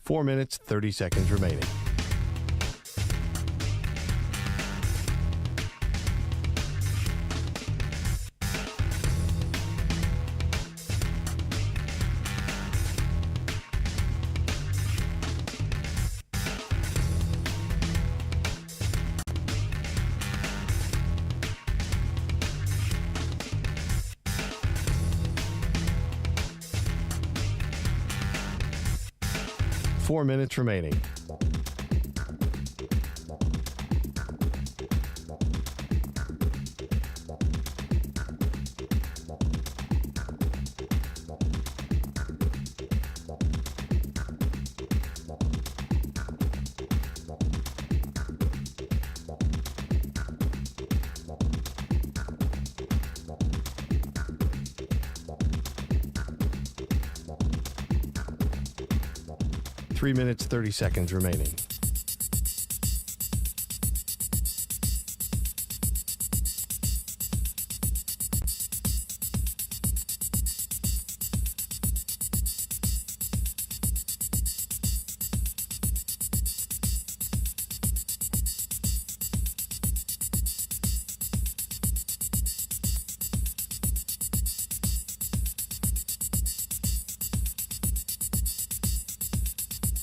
4 minutes, 30 seconds remaining. Four minutes remaining. Three minutes, 30 seconds remaining.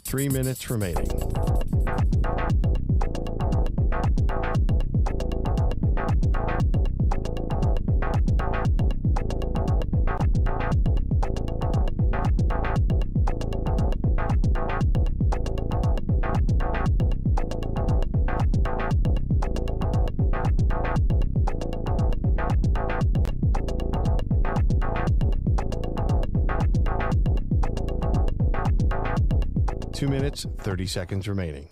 Three minutes remaining. Two minutes, 30 seconds remaining.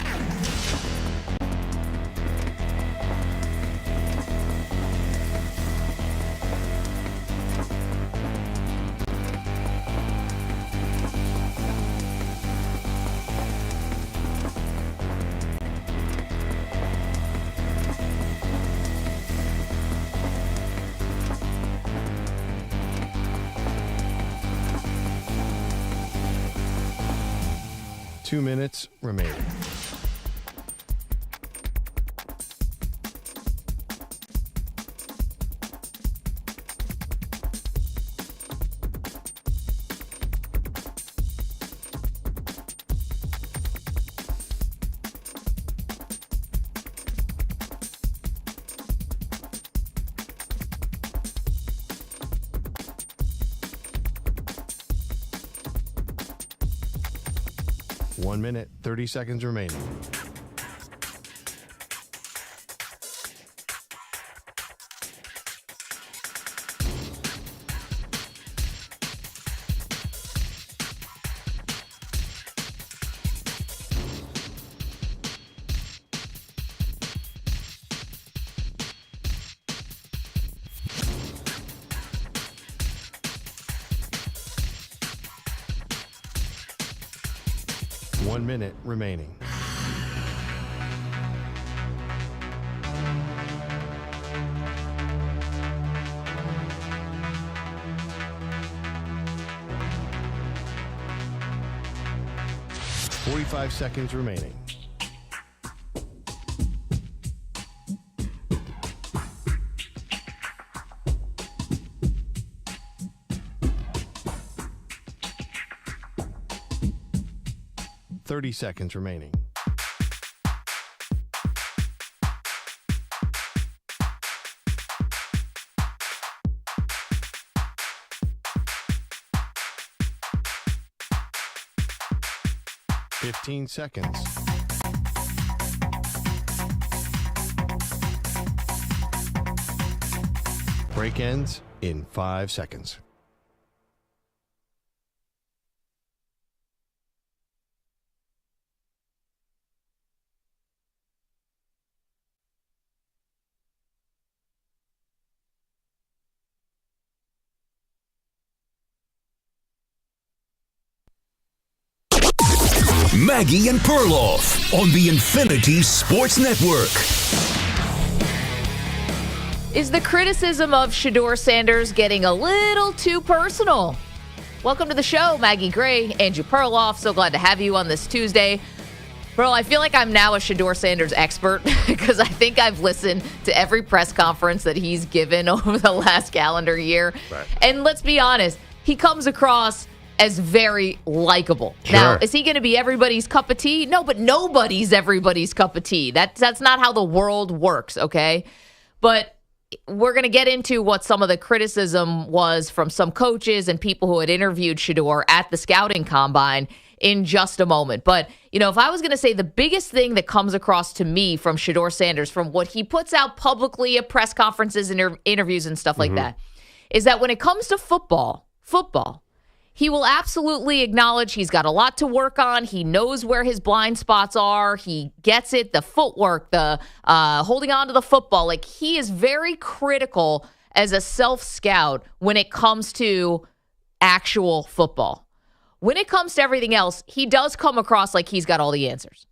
Two minutes remaining. One minute, 30 seconds remaining. One minute remaining. Forty-five seconds remaining. Thirty seconds remaining. Fifteen seconds. Break ends in 5 seconds. Maggie and Perloff on the Infinity Sports Network. Is the criticism of Shedeur Sanders getting a little too personal? Welcome to the show, Maggie Gray, Andrew Perloff. So glad to have you on this Tuesday. Bro, I feel like I'm now a Shedeur Sanders expert because I think I've listened to every press conference that he's given over the last calendar year. Right. And let's be honest, he comes across as very likable. Sure. Now, is he going to be everybody's cup of tea? No, but nobody's everybody's cup of tea. That's not how the world works, okay? But we're going to get into what some of the criticism was from some coaches and people who had interviewed Shedeur at the scouting combine in just a moment. But, if I was going to say the biggest thing that comes across to me from Shedeur Sanders, from what he puts out publicly at press conferences and interviews and stuff like that, is that when it comes to football, he will absolutely acknowledge he's got a lot to work on. He knows where his blind spots are. He gets it, the footwork, the holding on to the football. Like, he is very critical as a self-scout when it comes to actual football. When it comes to everything else, he does come across like he's got all the answers.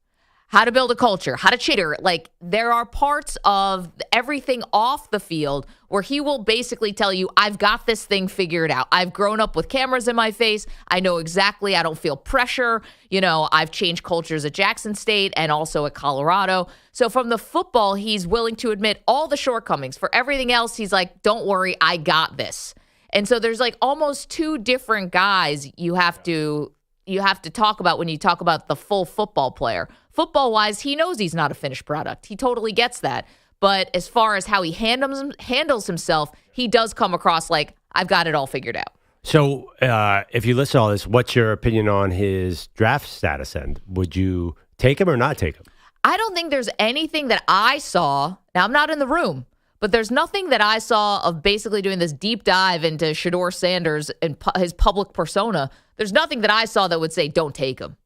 How to build a culture, how to chitter. Like, there are parts of everything off the field where he will basically tell you, I've got this thing figured out. I've grown up with cameras in my face. I know exactly. I don't feel pressure. I've changed cultures at Jaxon State and also at Colorado. So from the football, he's willing to admit all the shortcomings. For everything else, he's like, don't worry, I got this. And so there's like almost two different guys you have to talk about when you talk about the full football player. Football-wise, he knows he's not a finished product. He totally gets that. But as far as how he handles himself, he does come across like, I've got it all figured out. So if you listen to all this, what's your opinion on his draft status end? Would you take him or not take him? I don't think there's anything that I saw. Now, I'm not in the room, but there's nothing that I saw of basically doing this deep dive into Shedeur Sanders and his public persona. There's nothing that I saw that would say, don't take him.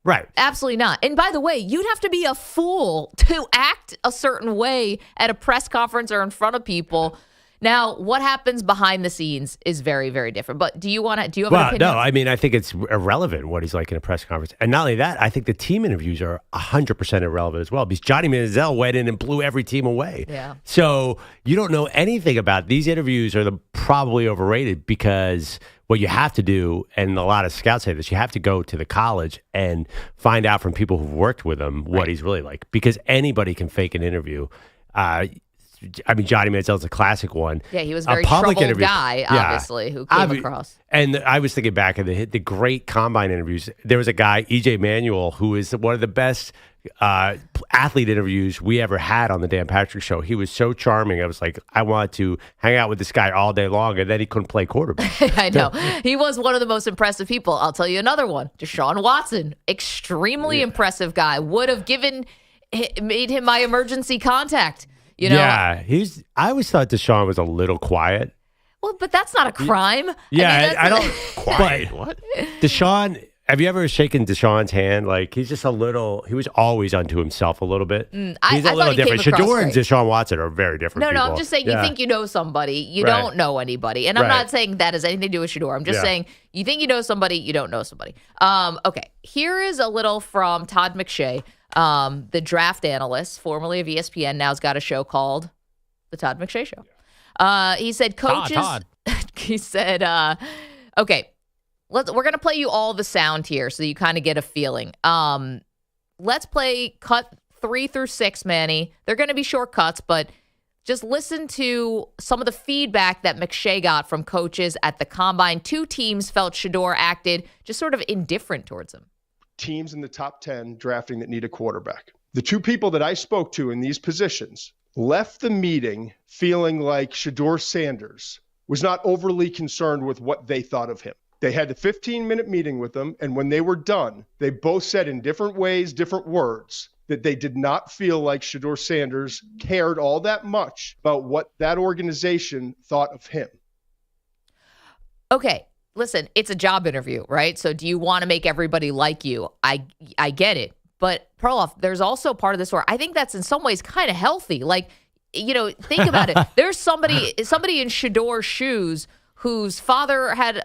Right. Absolutely not. And by the way, you'd have to be a fool to act a certain way at a press conference or in front of people. Now, what happens behind the scenes is very, very different. But do you have an opinion? No, I think it's irrelevant what he's like in a press conference. And not only that, I think the team interviews are 100% irrelevant as well, because Johnny Manziel went in and blew every team away. Yeah. So you don't know anything about these interviews. Are probably overrated, because what you have to do, and a lot of scouts say this, you have to go to the college and find out from people who've worked with him what he's really like, because anybody can fake an interview. Johnny Manziel's a classic one. Yeah, he was a very troubled guy, obviously, who came across. And I was thinking back of the great combine interviews. There was a guy, E.J. Manuel, who is one of the best athlete interviews we ever had on the Dan Patrick Show. He was so charming. I was like, I wanted to hang out with this guy all day long, and then he couldn't play quarterback. I know. He was one of the most impressive people. I'll tell you another one. Deshaun Watson, extremely impressive guy. Would have made him my emergency contact. Yeah, I always thought Deshaun was a little quiet. Well, but that's not a crime. Yeah, I don't quiet. What? Deshaun, have you ever shaken Deshaun's hand? Like, he's just he was always unto himself a little bit. He's a little different. Shedeur and Deshaun Watson are very different people. No, I'm just saying you think you know somebody. You don't know anybody. And I'm not saying that has anything to do with Shedeur. I'm just saying you think you know somebody, you don't know somebody. Okay, here is a little from Todd McShay. The draft analyst, formerly of ESPN, now's got a show called The Todd McShay Show. He said, coaches, Todd. He said, okay, we're going to play you all the sound here so you kind of get a feeling. Let's play cut 3 through 6, Manny. They're going to be short cuts, but just listen to some of the feedback that McShay got from coaches at the combine. 2 teams felt Shedeur acted just sort of indifferent towards him. Teams in the top 10 drafting that need a quarterback. The 2 people that I spoke to in these positions left the meeting feeling like Shedeur Sanders was not overly concerned with what they thought of him. They had a 15-minute meeting with him, and when they were done, they both said in different ways, different words, that they did not feel like Shedeur Sanders cared all that much about what that organization thought of him. Okay. Listen, it's a job interview, right? So do you want to make everybody like you? I get it. But Perloff, there's also part of this where I think that's in some ways kind of healthy. Like, think about it. There's somebody in Shedeur's shoes whose father had,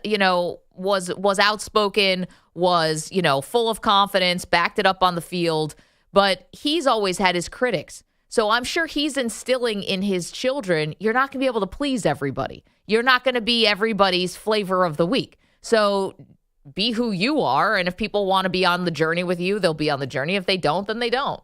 was outspoken, was, full of confidence, backed it up on the field, but he's always had his critics. So I'm sure he's instilling in his children, you're not going to be able to please everybody. You're not going to be everybody's flavor of the week. So be who you are. And if people want to be on the journey with you, they'll be on the journey. If they don't, then they don't.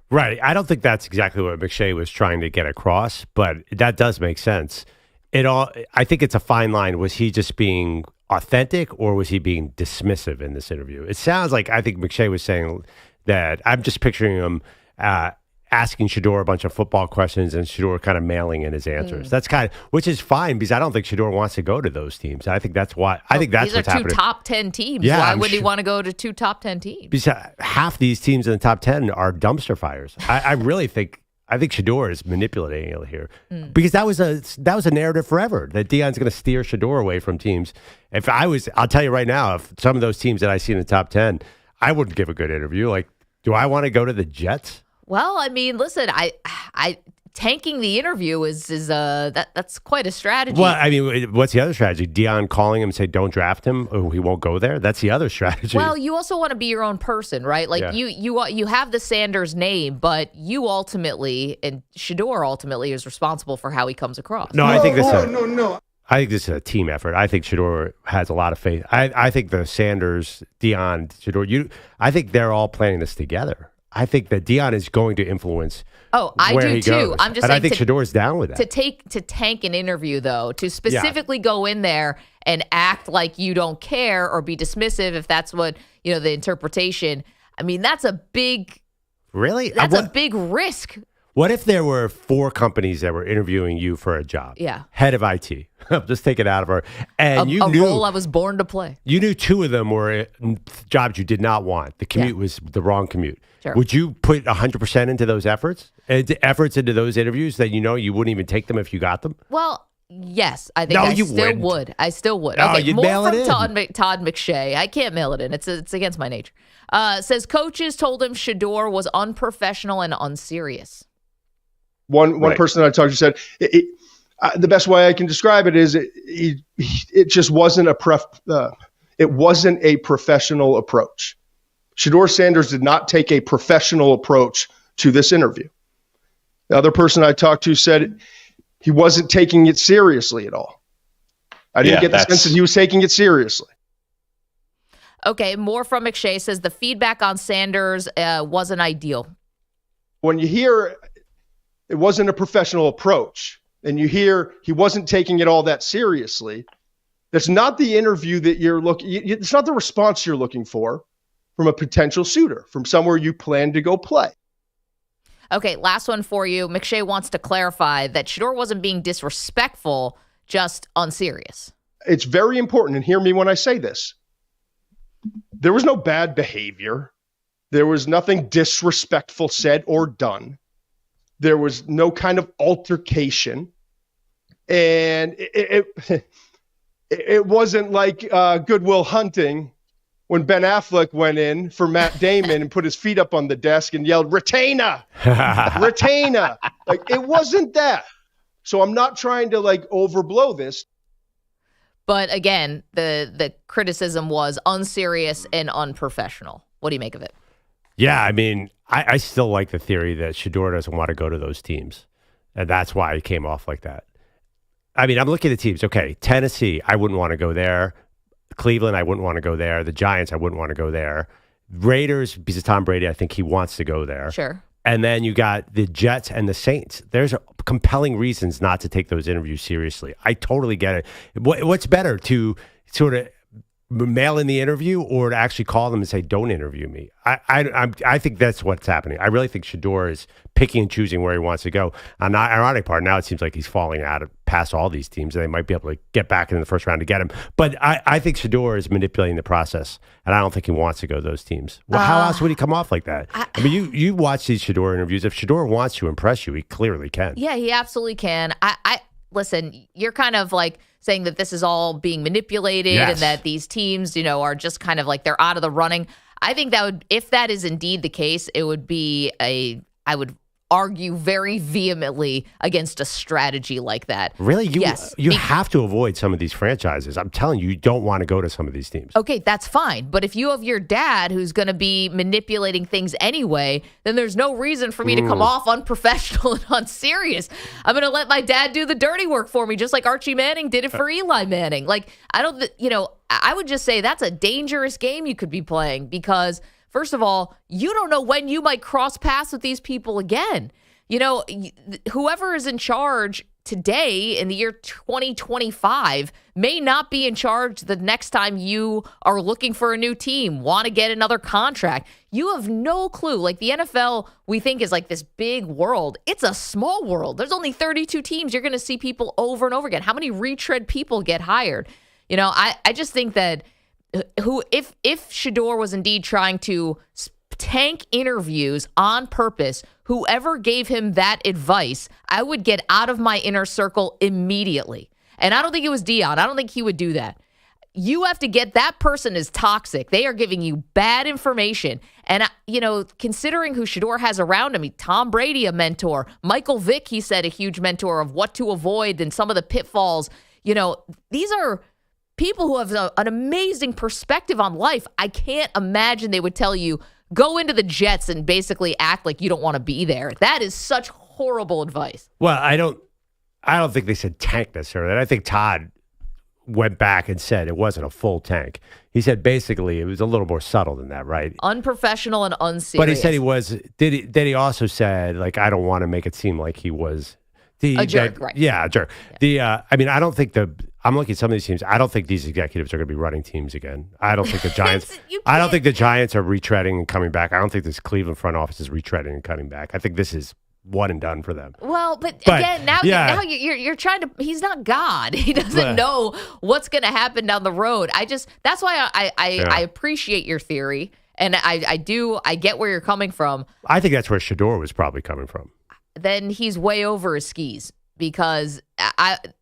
Right. I don't think that's exactly what McShay was trying to get across, but that does make sense. I think it's a fine line. Was he just being authentic or was he being dismissive in this interview? It sounds like I think McShay was saying that. I'm just picturing him asking Shedeur a bunch of football questions and Shedeur kind of mailing in his answers. That's which is fine because I don't think Shedeur wants to go to those teams. I think that's why. I think that's these what's are two happening. top 10 teams. Yeah, Why would he want to go to two top 10 teams? Because half these teams in the top 10 are dumpster fires. I really think. I think Shedeur is manipulating it here because that was a narrative forever that Deion's going to steer Shedeur away from teams. I'll tell you right now, if some of those teams that I see in the top 10, I wouldn't give a good interview. Like, do I want to go to the Jets? Well, I mean, listen, I tanking the interview that's quite a strategy. Well, I mean, what's the other strategy? Deion calling him and say, don't draft him, or he won't go there? That's the other strategy. Well, you also want to be your own person, right? Like you have the Sanders name, but you ultimately, and Shedeur ultimately is responsible for how he comes across. No, I think this I think this is a team effort. I think Shedeur has a lot of faith. I think the Sanders, Deion, Shedeur, I think they're all planning this together. I think that Deion is going to influence. Oh, I where do he too. goes. I'm just and saying I think Shedeur is down with that. To tank an interview though, to specifically go in there and act like you don't care or be dismissive if that's what the interpretation. I mean, that's a big. Really? That's a big risk. What if there were 4 companies that were interviewing you for a job? Yeah. Head of IT. Just take it out of her. And a role I was born to play. You knew 2 of them were jobs you did not want. The commute was the wrong commute. Sure. Would you put 100% into those efforts? Into those interviews that you wouldn't even take them if you got them? Well, yes. I think I still would. No, Okay, you'd more mail from it in. Todd McShay. I can't mail it in. It's against my nature. Says coaches told him Shedeur was unprofessional and unserious. One person that I talked to said the best way I can describe it is it just wasn't it wasn't a professional approach. Shedeur Sanders did not take a professional approach to this interview. The other person I talked to said he wasn't taking it seriously at all. I didn't get the sense that he was taking it seriously. Okay, more from McShay says the feedback on Sanders wasn't ideal. When you hear it wasn't a professional approach, and you hear he wasn't taking it all that seriously, that's not the interview that you're looking. It's not the response you're looking for from a potential suitor, from somewhere you plan to go play. Okay, last one for you. McShay wants to clarify that Shedeur wasn't being disrespectful, just unserious. It's very important, and hear me when I say this. There was no bad behavior. There was nothing disrespectful said or done. There was no kind of altercation. And it wasn't like Good Will Hunting when Ben Affleck went in for Matt Damon and put his feet up on the desk and yelled, "Retainer! Retainer!" Like, it wasn't that. So I'm not trying to overblow this. But again, the criticism was unserious and unprofessional. What do you make of it? Yeah, I mean, I still like the theory that Shedeur doesn't want to go to those teams. And that's why he came off like that. I mean, I'm looking at the teams. Okay, Tennessee, I wouldn't want to go there. Cleveland, I wouldn't want to go there. The Giants, I wouldn't want to go there. Raiders, because of Tom Brady, I think he wants to go there. Sure. And then you got the Jets and the Saints. There's compelling reasons not to take those interviews seriously. I totally get it. What's better, to sort of mail in the interview or to actually call them and say, don't interview me? I think that's what's happening. I really think Shedeur is picking and choosing where he wants to go. On the ironic part, now it seems like he's falling out past all these teams, and they might be able to get back in the first round to get him. But I think Shedeur is manipulating the process, and I don't think he wants to go to those teams. Well, how else would he come off like that? I mean, you watch these Shedeur interviews. If Shedeur wants to impress you, he clearly can. Yeah, he absolutely can. Listen, you're kind of like saying that this is all being manipulated and that these teams, are just kind of like they're out of the running. I think if that is indeed the case, it would be I would argue very vehemently against a strategy like that. Really? Yes. You have to avoid some of these franchises. I'm telling you, you don't want to go to some of these teams. Okay, that's fine. But if you have your dad who's going to be manipulating things anyway, then there's no reason for me to come off unprofessional and unserious. I'm going to let my dad do the dirty work for me, just like Archie Manning did it for Eli Manning. Like, I would just say that's a dangerous game you could be playing because, first of all, you don't know when you might cross paths with these people again. Whoever is in charge today in the year 2025 may not be in charge the next time you are looking for a new team, want to get another contract. You have no clue. Like the NFL, we think is like this big world. It's a small world. There's only 32 teams. You're going to see people over and over again. How many retread people get hired? I just think that if Shedeur was indeed trying to tank interviews on purpose, whoever gave him that advice, I would get out of my inner circle immediately. And I don't think it was Dion. I don't think he would do that. You have to get that person is toxic. They are giving you bad information. And, considering who Shedeur has around him, Tom Brady, a mentor, Michael Vick, he said, a huge mentor of what to avoid and some of the pitfalls. These are people who have an amazing perspective on life. I can't imagine they would tell you, go into the Jets and basically act like you don't want to be there. That is such horrible advice. Well, I don't think they said tank necessarily. And I think Todd went back and said it wasn't a full tank. He said basically it was a little more subtle than that, right? Unprofessional and unserious. But he said he was. Then he also said, like, I don't want to make it seem like he was a jerk, right? Yeah, a jerk. Yeah. I don't think I'm looking at some of these teams. I don't think these executives are going to be running teams again. I don't think the Giants. I don't think the Giants are retreading and coming back. I don't think this Cleveland front office is retreading and coming back. I think this is one and done for them. Well, but again, now you're trying to. He's not God. He doesn't know what's going to happen down the road. That's why I appreciate your theory, and I get where you're coming from. I think that's where Shedeur was probably coming from. Then he's way over his skis because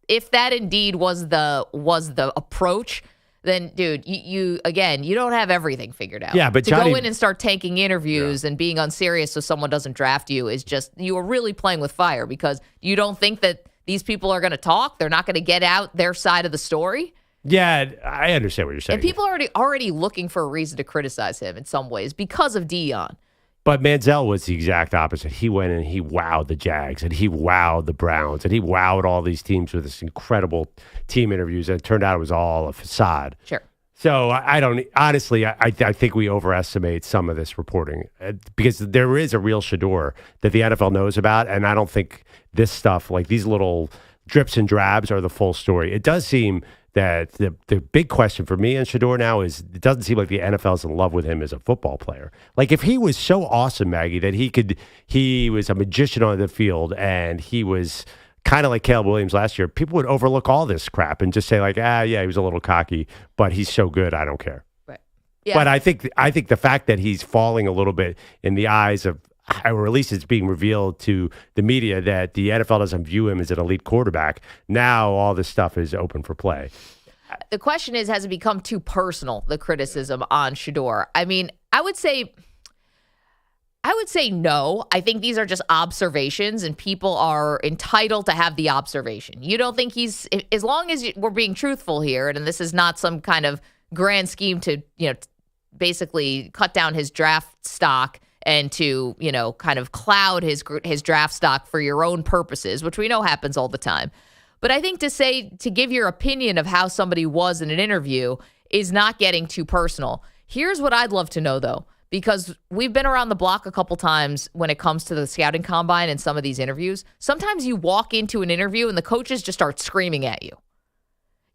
if that indeed was the approach, then dude, you don't have everything figured out. Yeah, but to go in and start tanking interviews and being unserious so someone doesn't draft you is just, you are really playing with fire because you don't think that these people are going to talk. They're not going to get out their side of the story. Yeah, I understand what you're saying. And people are already looking for a reason to criticize him in some ways because of Dion. But Manziel was the exact opposite. He went and he wowed the Jags, and he wowed the Browns, and he wowed all these teams with this incredible team interviews. And it turned out it was all a facade. Sure. So I don't honestly. I think we overestimate some of this reporting because there is a real Shedeur that the NFL knows about, and I don't think this stuff, like these little drips and drabs, are the full story. It does seem that the big question for me and Shedeur now is it doesn't seem like the NFL's in love with him as a football player. Like if he was so awesome, Maggie, that he was a magician on the field and he was kind of like Caleb Williams last year, people would overlook all this crap and just say like, he was a little cocky, but he's so good, I don't care. Right. Yeah. But I think the fact that he's falling a little bit in the eyes of, or at least it's being revealed to the media that the NFL doesn't view him as an elite quarterback. Now all this stuff is open for play. The question is, has it become too personal, the criticism on Shedeur? I mean, I would say no. I think these are just observations and people are entitled to have the observation. You don't think as long as we're being truthful here, and this is not some kind of grand scheme to, basically cut down his draft stock and to, kind of cloud his draft stock for your own purposes, which we know happens all the time. But I think to give your opinion of how somebody was in an interview is not getting too personal. Here's what I'd love to know, though, because we've been around the block a couple times when it comes to the scouting combine and some of these interviews. Sometimes you walk into an interview and the coaches just start screaming at you.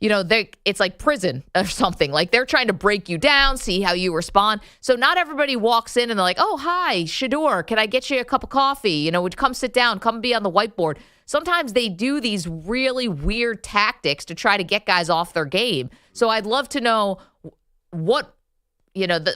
It's like prison or something. Like they're trying to break you down, see how you respond. So not everybody walks in and they're like, oh, hi, Shedeur, can I get you a cup of coffee? Would come sit down, come be on the whiteboard. Sometimes they do these really weird tactics to try to get guys off their game. So I'd love to know what,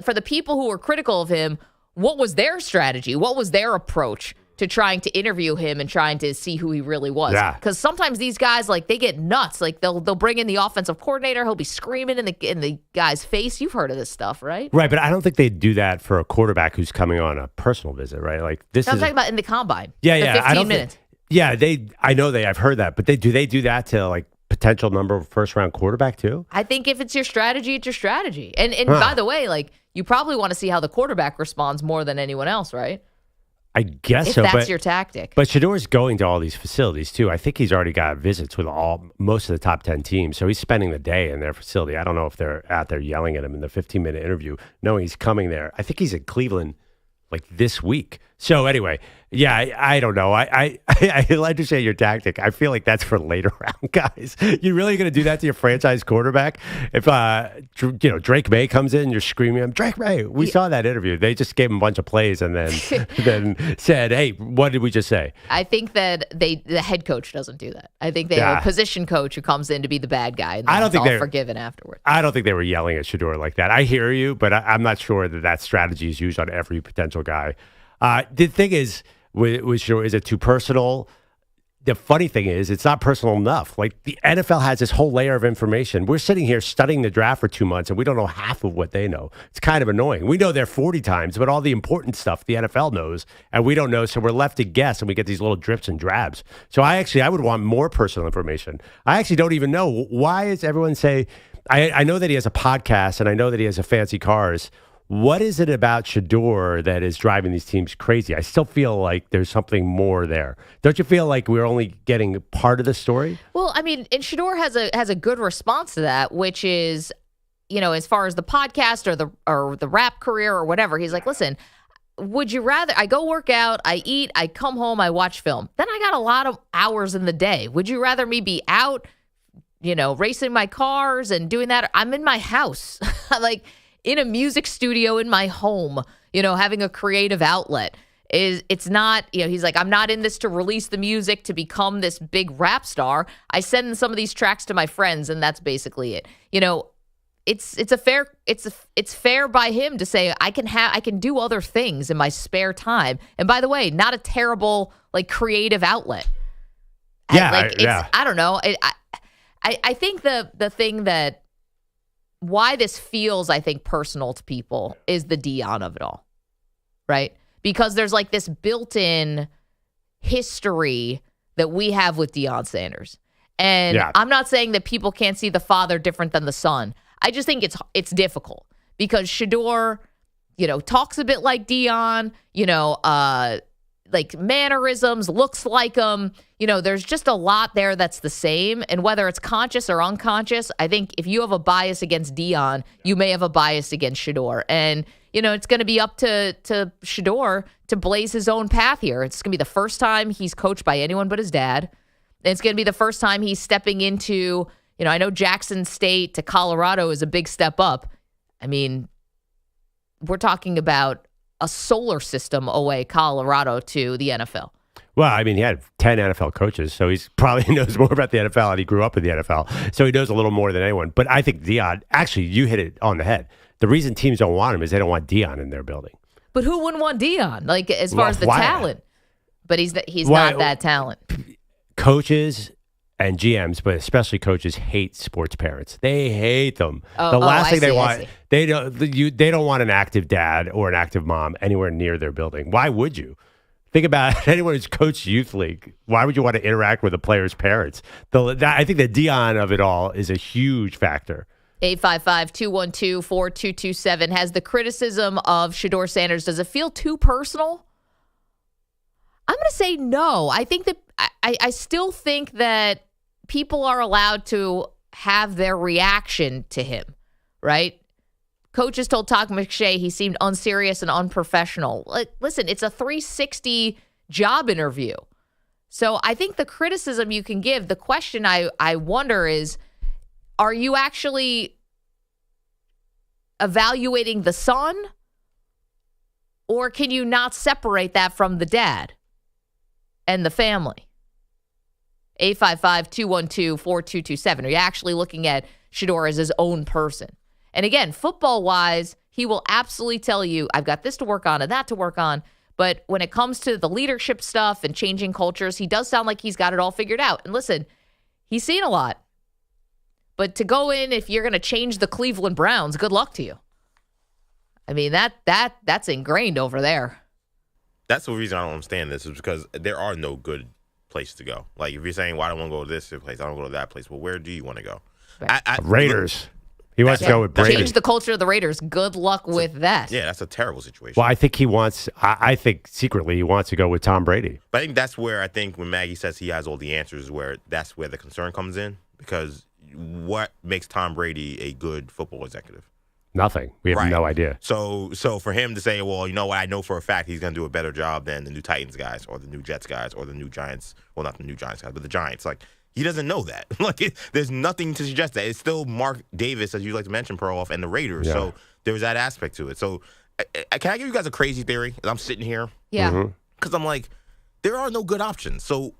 for the people who were critical of him, what was their strategy? What was their approach to trying to interview him and trying to see who he really was? Because sometimes these guys, like, they get nuts. Like they'll bring in the offensive coordinator. He'll be screaming in the guy's face. You've heard of this stuff, right? Right, but I don't think they'd do that for a quarterback who's coming on a personal visit, right? Like this. I'm talking about in the combine. Yeah, the 15 minutes. I know I've heard that, but do they do that to like potential number of first round quarterback too? I think if it's your strategy, it's your strategy. And by the way, like you probably want to see how the quarterback responds more than anyone else, right? I guess if so. that's your tactic. But Shedeur's going to all these facilities, too. I think he's already got visits with most of the top 10 teams. So he's spending the day in their facility. I don't know if they're out there yelling at him in the 15-minute interview, knowing he's coming there. I think he's in Cleveland like this week. So anyway, yeah, I don't know. I understand your tactic. I feel like that's for later round guys. You're really going to do that to your franchise quarterback? If Drake May comes in, you're screaming at him, Drake May. We saw that interview. They just gave him a bunch of plays and then said, hey, what did we just say? I think that the head coach doesn't do that. I think they have a position coach who comes in to be the bad guy. And I don't think they're forgiven afterward. I don't think they were yelling at Shedeur like that. I hear you, but I'm not sure that strategy is used on every potential guy. The thing is, with Shedeur, is it too personal? The funny thing is, it's not personal enough. Like, the NFL has this whole layer of information. We're sitting here studying the draft for 2 months, and we don't know half of what they know. It's kind of annoying. We know they're 40 times, but all the important stuff the NFL knows, and we don't know, so we're left to guess, and we get these little drips and drabs. So I would want more personal information. I actually don't even know. Why is everyone say, I know that he has a podcast, and I know that he has a fancy cars. What is it about Shedeur that is driving these teams crazy? I still feel like there's something more there. Don't you feel like we're only getting part of the story? Well, I mean, and Shedeur has a good response to that, which is, as far as the podcast or the rap career or whatever, he's like, listen, would you rather I go work out, I eat, I come home, I watch film. Then I got a lot of hours in the day. Would you rather me be out, racing my cars and doing that? I'm in my house. Like, in a music studio in my home, having a creative outlet. It's not, he's like, I'm not in this to release the music to become this big rap star. I send some of these tracks to my friends, and that's basically it. It's fair by him to say I can do other things in my spare time. And by the way, not a terrible creative outlet. Yeah, I don't know. I think the thing that why this feels, I think, personal to people is the Deion of it all, right? Because there's this built-in history that we have with Deion Sanders. And I'm not saying that people can't see the father different than the son. I just think it's difficult because Shedeur, talks a bit like Deion, mannerisms, looks like him. There's just a lot there that's the same. And whether it's conscious or unconscious, I think if you have a bias against Deion, you may have a bias against Shedeur. And, it's going to be up to Shedeur to blaze his own path here. It's going to be the first time he's coached by anyone but his dad. And it's going to be the first time he's stepping into, I know Jackson State to Colorado is a big step up. I mean, we're talking about a solar system away, Colorado to the NFL. Well, I mean, he had 10 NFL coaches, so he probably knows more about the NFL, and he grew up in the NFL, so he knows a little more than anyone. But I think Deion, actually, you hit it on the head. The reason teams don't want him is they don't want Deion in their building. But who wouldn't want Deion? As far as the talent. But he's not that talent. Coaches and GMs, but especially coaches, hate sports parents. They hate them. The last thing they want, they don't want an active dad or an active mom anywhere near their building. Why would you? Think about anyone who's coached youth league. Why would you want to interact with a player's parents? I think the Deion of it all is a huge factor. 855-212-4227 has the criticism of Shedeur Sanders. Does it feel too personal? I'm going to say no. I think that I still think that people are allowed to have their reaction to him, right? Coaches told Todd McShay he seemed unserious and unprofessional. Listen, it's a 360 job interview. So I think the criticism you can give, the question I wonder is, are you actually evaluating the son? Or can you not separate that from the dad and the family? 855-212-4227. Are you actually looking at Shedeur as his own person? And again, football-wise, he will absolutely tell you, I've got this to work on and that to work on. But when it comes to the leadership stuff and changing cultures, he does sound like he's got it all figured out. And listen, he's seen a lot. But to go in, if you're going to change the Cleveland Browns, good luck to you. I mean, that's ingrained over there. That's the reason I don't understand this, is because there are no good places to go. Like, if you're saying, well, I don't want to go to this place, I don't want to go to that place. Well, where do you want to go? Right. Raiders. He wants to go with Brady. Change the culture of the Raiders. Good luck with that. Yeah, that's a terrible situation. Well, I think he wants. I think secretly he wants to go with Tom Brady. But I think that's where when Maggie says he has all the answers, that's where the concern comes in. Because what makes Tom Brady a good football executive? Nothing. We have no idea. So for him to say, well, you know what, I know for a fact he's going to do a better job than the new Titans guys or the new Jets guys or the new Giants. Well, not the new Giants guys, but the Giants. Like, he doesn't know that. There's nothing to suggest that. It's still Mark Davis, as you like to mention, Perloff, and the Raiders. Yeah. So there's that aspect to it. So can I give you guys a crazy theory? I'm sitting here. Yeah. Because I'm like, there are no good options. So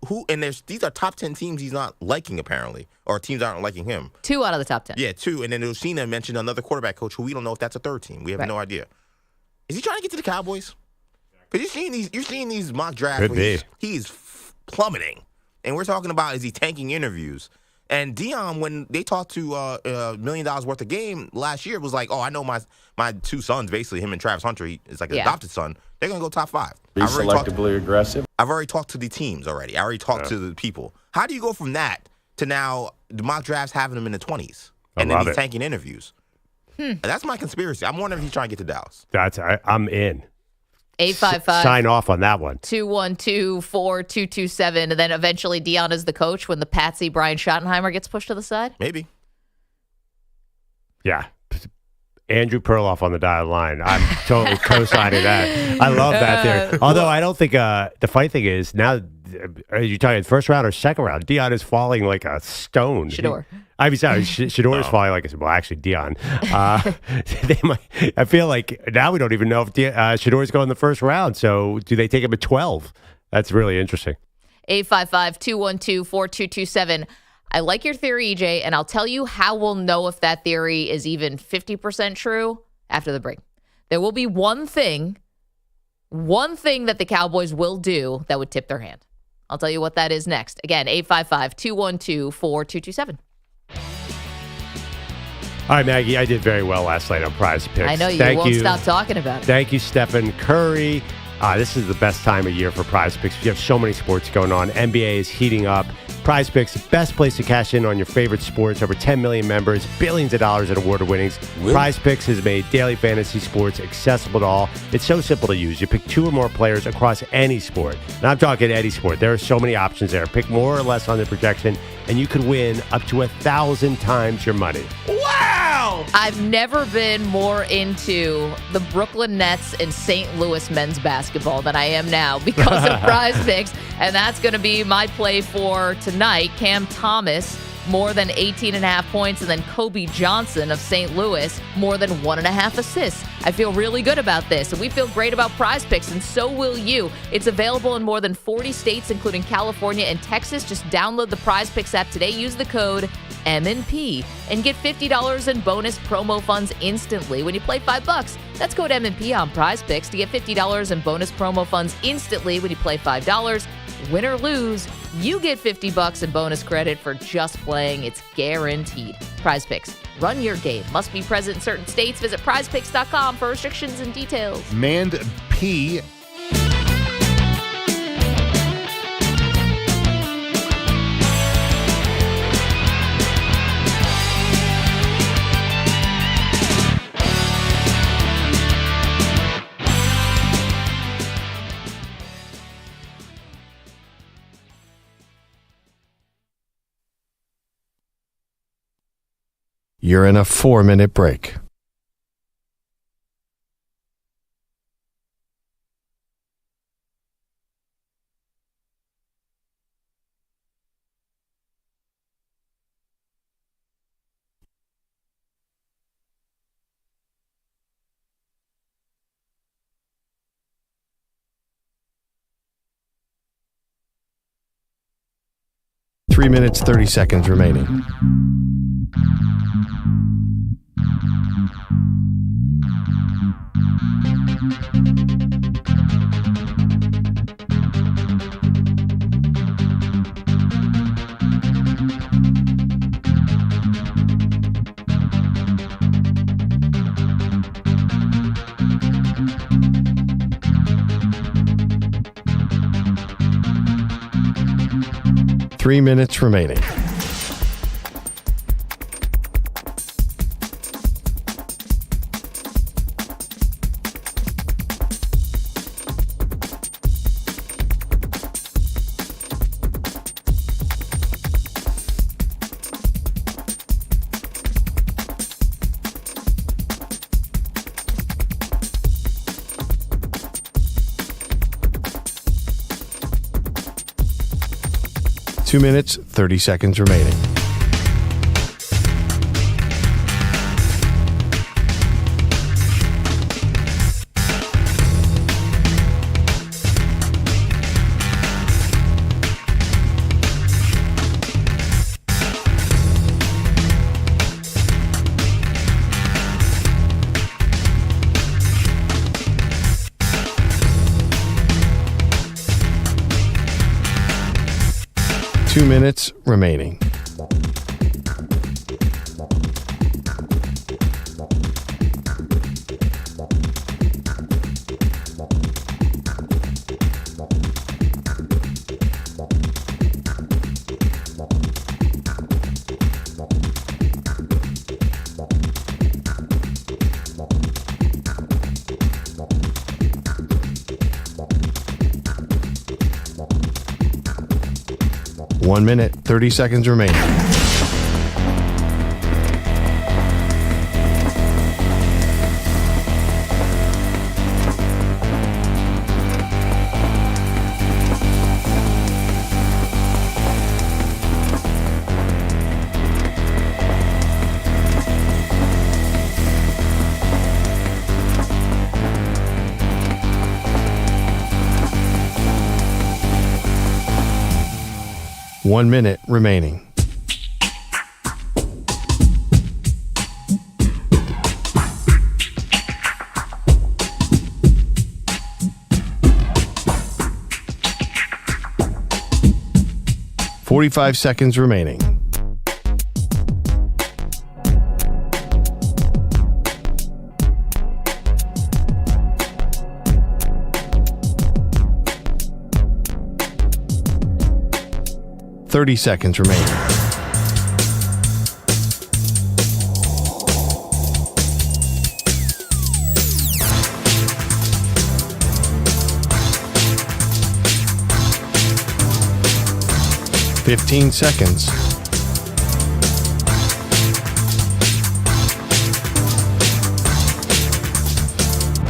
these are top 10 teams he's not liking, apparently, or teams aren't liking him. 2 out of the top 10. Yeah, 2. And then Lucina mentioned another quarterback coach who we don't know if that's a third team. We have no idea. Is he trying to get to the Cowboys? Because you're seeing these mock drafts. Could be. He's plummeting. And we're talking about, is he tanking interviews? And Dion, when they talked to $1 million worth of game last year, was like, oh, I know my 2 sons, basically, him and Travis Hunter, is like an adopted son. They're going to go top 5. Be selectively aggressive. I've already talked to the teams already. I already talked to the people. How do you go from that to now the mock drafts having him in the 20s? And then he's tanking interviews. That's my conspiracy. I'm wondering if he's trying to get to Dallas. I'm in. 855. Sign off on that one. 212-4227. And then eventually Dion is the coach when the patsy Brian Schottenheimer gets pushed to the side? Maybe. Yeah. Andrew Perloff on the dial line. I'm totally co-signing that. I love that theory. Although I don't think the funny thing is now, are you talking first round or second round? Dion is falling like a stone. Shedeur. Shedeur is falling like actually Dion. I feel like now we don't even know if Shedeur is going in the first round. So do they take him at 12? That's really interesting. 855-212-4227. I like your theory, EJ, and I'll tell you how we'll know if that theory is even 50% true after the break. There will be one thing that the Cowboys will do that would tip their hand. I'll tell you what that is next. Again, 855-212-4227. All right, Maggie, I did very well last night on Prize Picks. I know you won't stop talking about it. Thank you, Stephen Curry. This is the best time of year for Prize Picks. You have so many sports going on. NBA is heating up. Prize Picks, the best place to cash in on your favorite sports. Over 10 million members, billions of dollars in award winnings. Prize Picks has made daily fantasy sports accessible to all. It's so simple to use. You pick 2 or more players across any sport. And I'm talking any sport. There are so many options there. Pick more or less on the projection, and you could win up to 1,000 times your money. Wow! I've never been more into the Brooklyn Nets and St. Louis men's basketball than I am now because of Prize Picks. And that's going to be my play for tonight. Cam Thomas, more than 18.5 points, and then Kobe Johnson of St. Louis, more than 1.5 assists. I feel really good about this, and we feel great about Prize Picks, and so will you. It's available in more than 40 states, including California and Texas. Just download the Prize Picks app today. Use the code MNP and get $50 in bonus promo funds instantly when you play $5. That's code MNP on Prize Picks to get $50 in bonus promo funds instantly when you play $5. Win or lose, you get $50 in bonus credit for just playing. It's guaranteed. Prize Picks. Run your game. Must be present in certain states. Visit prizepicks.com for restrictions and details. Mand P. You're in a 4-minute break. Three minutes, 30 seconds remaining. Three minutes remaining. 2 minutes, 30 seconds remaining. Two minutes remaining. One minute, 30 seconds remaining. One minute remaining. Forty-five seconds remaining. Thirty seconds remaining. Fifteen seconds.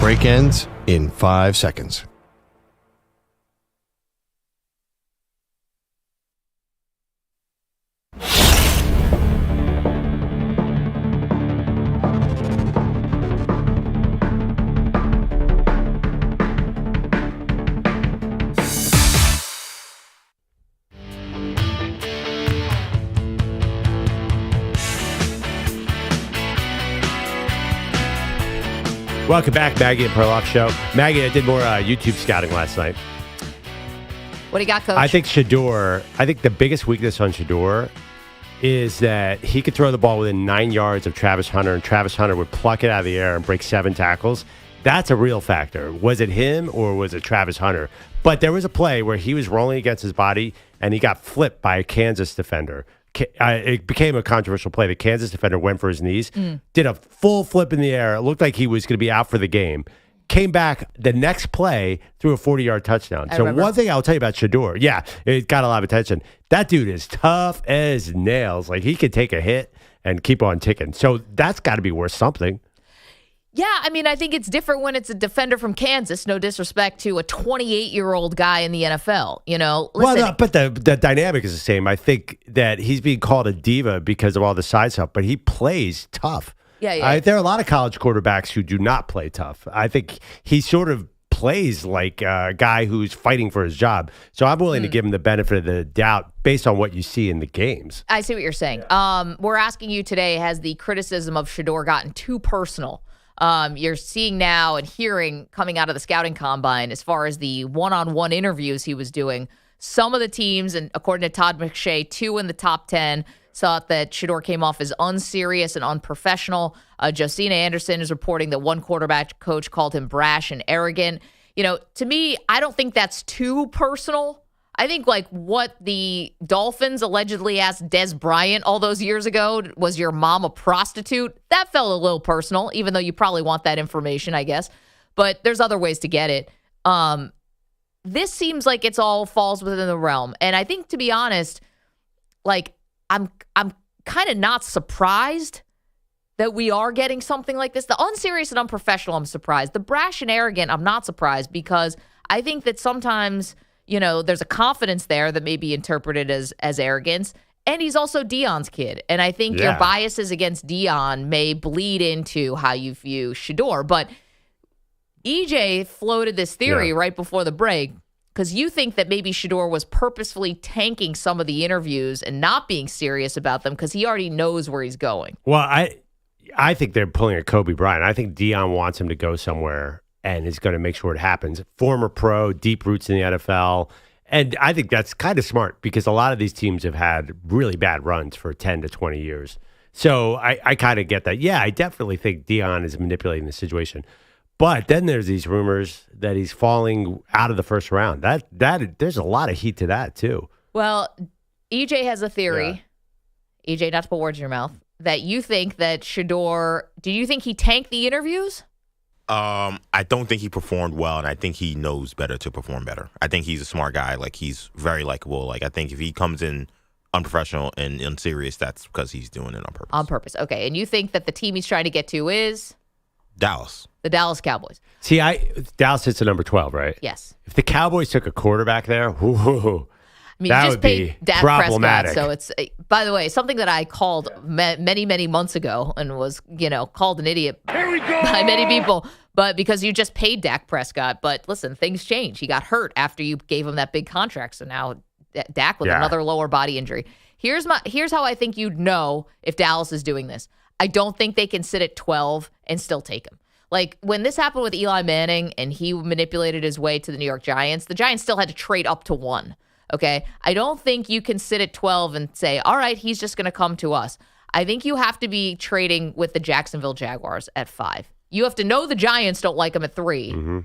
Break ends in 5 seconds. Welcome back, Maggie and Perloff Show. Maggie, I did more YouTube scouting last night. What do you got, Coach? I think the biggest weakness on Shedeur is that he could throw the ball within 9 yards of Travis Hunter, and Travis Hunter would pluck it out of the air and break 7 tackles. That's a real factor. Was it him or was it Travis Hunter? But there was a play where he was rolling against his body, and he got flipped by a Kansas defender. It became a controversial play. The Kansas defender went for his knees, did a full flip in the air. It looked like he was going to be out for the game. Came back the next play, threw a 40-yard touchdown. So one thing I'll tell you about Shedeur, it got a lot of attention. That dude is tough as nails. Like, he could take a hit and keep on ticking. So that's got to be worth something. Yeah, I mean, I think it's different when it's a defender from Kansas. No disrespect to a 28-year-old guy in the NFL. You know, listen. Well, no, but the dynamic is the same. I think that he's being called a diva because of all the side stuff, but he plays tough. Yeah. There are a lot of college quarterbacks who do not play tough. I think he sort of plays like a guy who's fighting for his job. So I'm willing to give him the benefit of the doubt based on what you see in the games. I see what you're saying. We're asking you today, has the criticism of Shedeur gotten too personal? You're seeing now and hearing coming out of the scouting combine as far as the one-on-one interviews he was doing. Some of the teams, and according to Todd McShay, 2 in the top 10, thought that Shedeur came off as unserious and unprofessional. Josina Anderson is reporting that one quarterback coach called him brash and arrogant. You know, to me, I don't think that's too personal. I think like what the Dolphins allegedly asked Des Bryant all those years ago, was your mom a prostitute? That felt a little personal, even though you probably want that information, I guess. But there's other ways to get it. This seems like it's all falls within the realm. And I think, to be honest, like I'm kind of not surprised that we are getting something like this. The unserious and unprofessional, I'm surprised. The brash and arrogant, I'm not surprised, because I think that sometimes there's a confidence there that may be interpreted as arrogance. And he's also Deion's kid. And I think your biases against Deion may bleed into how you view Shedeur. But EJ floated this theory right before the break because you think that maybe Shedeur was purposefully tanking some of the interviews and not being serious about them because he already knows where he's going. Well, I think they're pulling a Kobe Bryant. I think Deion wants him to go somewhere and is going to make sure it happens. Former pro, deep roots in the NFL. And I think that's kind of smart because a lot of these teams have had really bad runs for 10 to 20 years. So I kind of get that. Yeah, I definitely think Deion is manipulating the situation. But then there's these rumors that he's falling out of the first round. That there's a lot of heat to that, too. Well, EJ has a theory. Yeah. EJ, not to put words in your mouth, that you think that Shedeur, do you think he tanked the interviews? I don't think he performed well, and I think he knows better to perform better. I think he's a smart guy. Like, he's very likable. Like, I think if he comes in unprofessional and unserious, that's because he's doing it on purpose. On purpose. Okay. And you think that the team he's trying to get to is? Dallas. The Dallas Cowboys. See, Dallas hits at number 12, right? Yes. If the Cowboys took a quarterback there, that would be Dak problematic. Prescott, so it's, by the way, something that I called many, many months ago and was, called an idiot by many people, but because you just paid Dak Prescott. But listen, things change. He got hurt after you gave him that big contract. So now Dak with another lower body injury. Here's how I think you'd know if Dallas is doing this. I don't think they can sit at 12 and still take him. Like, when this happened with Eli Manning and he manipulated his way to the New York Giants, the Giants still had to trade up to 1. Okay? I don't think you can sit at 12 and say, all right, he's just going to come to us. I think you have to be trading with the Jacksonville Jaguars at 5. You have to know the Giants don't like him at 3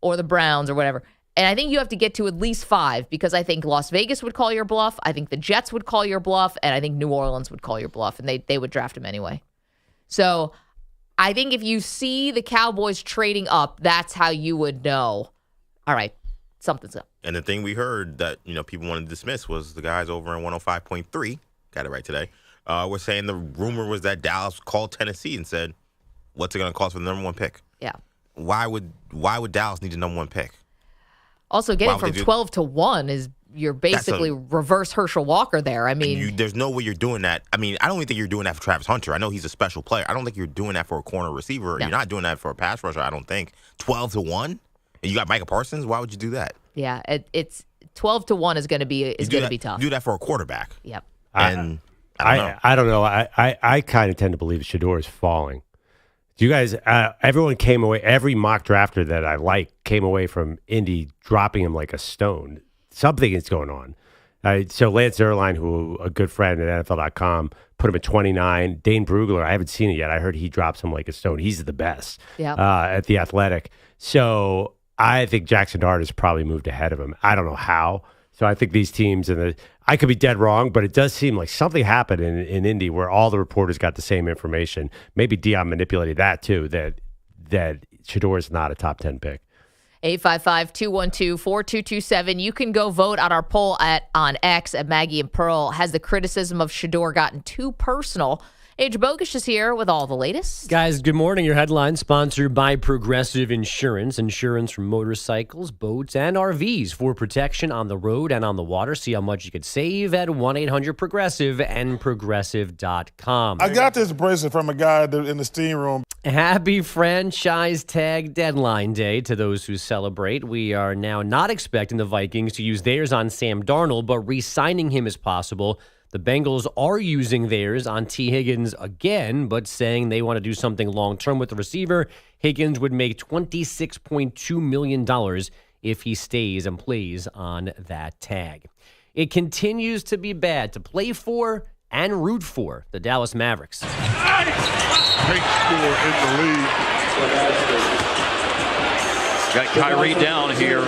or the Browns or whatever. And I think you have to get to at least 5 because I think Las Vegas would call your bluff. I think the Jets would call your bluff. And I think New Orleans would call your bluff. And they would draft him anyway. So I think if you see the Cowboys trading up, that's how you would know, all right, something's up. And the thing we heard that, people wanted to dismiss was the guys over in 105.3, got it right today, were saying the rumor was that Dallas called Tennessee and said, what's it going to cost for the number 1 pick? Yeah. Why would Dallas need the number 1 pick? Also, getting from 12 to 1 is you're basically reverse Herschel Walker there. I mean, there's no way you're doing that. I mean, I don't even think you're doing that for Travis Hunter. I know he's a special player. I don't think you're doing that for a corner receiver. No. You're not doing that for a pass rusher, I don't think. 12 to 1? And you got Micah Parsons? Why would you do that? Yeah, it's 12 to 1 is going to be tough. Do that for a quarterback. Yep. And I don't know. I kind of tend to believe Shedeur is falling. Do you guys, everyone came away, every mock drafter that I like came away from Indy dropping him like a stone. Something is going on. So Lance Zierlein, who a good friend at NFL.com, put him at 29. Dane Brugler, I haven't seen it yet. I heard he drops him like a stone. He's the best at The Athletic. So I think Jaxon Darnold has probably moved ahead of him. I don't know how. So I think these teams, I could be dead wrong, but it does seem like something happened in Indy where all the reporters got the same information. Maybe Deion manipulated that too, that Shedeur is not a top 10 pick. 855-212-4227. You can go vote on our poll on X at Maggie and Pearl. Has the criticism of Shedeur gotten too personal? Bogusch is here with all the latest. Guys, good morning. Your headline sponsored by Progressive Insurance. Insurance for motorcycles, boats, and RVs for protection on the road and on the water. See how much you could save at 1-800-PROGRESSIVE and Progressive.com. I got this bracelet from a guy in the steam room. Happy franchise tag deadline day to those who celebrate. We are now not expecting the Vikings to use theirs on Sam Darnold, but re-signing him as possible. The Bengals are using theirs on T. Higgins again, but saying they want to do something long-term with the receiver. Higgins would make $26.2 million if he stays and plays on that tag. It continues to be bad to play for and root for the Dallas Mavericks. Great score in the league. Got Kyrie down here.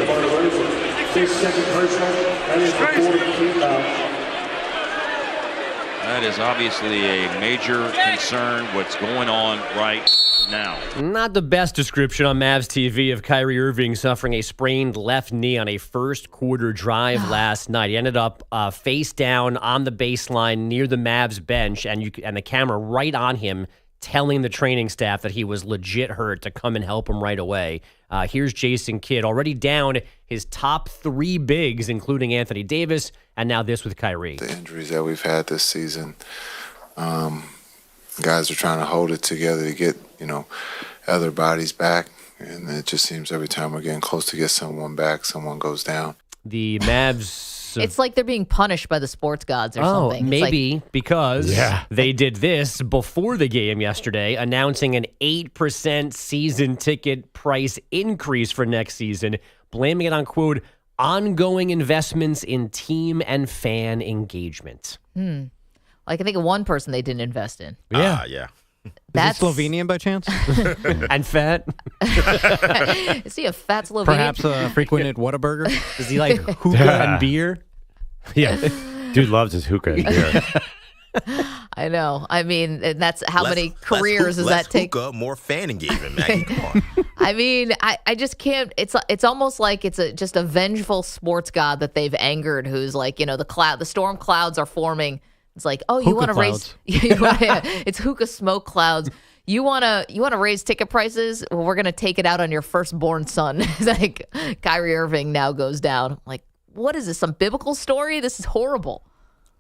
That is obviously a major concern, what's going on right now. Not the best description on Mavs TV of Kyrie Irving suffering a sprained left knee on a first quarter drive last night. He ended up face down on the baseline near the Mavs bench, and the camera right on him telling the training staff that he was legit hurt to come and help him right away. Here's Jason Kidd, already down his top 3 bigs, including Anthony Davis, and now this with Kyrie. The injuries that we've had this season, guys are trying to hold it together to get, other bodies back. And it just seems every time we're getting close to get someone back, someone goes down. The Mavs... It's like they're being punished by the sports gods or something. Maybe because they did this before the game yesterday, announcing an 8% season ticket price increase for next season, blaming it on, quote, ongoing investments in team and fan engagement. Like, I think of one person they didn't invest in. Yeah. That's Is he Slovenian by chance? And fat? Is he a fat Slovenian? Perhaps frequented Whataburger? Is he like hookah and beer? Yeah. Dude loves his hookah and beer. I know. I mean, and that's how many careers does that take? Hookah, more fan engagement, Maggie. Come on. I mean, I just can't. It's almost like it's just a vengeful sports god that they've angered. Who's like, the storm clouds are forming. It's like, oh, you want to raise? It's hookah smoke clouds. You want to raise ticket prices? Well, we're gonna take it out on your firstborn son. It's like Kyrie Irving now goes down. I'm like, what is this? Some biblical story? This is horrible.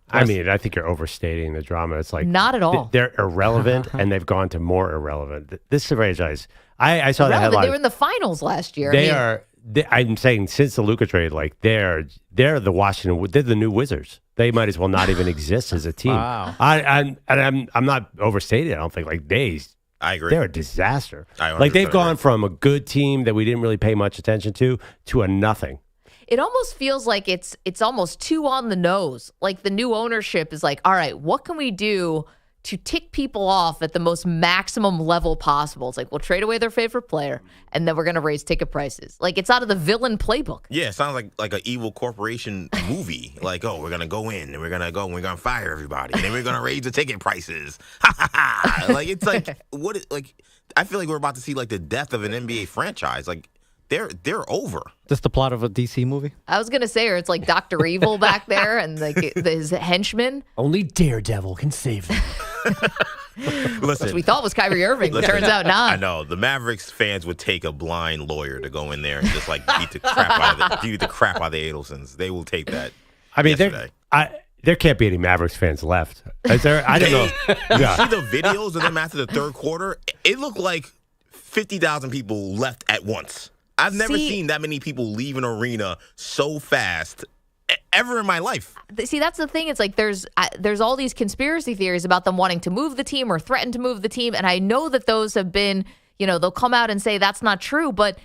I mean, I think you're overstating the drama. It's like not at all. They're irrelevant, and they've gone to more irrelevant. This franchise, I saw the headline. They were in the finals last year. I'm saying since the Luka trade, like they're the Washington. They're the new Wizards. They might as well not even exist as a team. Wow. I'm not overstating. I don't think I agree. They're a disaster. Like they've gone from a good team that we didn't really pay much attention to a nothing. It almost feels like it's almost too on the nose. Like the new ownership is like, all right, what can we do to tick people off at the most maximum level possible? It's like, we'll trade away their favorite player, and then we're going to raise ticket prices. Like, it's out of the villain playbook. Yeah, it sounds like an evil corporation movie. Like, oh, we're going to go in, and we're going to fire everybody, and then we're going to raise the ticket prices. Ha, ha, ha. Like, it's like, I feel like we're about to see, like, the death of an NBA franchise. Like, they're over. This the plot of a DC movie? I was going to say, or it's like Dr. Evil back there and like his henchmen. Only Daredevil can save them. Listen, which we thought was Kyrie Irving. Turns out not. I know. The Mavericks fans would take a blind lawyer to go in there and just like beat the crap out of the Adelsons. They will take that. I mean, there can't be any Mavericks fans left. Is there? I don't know. You see the videos of them after the third quarter? It looked like 50,000 people left at once. I've never seen that many people leave an arena so fast ever in my life. See, that's the thing. It's like there's all these conspiracy theories about them wanting to move the team or threaten to move the team. And I know that those have been, they'll come out and say that's not true. But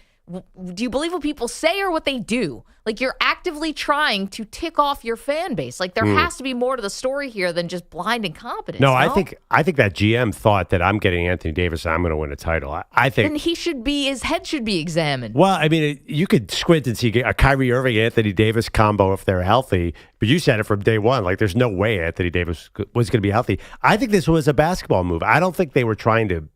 do you believe what people say or what they do? Like, you're actively trying to tick off your fan base. Like, there has to be more to the story here than just blind incompetence. No, I think that GM thought that I'm getting Anthony Davis and I'm going to win a title. I think then his head should be examined. Well, I mean, you could squint and see a Kyrie Irving, Anthony Davis combo if they're healthy. But you said it from day one. Like, there's no way Anthony Davis was going to be healthy. I think this was a basketball move. I don't think they were trying to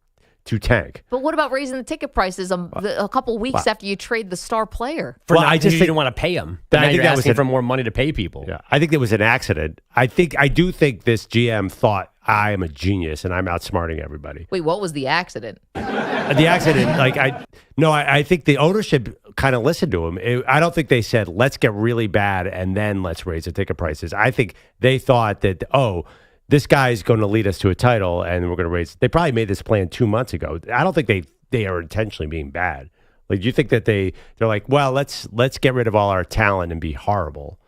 tank. But what about raising the ticket prices a couple weeks after you trade the star player? I just didn't want to pay him. But I think that was for more money to pay people. Yeah, I think it was an accident. I do think this GM thought I am a genius and I'm outsmarting everybody. Wait, what was the accident? The accident, I think the ownership kind of listened to him. I don't think they said, let's get really bad and then let's raise the ticket prices. I think they thought that, this guy's going to lead us to a title, and we're going to raise. They probably made this plan 2 months ago. I don't think they are intentionally being bad. Like, you think that they're like, well, let's get rid of all our talent and be horrible.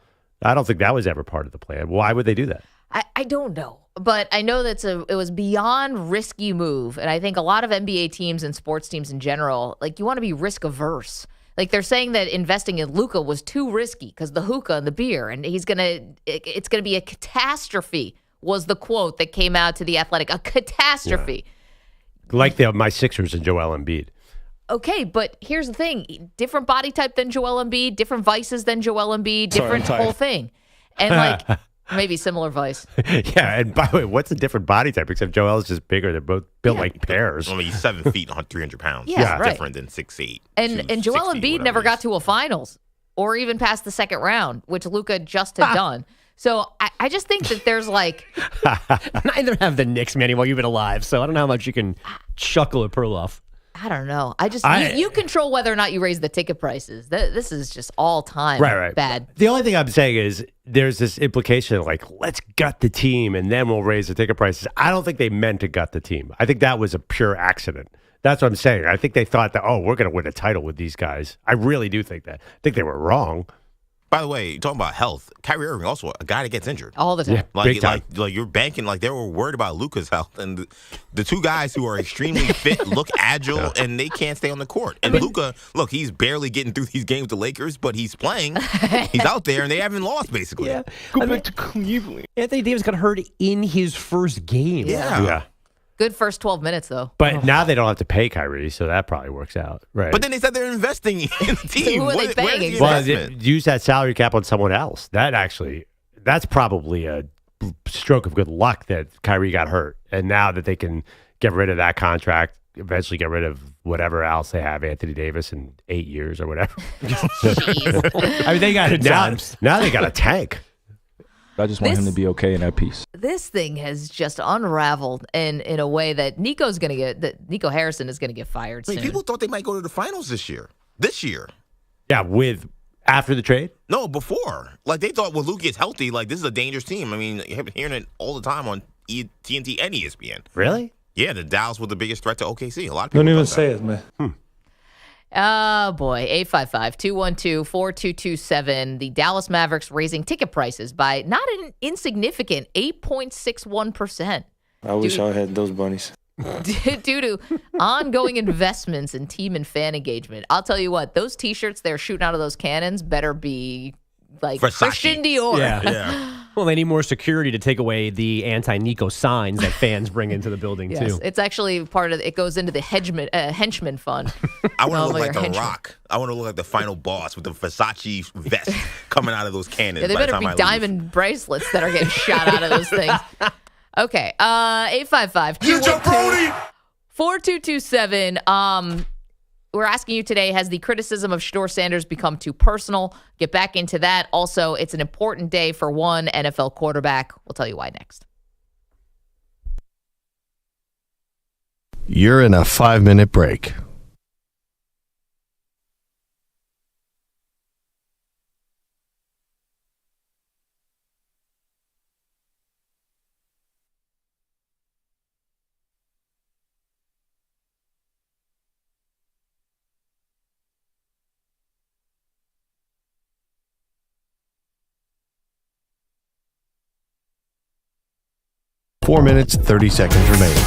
I don't think that was ever part of the plan. Why would they do that? I don't know, but I know it was beyond risky move, and I think a lot of NBA teams and sports teams in general, like, you want to be risk averse. Like, they're saying that investing in Luka was too risky because the hookah and the beer, and it's gonna be a catastrophe. Was the quote that came out to The Athletic. A catastrophe. Yeah. Like my Sixers and Joel Embiid. Okay, but here's the thing. Different body type than Joel Embiid, different vices than Joel Embiid, different whole thing. And maybe similar vice. Yeah, and by the way, what's a different body type? Except Joel's just bigger. They're both built like pears. I mean, he's 7 feet and 300 pounds. Yeah, right. Different than 6'8". And Joel Embiid never got to a finals or even past the second round, which Luka just had done. So I just think that there's like... Neither have the Knicks, Manny, while you've been alive. So I don't know how much you can chuckle at Perloff. I don't know. You control whether or not you raise the ticket prices. This is just all time bad. The only thing I'm saying is there's this implication like, let's gut the team and then we'll raise the ticket prices. I don't think they meant to gut the team. I think that was a pure accident. That's what I'm saying. I think they thought that, we're going to win a title with these guys. I really do think that. I think they were wrong. By the way, talking about health, Kyrie Irving also a guy that gets injured all the time. Yeah, big time. Like you're banking. Like they were worried about Luka's health, and the two guys who are extremely fit, look agile, and they can't stay on the court. And Luka, look, he's barely getting through these games with the Lakers, but he's playing. He's out there, and they haven't lost basically. Yeah. Go back to Cleveland. Anthony Davis got hurt in his first game. Yeah. Good first 12 minutes, though. But now they don't have to pay Kyrie, so that probably works out. Right. But then they said they're investing in the team. Who are they paying? Well, use that salary cap on someone else. That's probably a stroke of good luck that Kyrie got hurt. And now that they can get rid of that contract, eventually get rid of whatever else they have, Anthony Davis, in 8 years or whatever. I mean, they got it now they got a tank. I just want him to be okay in that piece. This thing has just unraveled in a way that Nico Harrison is going to get fired soon. People thought they might go to the finals this year. Yeah, after the trade? No, before. Like they thought, well, Luka is healthy. Like this is a dangerous team. I mean, you've been hearing it all the time on TNT and ESPN. Really? Yeah, the Dallas was the biggest threat to OKC. A lot of people Don't even say it, man. Oh, boy. 855-212-4227. The Dallas Mavericks raising ticket prices by not an insignificant 8.61%. I wish I had those bunnies. Due to ongoing investments in team and fan engagement. I'll tell you what, those T-shirts they're shooting out of those cannons better be like Versace. Christian Dior. Yeah. Well, they need more security to take away the anti-Nico signs that fans bring into the building, Yes, too. it's actually part of it goes into the henchman fund. I want to look like The Rock. I want to look like the final boss with the Versace vest coming out of those cannons. Yeah, they better be diamond bracelets that are getting shot out of those things. Okay, 855-212-4227. We're asking you today, has the criticism of Shedeur Sanders become too personal? Get back into that. Also, it's an important day for one NFL quarterback. We'll tell you why next. You're in a 5-minute break. Four minutes, 30 seconds remaining.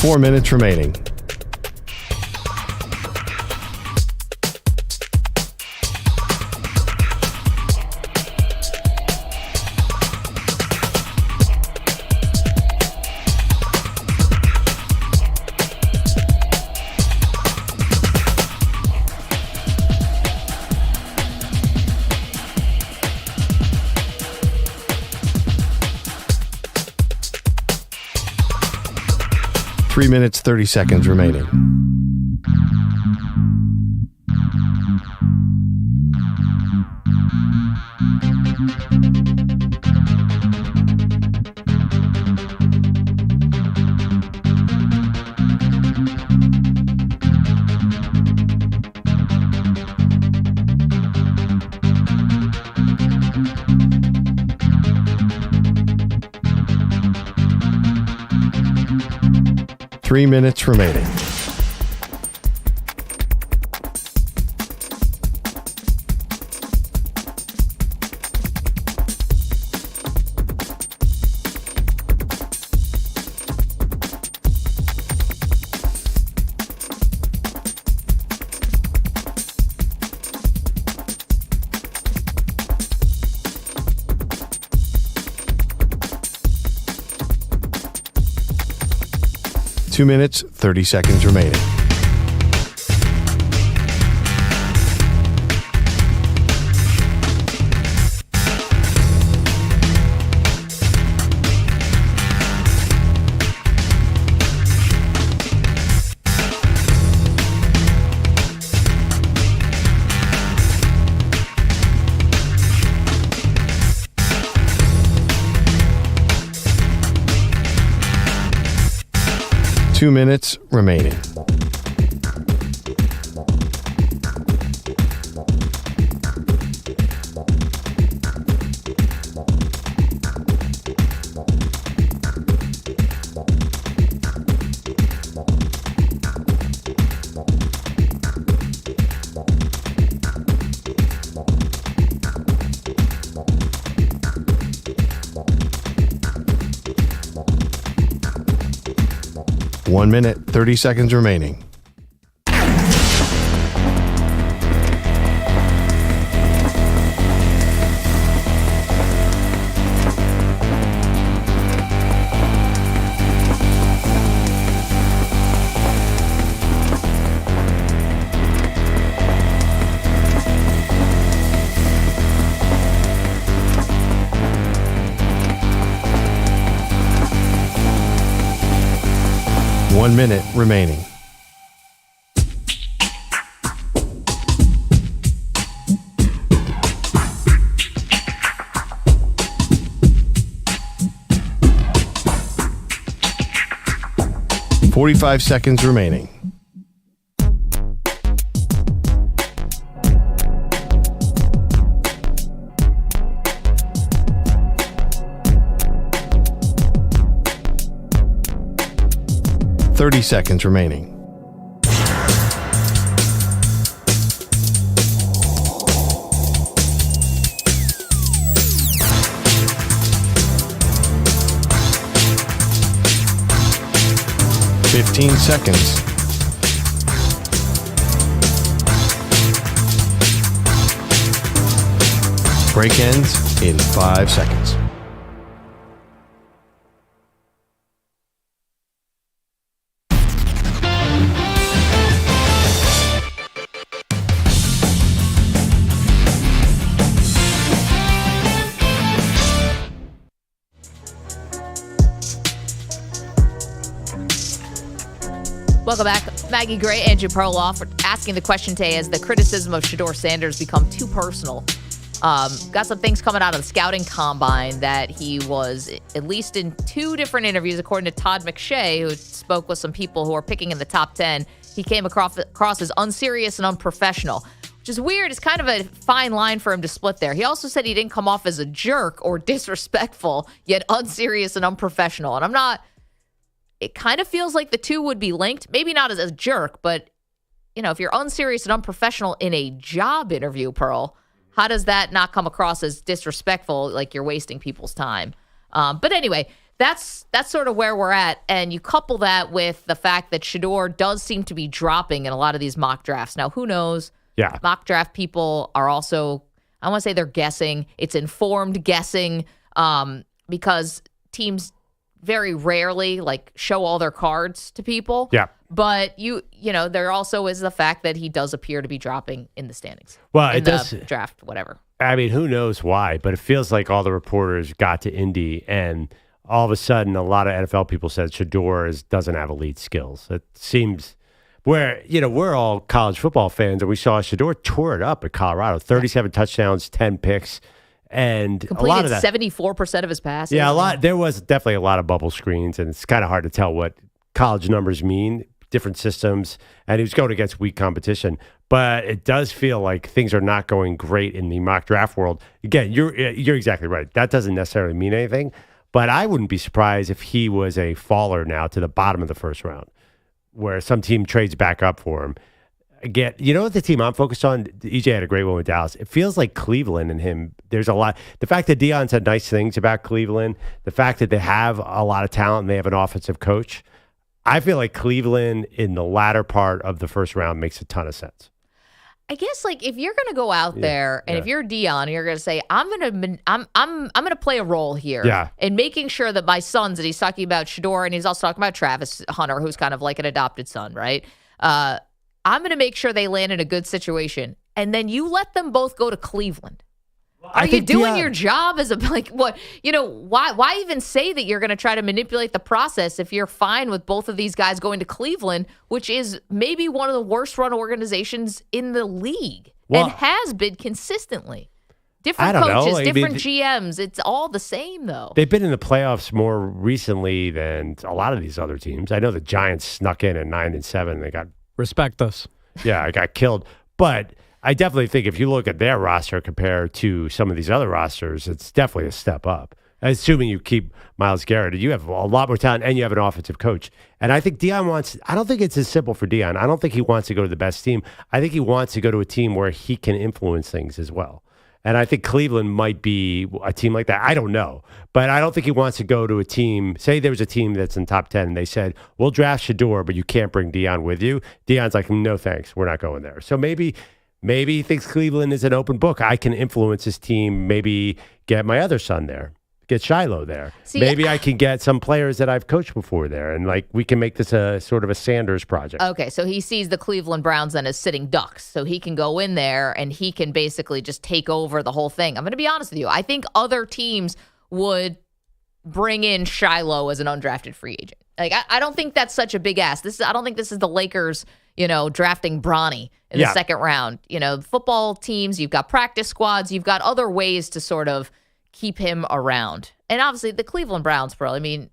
Four minutes remaining. Three minutes, 30 seconds remaining. Three minutes remaining. Two minutes, 30 seconds remaining. 2 minutes remaining. One minute, 30 seconds remaining. One minute remaining. Forty-five seconds remaining. Thirty seconds remaining. Fifteen seconds. Break ends in 5 seconds. Welcome back. Maggie Gray, Andrew Perloff asking the question today, has the criticism of Shedeur Sanders become too personal? Got some things coming out of the scouting combine that he was, at least in 2 different interviews, according to Todd McShay, who spoke with some people who are picking in the top 10, he came across as unserious and unprofessional, which is weird. It's kind of a fine line for him to split there. He also said he didn't come off as a jerk or disrespectful, yet unserious and unprofessional. And I'm not... It kind of feels like the two would be linked. Maybe not as a jerk, but, you know, if you're unserious and unprofessional in a job interview, Pearl, how does that not come across as disrespectful, like you're wasting people's time? But anyway, that's sort of where we're at. And you couple that with the fact that Shedeur does seem to be dropping in a lot of these mock drafts. Now, who knows? Yeah. Mock draft people are also, I want to say they're guessing. It's informed guessing because teams very rarely like show all their cards to people. Yeah. But you know, there also is the fact that he does appear to be dropping in the standings. Well, in it does draft, whatever. I mean, who knows why, but it feels like all the reporters got to Indy and all of a sudden a lot of NFL people said Shedeur doesn't have elite skills. It seems where, you know, we're all college football fans and we saw Shedeur tore it up at Colorado, 37 touchdowns, 10 picks. And completed a lot of that, 74% of his passes. Yeah, a lot. There was definitely a lot of bubble screens, and it's kind of hard to tell what college numbers mean, different systems, and he was going against weak competition. But it does feel like things are not going great in the mock draft world. Again, you're exactly right. That doesn't necessarily mean anything, but I wouldn't be surprised if he was a faller now to the bottom of the first round, where some team trades back up for him. Again, you know what the team I'm focused on? EJ had a great one with Dallas. It feels like Cleveland and him, there's a lot. The fact that Deion said nice things about Cleveland, the fact that they have a lot of talent and they have an offensive coach, I feel like Cleveland in the latter part of the first round makes a ton of sense. I guess like if you're going to go out there and if you're Deion, you're going to say, I'm going to play a role here in making sure that my sons, and he's talking about Shedeur and he's also talking about Travis Hunter, who's kind of like an adopted son, right? I'm going to make sure they land in a good situation. And then you let them both go to Cleveland. Are you doing your job as a, like, what, you know, why even say that you're going to try to manipulate the process if you're fine with both of these guys going to Cleveland, which is maybe one of the worst run organizations in the league and has been consistently. Different I don't know. coaches, I mean, different GMs. It's all the same, though. They've been in the playoffs more recently than a lot of these other teams. I know the Giants snuck in at 9-7. They got Respect us. Yeah, I got killed. But I definitely think if you look at their roster compared to some of these other rosters, it's definitely a step up. Assuming you keep Myles Garrett, you have a lot more talent and you have an offensive coach. And I think Deion I don't think it's as simple for Deion. I don't think he wants to go to the best team. I think he wants to go to a team where he can influence things as well. And I think Cleveland might be a team like that. I don't know. But I don't think he wants to go to a team. Say there was a team that's in top 10 and they said, we'll draft Shedeur, but you can't bring Deion with you. Deion's like, no, thanks. We're not going there. So maybe he thinks Cleveland is an open book. I can influence his team, maybe get my other son there. Get Shiloh there. See, maybe I can get some players that I've coached before there, and like we can make this a sort of a Sanders project. Okay, so he sees the Cleveland Browns then as sitting ducks, so he can go in there and he can basically just take over the whole thing. I'm going to be honest with you. I think other teams would bring in Shiloh as an undrafted free agent. Like I don't think that's such a big ask. I don't think this is the Lakers, drafting Bronny in the second round. Football teams, you've got practice squads, you've got other ways to sort of keep him around. And obviously the Cleveland Browns, bro. I mean,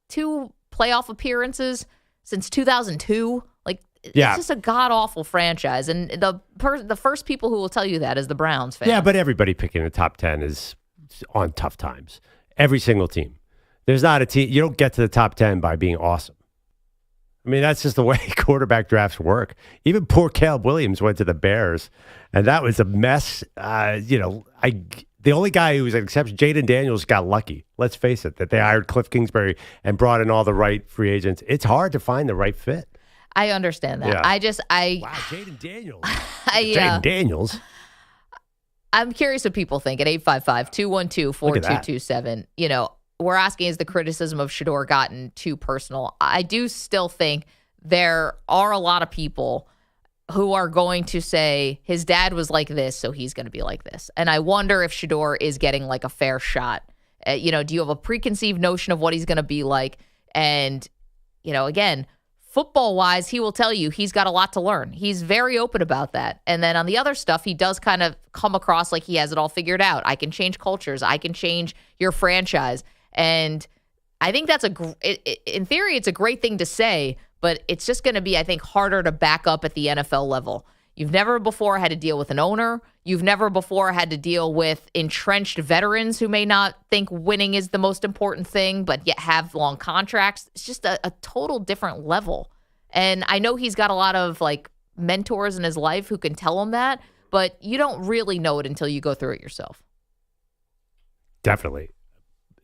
2 playoff appearances since 2002. Like, it's just a god-awful franchise. And the first people who will tell you that is the Browns fans. Yeah, but everybody picking the top 10 is on tough times. Every single team. There's not a team. You don't get to the top 10 by being awesome. I mean, that's just the way quarterback drafts work. Even poor Caleb Williams went to the Bears, and that was a mess. The only guy who was an exception, Jaden Daniels, got lucky. Let's face it, that they hired Cliff Kingsbury and brought in all the right free agents. It's hard to find the right fit. I understand that. Yeah. Wow, Jaden Daniels. Jaden Daniels. I'm curious what people think at 855-212-4227. We're asking, is the criticism of Shedeur gotten too personal? I do still think there are a lot of people who are going to say his dad was like this, so he's going to be like this. And I wonder if Shedeur is getting like a fair shot. Do you have a preconceived notion of what he's going to be like? And, again, football-wise, he will tell you he's got a lot to learn. He's very open about that. And then on the other stuff, he does kind of come across like he has it all figured out. I can change cultures. I can change your franchise. And I think that's in theory, it's a great thing to say, but it's just going to be, I think, harder to back up at the NFL level. You've never before had to deal with an owner. You've never before had to deal with entrenched veterans who may not think winning is the most important thing, but yet have long contracts. It's just a total different level. And I know he's got a lot of mentors in his life who can tell him that, but you don't really know it until you go through it yourself. Definitely.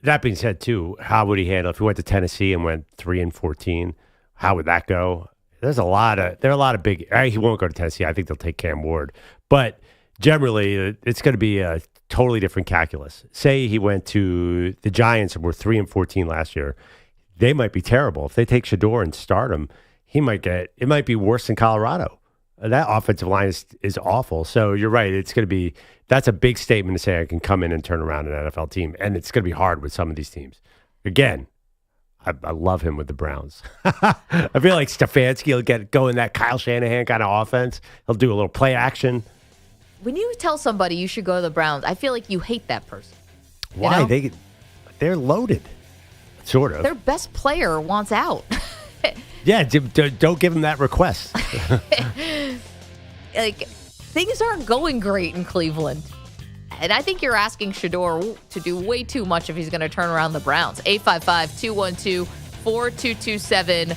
That being said, too, how would he handle if he went to Tennessee and went 3-14? How would that go? There are a lot of big. He won't go to Tennessee. I think they'll take Cam Ward, but generally, it's going to be a totally different calculus. Say he went to the Giants and were 3-14 last year. They might be terrible if they take Shedeur and start him. It might be worse than Colorado. That offensive line is awful. So you're right. That's a big statement to say I can come in and turn around an NFL team, and it's going to be hard with some of these teams. Again, I love him with the Browns. I feel like Stefanski will get going that Kyle Shanahan kind of offense. He'll do a little play action. When you tell somebody you should go to the Browns, I feel like you hate that person. Why? They're loaded, sort of. Their best player wants out. Yeah, don't give them that request. Things aren't going great in Cleveland. And I think you're asking Shedeur to do way too much if he's going to turn around the Browns. 855-212-4227.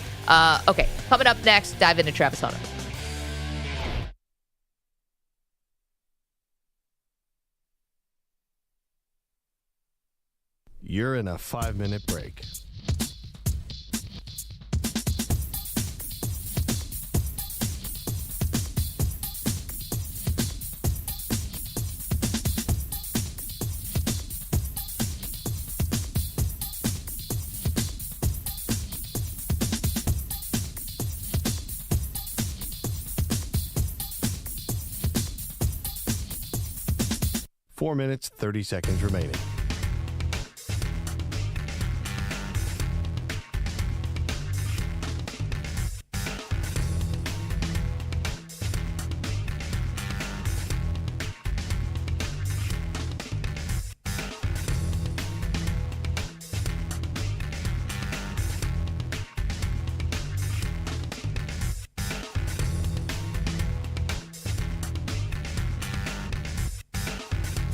Okay, coming up next, dive into Trapasso. You're in a 5-minute break. Four minutes, 30 seconds remaining.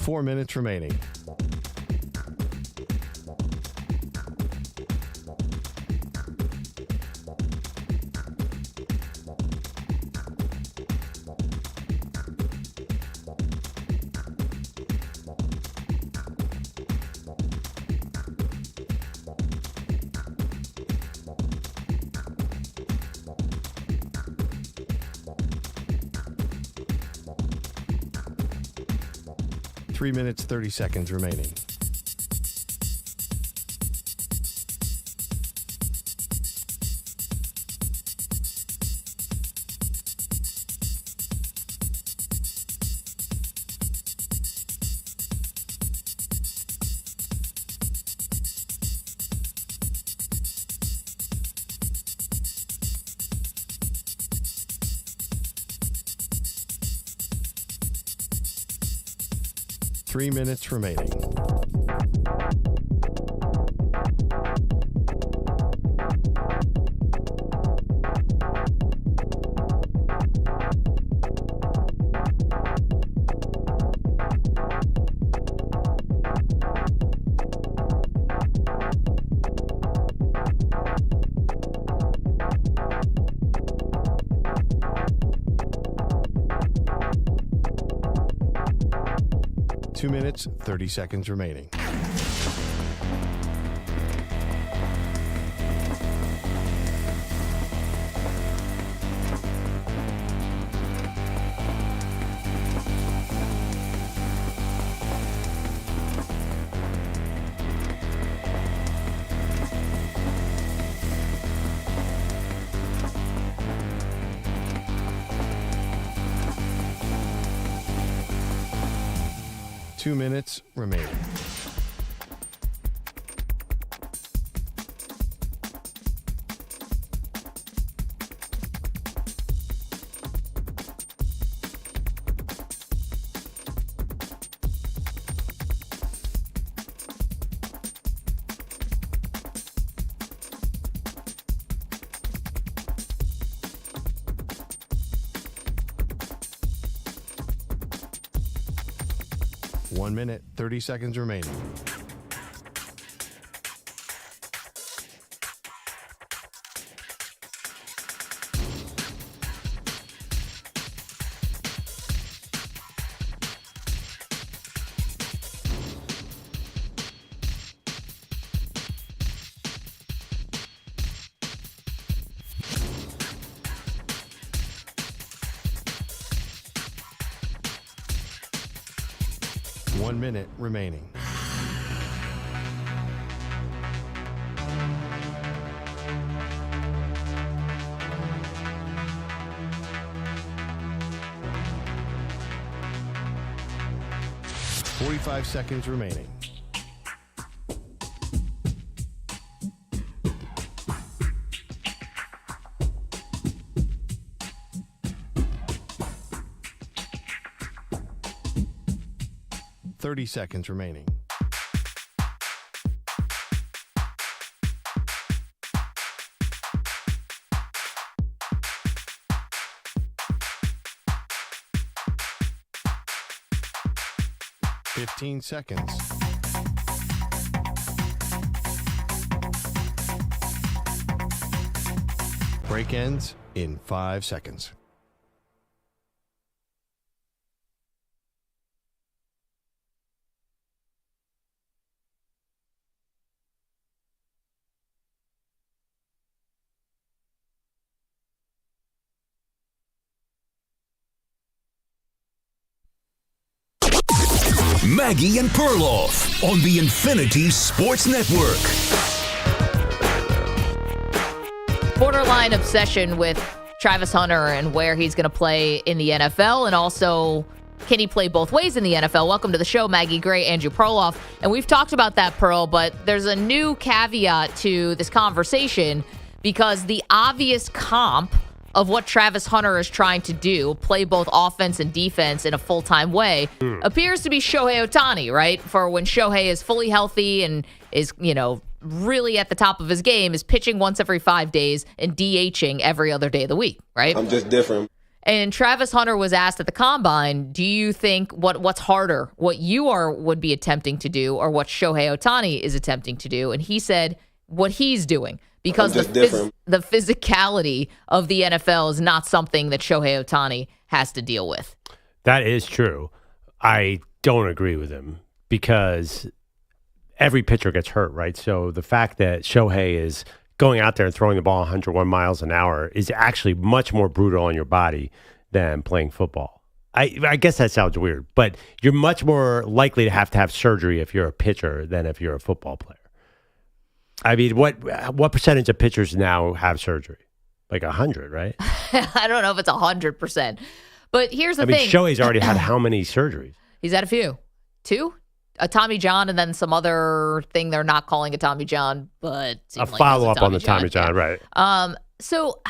4 minutes remaining. Three minutes, 30 seconds remaining. Three minutes remaining. Two minutes, 30 seconds remaining. Two minutes remaining. One minute, 30 seconds remaining. One minute remaining. Forty-five seconds remaining. Thirty seconds remaining. Fifteen seconds. Break ends in 5 seconds. Maggie and Perloff on the Infinity Sports Network. Borderline obsession with Travis Hunter and where he's going to play in the NFL, and also can he play both ways in the NFL? Welcome to the show, Maggie Gray, Andrew Perloff. And we've talked about that, Pearl, but there's a new caveat to this conversation because the obvious comp of what Travis Hunter is trying to do, play both offense and defense in a full-time way, appears to be Shohei Ohtani, right? For when Shohei is fully healthy and is, really at the top of his game, is pitching once every 5 days and DHing every other day of the week, right? I'm just different. And Travis Hunter was asked at the Combine, do you think what's harder, what you would be attempting to do or what Shohei Ohtani is attempting to do? And he said what he's doing because the physicality of the NFL is not something that Shohei Ohtani has to deal with. That is true. I don't agree with him because every pitcher gets hurt, right? So the fact that Shohei is going out there and throwing the ball 101 miles an hour is actually much more brutal on your body than playing football. I guess that sounds weird, but you're much more likely to have surgery if you're a pitcher than if you're a football player. I mean, what percentage of pitchers now have surgery? Like 100, right? I don't know if it's 100%. But here's the thing. Shohei's already had how many surgeries? He's had a few. 2? A Tommy John and then some other thing they're not calling a Tommy John, but a follow-up on the Tommy John, right. So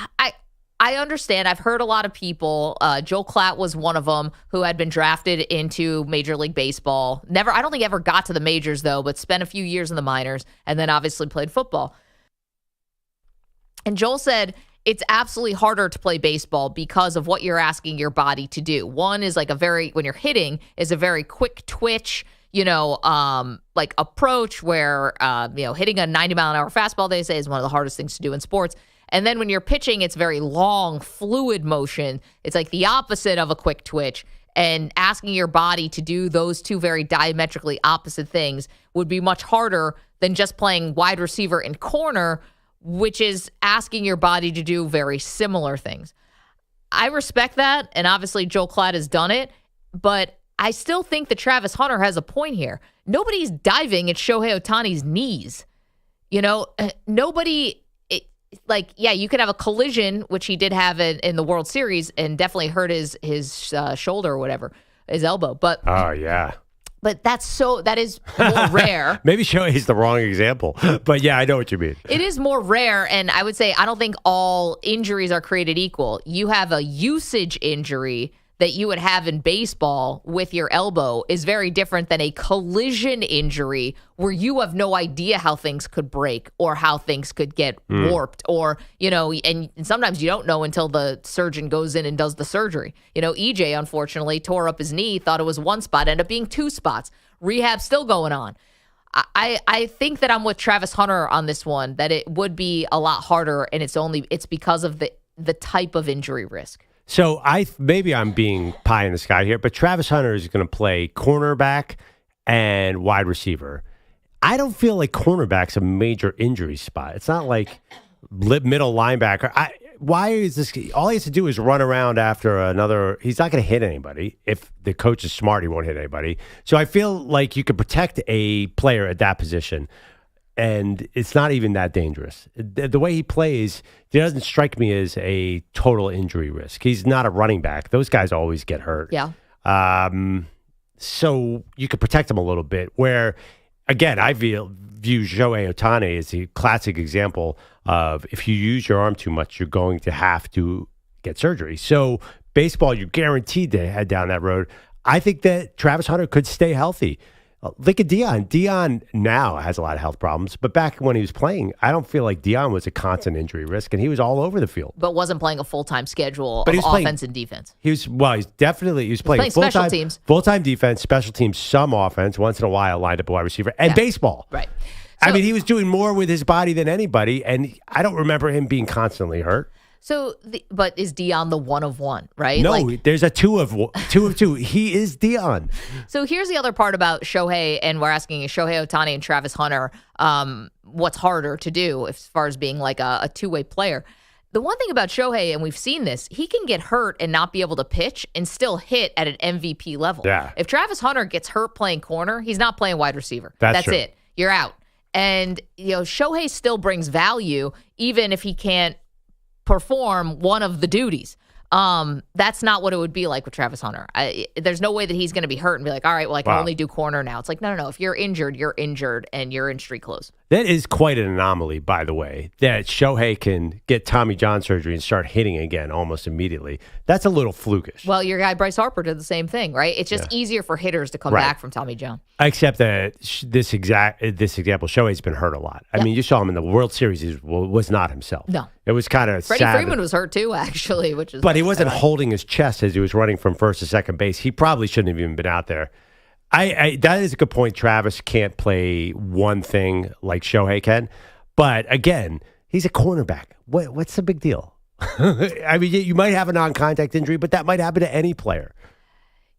I understand. I've heard a lot of people. Joel Klatt was one of them who had been drafted into Major League Baseball. I don't think ever got to the majors, though, but spent a few years in the minors and then obviously played football. And Joel said it's absolutely harder to play baseball because of what you're asking your body to do. One is like when you're hitting, is a very quick twitch, like approach where, hitting a 90-mile-an-hour fastball, they say, is one of the hardest things to do in sports. And then when you're pitching, it's very long, fluid motion. It's like the opposite of a quick twitch. And asking your body to do those two very diametrically opposite things would be much harder than just playing wide receiver and corner, which is asking your body to do very similar things. I respect that, and obviously Joel Klatt has done it, but I still think that Travis Hunter has a point here. Nobody's diving at Shohei Ohtani's knees. Nobody, you could have a collision, which he did have in the World Series, and definitely hurt his shoulder or whatever, his elbow. But oh, yeah. But that is more rare. Maybe Shohei's the wrong example, but yeah, I know what you mean. It is more rare, and I would say I don't think all injuries are created equal. You have a usage injury that you would have in baseball with your elbow is very different than a collision injury where you have no idea how things could break or how things could get warped or, and sometimes you don't know until the surgeon goes in and does the surgery. EJ, unfortunately, tore up his knee, thought it was one spot, ended up being 2 spots. Rehab still going on. I think that I'm with Travis Hunter on this one, that it would be a lot harder, and it's because of the type of injury risk. So maybe I'm being pie in the sky here, but Travis Hunter is going to play cornerback and wide receiver. I don't feel like cornerback's a major injury spot. It's not like middle linebacker. Why is this? All he has to do is run around after another. He's not going to hit anybody. If the coach is smart, he won't hit anybody. So I feel like you could protect a player at that position. And it's not even that dangerous. The way he plays, it doesn't strike me as a total injury risk. He's not a running back. Those guys always get hurt. Yeah. So you could protect him a little bit. Where, again, I view Shohei Ohtani as a classic example of if you use your arm too much, you're going to have to get surgery. So baseball, you're guaranteed to head down that road. I think that Travis Hunter could stay healthy. Look at Deion. Deion now has a lot of health problems, but back when he was playing, I don't feel like Deion was a constant injury risk, and he was all over the field. But wasn't playing a full-time schedule of offense and defense. He was playing special teams. Full-time defense, special teams, some offense, once in a while lined up a wide receiver, and baseball. Right. So, he was doing more with his body than anybody, and I don't remember him being constantly hurt. So, but is Deion the one of one, right? No, there's a two of two. He is Deion. So here's the other part about Shohei, and we're asking Shohei Ohtani and Travis Hunter, what's harder to do as far as being like a two-way player. The one thing about Shohei, and we've seen this, he can get hurt and not be able to pitch and still hit at an MVP level. Yeah. If Travis Hunter gets hurt playing corner, he's not playing wide receiver. That's true. It. You're out. And Shohei still brings value even if he can't perform one of the duties. That's not what it would be like with Travis Hunter. There's no way that he's going to be hurt and be like, all right, well, I can only do corner now. It's like, no. If you're injured, and you're in street clothes. That is quite an anomaly, by the way, that Shohei can get Tommy John surgery and start hitting again almost immediately. That's a little flukish. Well, your guy Bryce Harper did the same thing, right? It's just easier for hitters to come back from Tommy John. Except that this example, Shohei's been hurt a lot. I mean, you saw him in the World Series. He was not himself. No. It was kind of Freddie Freeman was hurt too, actually, which is. But he wasn't holding his chest as he was running from first to second base. He probably shouldn't have even been out there. That is a good point. Travis can't play one thing like Shohei can. But again, he's a cornerback. What's the big deal? I mean, you might have a non-contact injury, but that might happen to any player.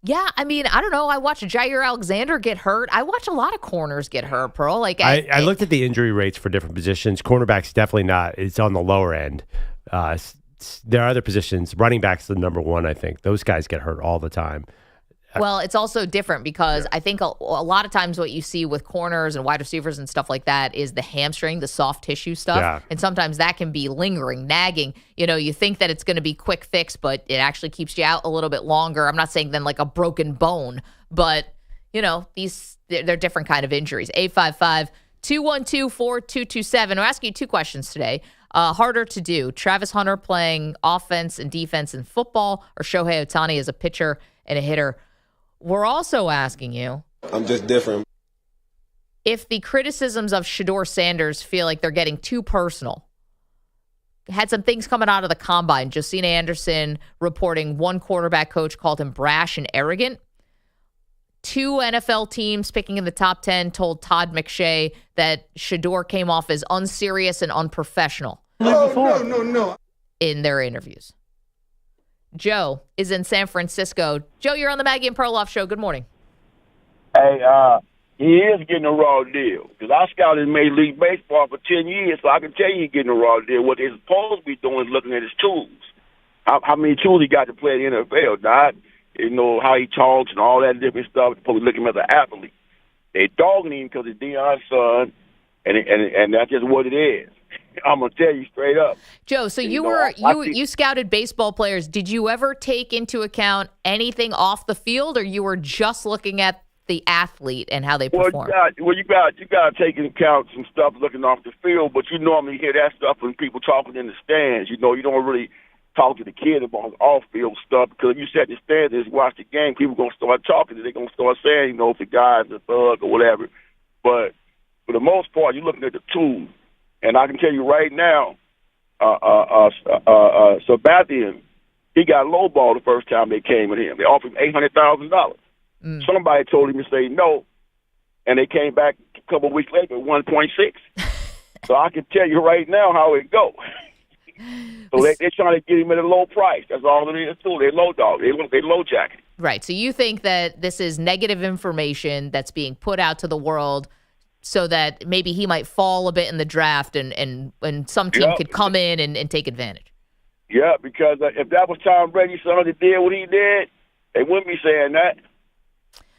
Yeah, I mean, I don't know. I watched Jair Alexander get hurt. I watch a lot of corners get hurt, Pearl. Like I looked at the injury rates for different positions. Cornerback's definitely not. It's on the lower end. There are other positions. Running back's the number one, I think. Those guys get hurt all the time. Well, it's also different because I think a lot of times what you see with corners and wide receivers and stuff like that is the hamstring, the soft tissue stuff. Yeah. And sometimes that can be lingering, nagging. You know, you think that it's going to be quick fix, but it actually keeps you out a little bit longer. I'm not saying then like a broken bone, but, you know, they're different kind of injuries. 855-212-4227. I'll ask you two questions today. Harder to do. Travis Hunter playing offense and defense in football or Shohei Ohtani as a pitcher and a hitter. We're also asking you, I'm just different, if the criticisms of Shedeur Sanders feel like they're getting too personal. Had some things coming out of the combine. Josina Anderson reporting one quarterback coach called him brash and arrogant. Two NFL teams picking in the top 10 told Todd McShay that Shedeur came off as unserious and unprofessional. No. In their interviews. Joe is in San Francisco. Joe, you're on the Maggie and Perloff show. Good morning. Hey, he is getting a raw deal because I scouted Major League Baseball for 10 years, so I can tell you he's getting a raw deal. What they're supposed to be doing is looking at his tools. How many tools he got to play in the NFL, not, you know, how he talks and all that different stuff. They're supposed to look at him as an athlete. They dogging him because it's Deion's son, and that's just what it is. I'm gonna tell you straight up, Joe. So you scouted baseball players. Did you ever take into account anything off the field, or you were just looking at the athlete and how they perform? You got to take into account some stuff looking off the field, but you normally hear that stuff when people talking in the stands. You know, you don't really talk to the kid about off-field stuff because if you sit in the stands and watch the game, people gonna start talking. They're gonna start saying, you know, if the guy's a thug or whatever. But for the most part, you're looking at the tools. And I can tell you right now, Sabathian, he got lowballed the first time they came with him. They offered him $800,000. Somebody told him to say no, and they came back a couple of weeks later with 1.6. So I can tell you right now how it goes. So they're trying to get him at a low price. That's all it is too. They low dog. They low jacket. Right. So you think that this is negative information that's being put out to the world, so that maybe he might fall a bit in the draft and some team could come in and take advantage. Yeah, because if that was Tom Brady's son that did what he did, they wouldn't be saying that.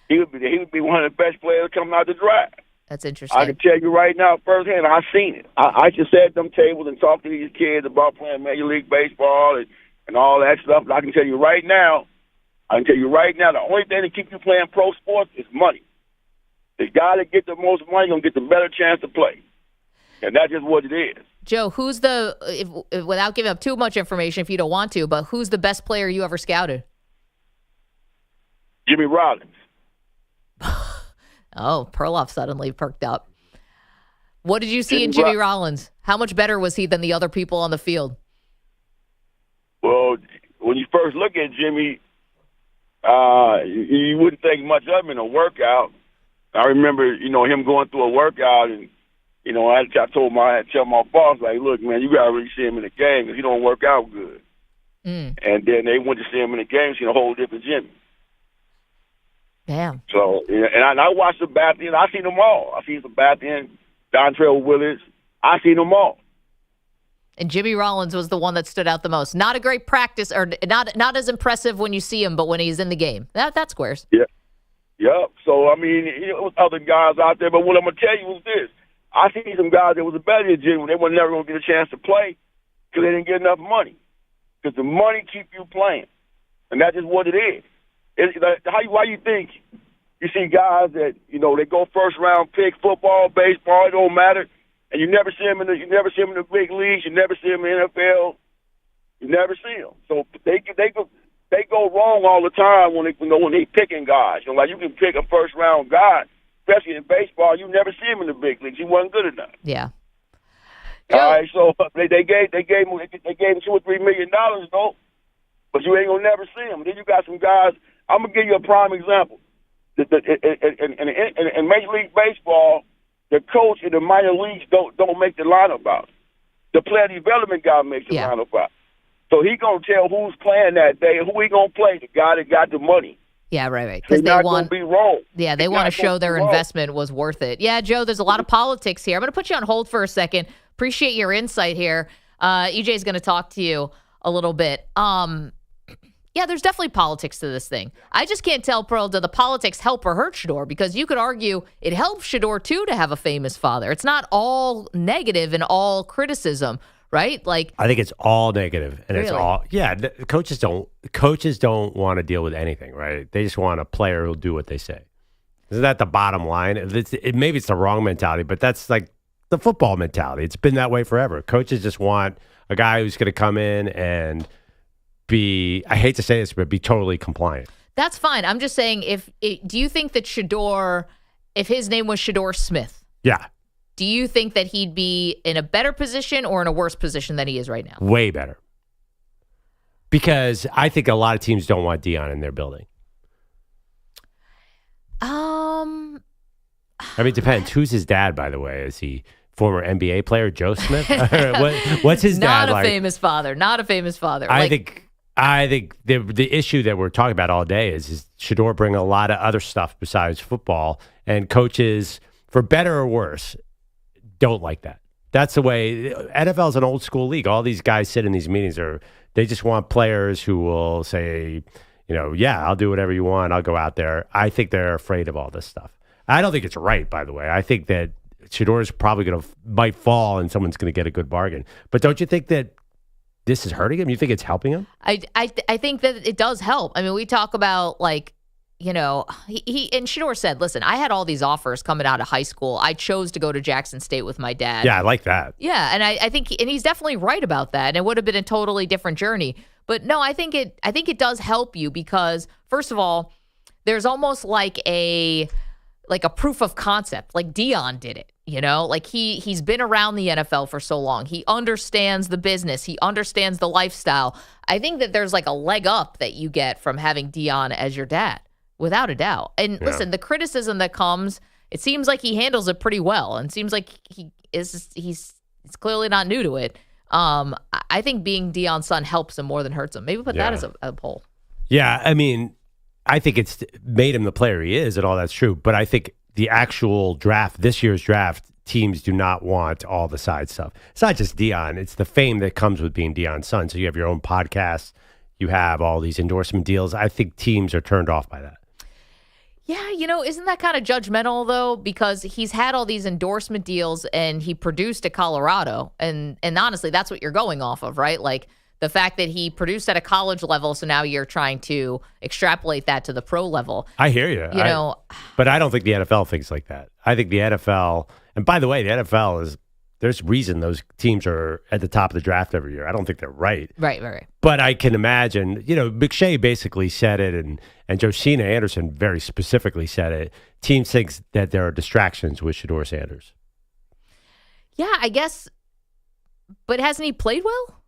He would be one of the best players coming out the draft. That's interesting. I can tell you right now firsthand, I've seen it. I just sat at them tables and talked to these kids about playing Major League Baseball and all that stuff. But I can tell you right now, the only thing that keeps you playing pro sports is money. The guy that gets the most money going to get the better chance to play. And that's just what it is. Joe, who's without giving up too much information if you don't want to, but who's the best player you ever scouted? Jimmy Rollins. Oh, Perloff suddenly perked up. What did you see in Jimmy Rollins? How much better was he than the other people on the field? Well, when you first look at Jimmy, you wouldn't think much of him in a workout. I remember, him going through a workout, and I had to tell my boss, like, look, man, you gotta really see him in the game because he don't work out good. And then they went to see him in the game, seen a whole different Jimmy. Damn. So, and I watched Sabathian. I seen them all. I seen Sabathian, Dontrell Willis. I seen them all. And Jimmy Rollins was the one that stood out the most. Not a great practice, or not as impressive when you see him, but when he's in the game, that squares. Yeah. Yep. So, I mean, there was other guys out there, but what I'm going to tell you is this. I seen some guys that was better than Jimmy. They were never going to get a chance to play because they didn't get enough money. Because the money keep you playing. And that's just what it is. Why you think you see guys that, they go first-round pick, football, baseball, it don't matter. And you never see him in the big leagues. You never see him in the NFL. You never see him. So they go wrong all the time when they picking guys. Like you can pick a first round guy, especially in baseball. You never see him in the big leagues. He wasn't good enough. Yeah. All right. So they gave him $2 or $3 million, though. But you ain't gonna never see him. Then you got some guys. I'm gonna give you a prime example. In Major League Baseball, the coach in the minor leagues don't make the lineup out. The player development guy makes the lineup out. So he gonna tell who's playing that day and who he gonna play. The guy that got the money. Yeah, right. Because they want to be wrong. Yeah, they want to show their investment was worth it. Yeah, Joe, there's a lot of politics here. I'm going to put you on hold for a second. Appreciate your insight here. EJ's going to talk to you a little bit. Yeah, there's definitely politics to this thing. I just can't tell, Pearl, do the politics help or hurt Shedeur? Because you could argue it helps Shedeur, too, to have a famous father. It's not all negative and all criticism, right? Like, I think it's all negative, and really? It's all coaches don't want to deal with anything, right? They just want a player who'll do what they say. Isn't that the bottom line? Maybe it's the wrong mentality, but that's like the football mentality. It's been that way forever. Coaches just want a guy who's going to come in and be, I hate to say this, but be totally compliant. That's fine. I'm just saying, do you think that Shedeur, if his name was Shedeur Smith? Yeah. Do you think that he'd be in a better position or in a worse position than he is right now? Way better. Because I think a lot of teams don't want Deion in their building. I mean, it depends. Who's his dad, by the way? Is he former NBA player Joe Smith? What's his dad like? Not a famous father. Not a famous father. I think the issue that we're talking about all day is Shedeur bring a lot of other stuff besides football, and coaches, for better or worse, don't like that. That's the way. NFL is an old school league. All these guys sit in these meetings, they just want players who will say, yeah, I'll do whatever you want. I'll go out there. I think they're afraid of all this stuff. I don't think it's right, by the way. I think that Shedeur is probably might fall and someone's going to get a good bargain. But don't you think that this is hurting him? You think it's helping him? I think that it does help. I mean, we talk about he and Shedeur said, listen, I had all these offers coming out of high school. I chose to go to Jackson State with my dad. Yeah, I like that. Yeah, and I think and he's definitely right about that. And it would have been a totally different journey. But no, I think it does help you because, first of all, there's almost like a proof of concept. Like Deion did it, like he's been around the NFL for so long. He understands the business. He understands the lifestyle. I think that there's like a leg up that you get from having Deion as your dad, without a doubt. And listen, the criticism that comes, it seems like he handles it pretty well, and seems like he's clearly not new to it. I think being Deion's son helps him more than hurts him. Maybe put that as a poll. Yeah, I mean, I think it's made him the player he is, and all that's true. But I think the actual draft, this year's draft, teams do not want all the side stuff. It's not just Deion. It's the fame that comes with being Deion's son. So you have your own podcast. You have all these endorsement deals. I think teams are turned off by that. Yeah, isn't that kind of judgmental, though? Because he's had all these endorsement deals and he produced at Colorado. And honestly, that's what you're going off of, right? Like the fact that he produced at a college level, so now you're trying to extrapolate that to the pro level. I hear you. But I don't think the NFL thinks like that. I think the NFL, and by the way, the NFL there's reason those teams are at the top of the draft every year. I don't think they're right. Right. But I can imagine, McShay basically said it, and Josina Anderson very specifically said it. Teams think that there are distractions with Shedeur Sanders. Yeah, I guess. But hasn't he played well?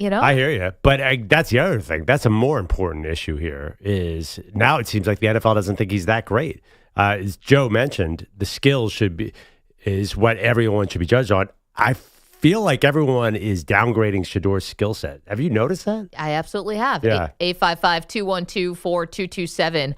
I hear you. But that's the other thing. That's a more important issue here is now it seems like the NFL doesn't think he's that great. As Joe mentioned, the skills is what everyone should be judged on. I feel like everyone is downgrading Shedeur's skill set. Have you noticed that? I absolutely have. Yeah. 855-212-4227.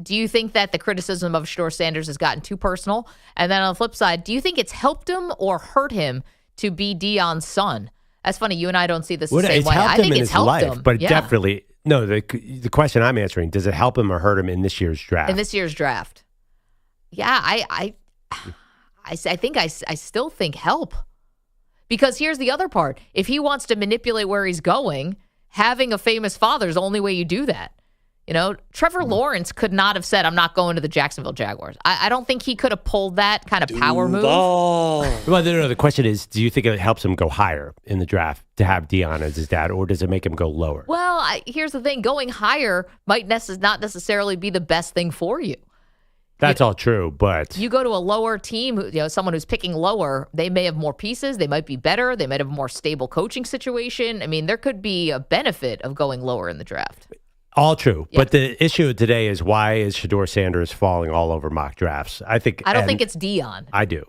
Do you think that the criticism of Shedeur Sanders has gotten too personal? And then on the flip side, do you think it's helped him or hurt him to be Deion's son? That's funny. You and I don't see this the same way. I think it's helped him. But definitely, no, the question I'm answering, does it help him or hurt him in this year's draft? In this year's draft. Yeah, I think I still think help. Because here's the other part. If he wants to manipulate where he's going, having a famous father is the only way you do that. Trevor Lawrence could not have said, I'm not going to the Jacksonville Jaguars. I don't think he could have pulled that kind of power move. Well, no, the question is, do you think it helps him go higher in the draft to have Deion as his dad, or does it make him go lower? Well, here's the thing. Going higher might not necessarily be the best thing for you. That's all true, but you go to a lower team, someone who's picking lower, they may have more pieces. They might be better. They might have a more stable coaching situation. I mean, there could be a benefit of going lower in the draft. All true. Yeah. But the issue today is, why is Shedeur Sanders falling all over mock drafts? I don't think it's Deion. I do.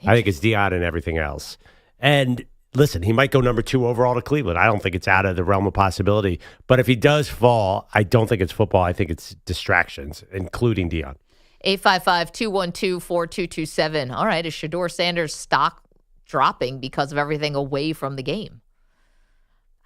I think it's Deion and everything else. And listen, he might go number 2 overall to Cleveland. I don't think it's out of the realm of possibility. But if he does fall, I don't think it's football. I think it's distractions, including Deion. 855-212-4227. All right, is Shedeur Sanders' stock dropping because of everything away from the game?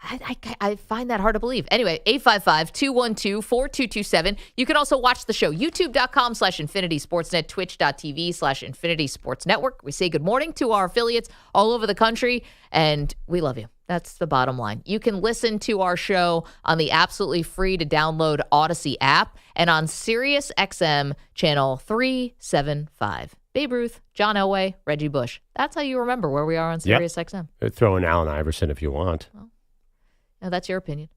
I find that hard to believe. Anyway, 855-212-4227. You can also watch the show, youtube.com/Infinity Sportsnet, twitch.tv/Infinity Sports Network. We say good morning to our affiliates all over the country, and we love you. That's the bottom line. You can listen to our show on the absolutely free to download Odyssey app and on Sirius XM channel 375. Babe Ruth, John Elway, Reggie Bush. That's how you remember where we are on Sirius XM. Throw in Allen Iverson if you want. Well, now that's your opinion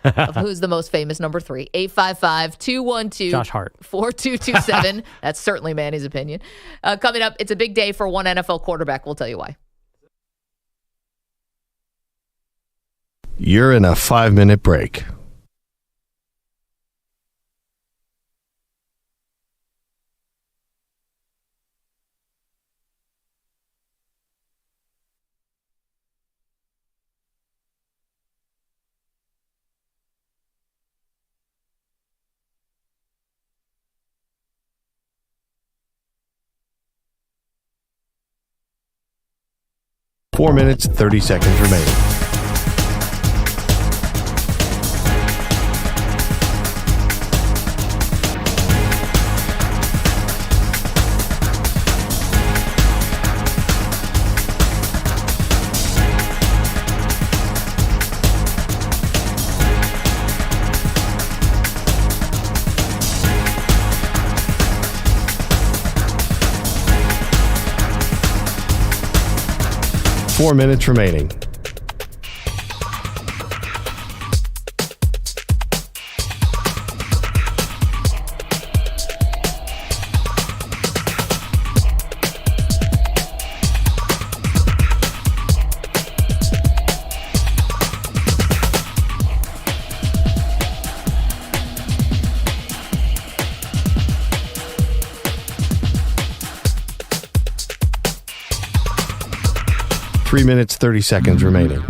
of who's the most famous number 3. 855-212 Josh Hart. 4227. That's certainly Manny's opinion. Coming up, it's a big day for one NFL quarterback. We'll tell you why. You're in a 5-minute break. Four minutes, 30 seconds remaining. Four minutes remaining. Three minutes, 30 seconds remaining.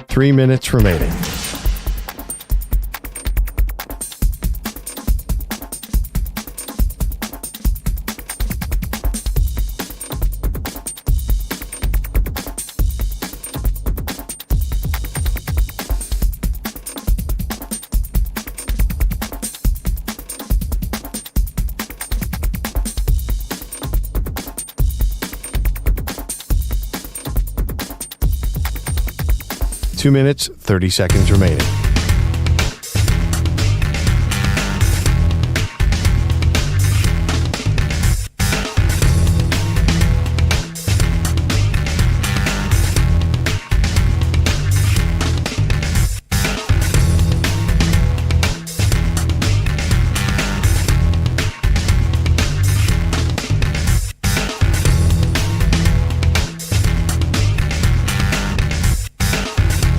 Three minutes remaining. Two minutes, 30 seconds remaining.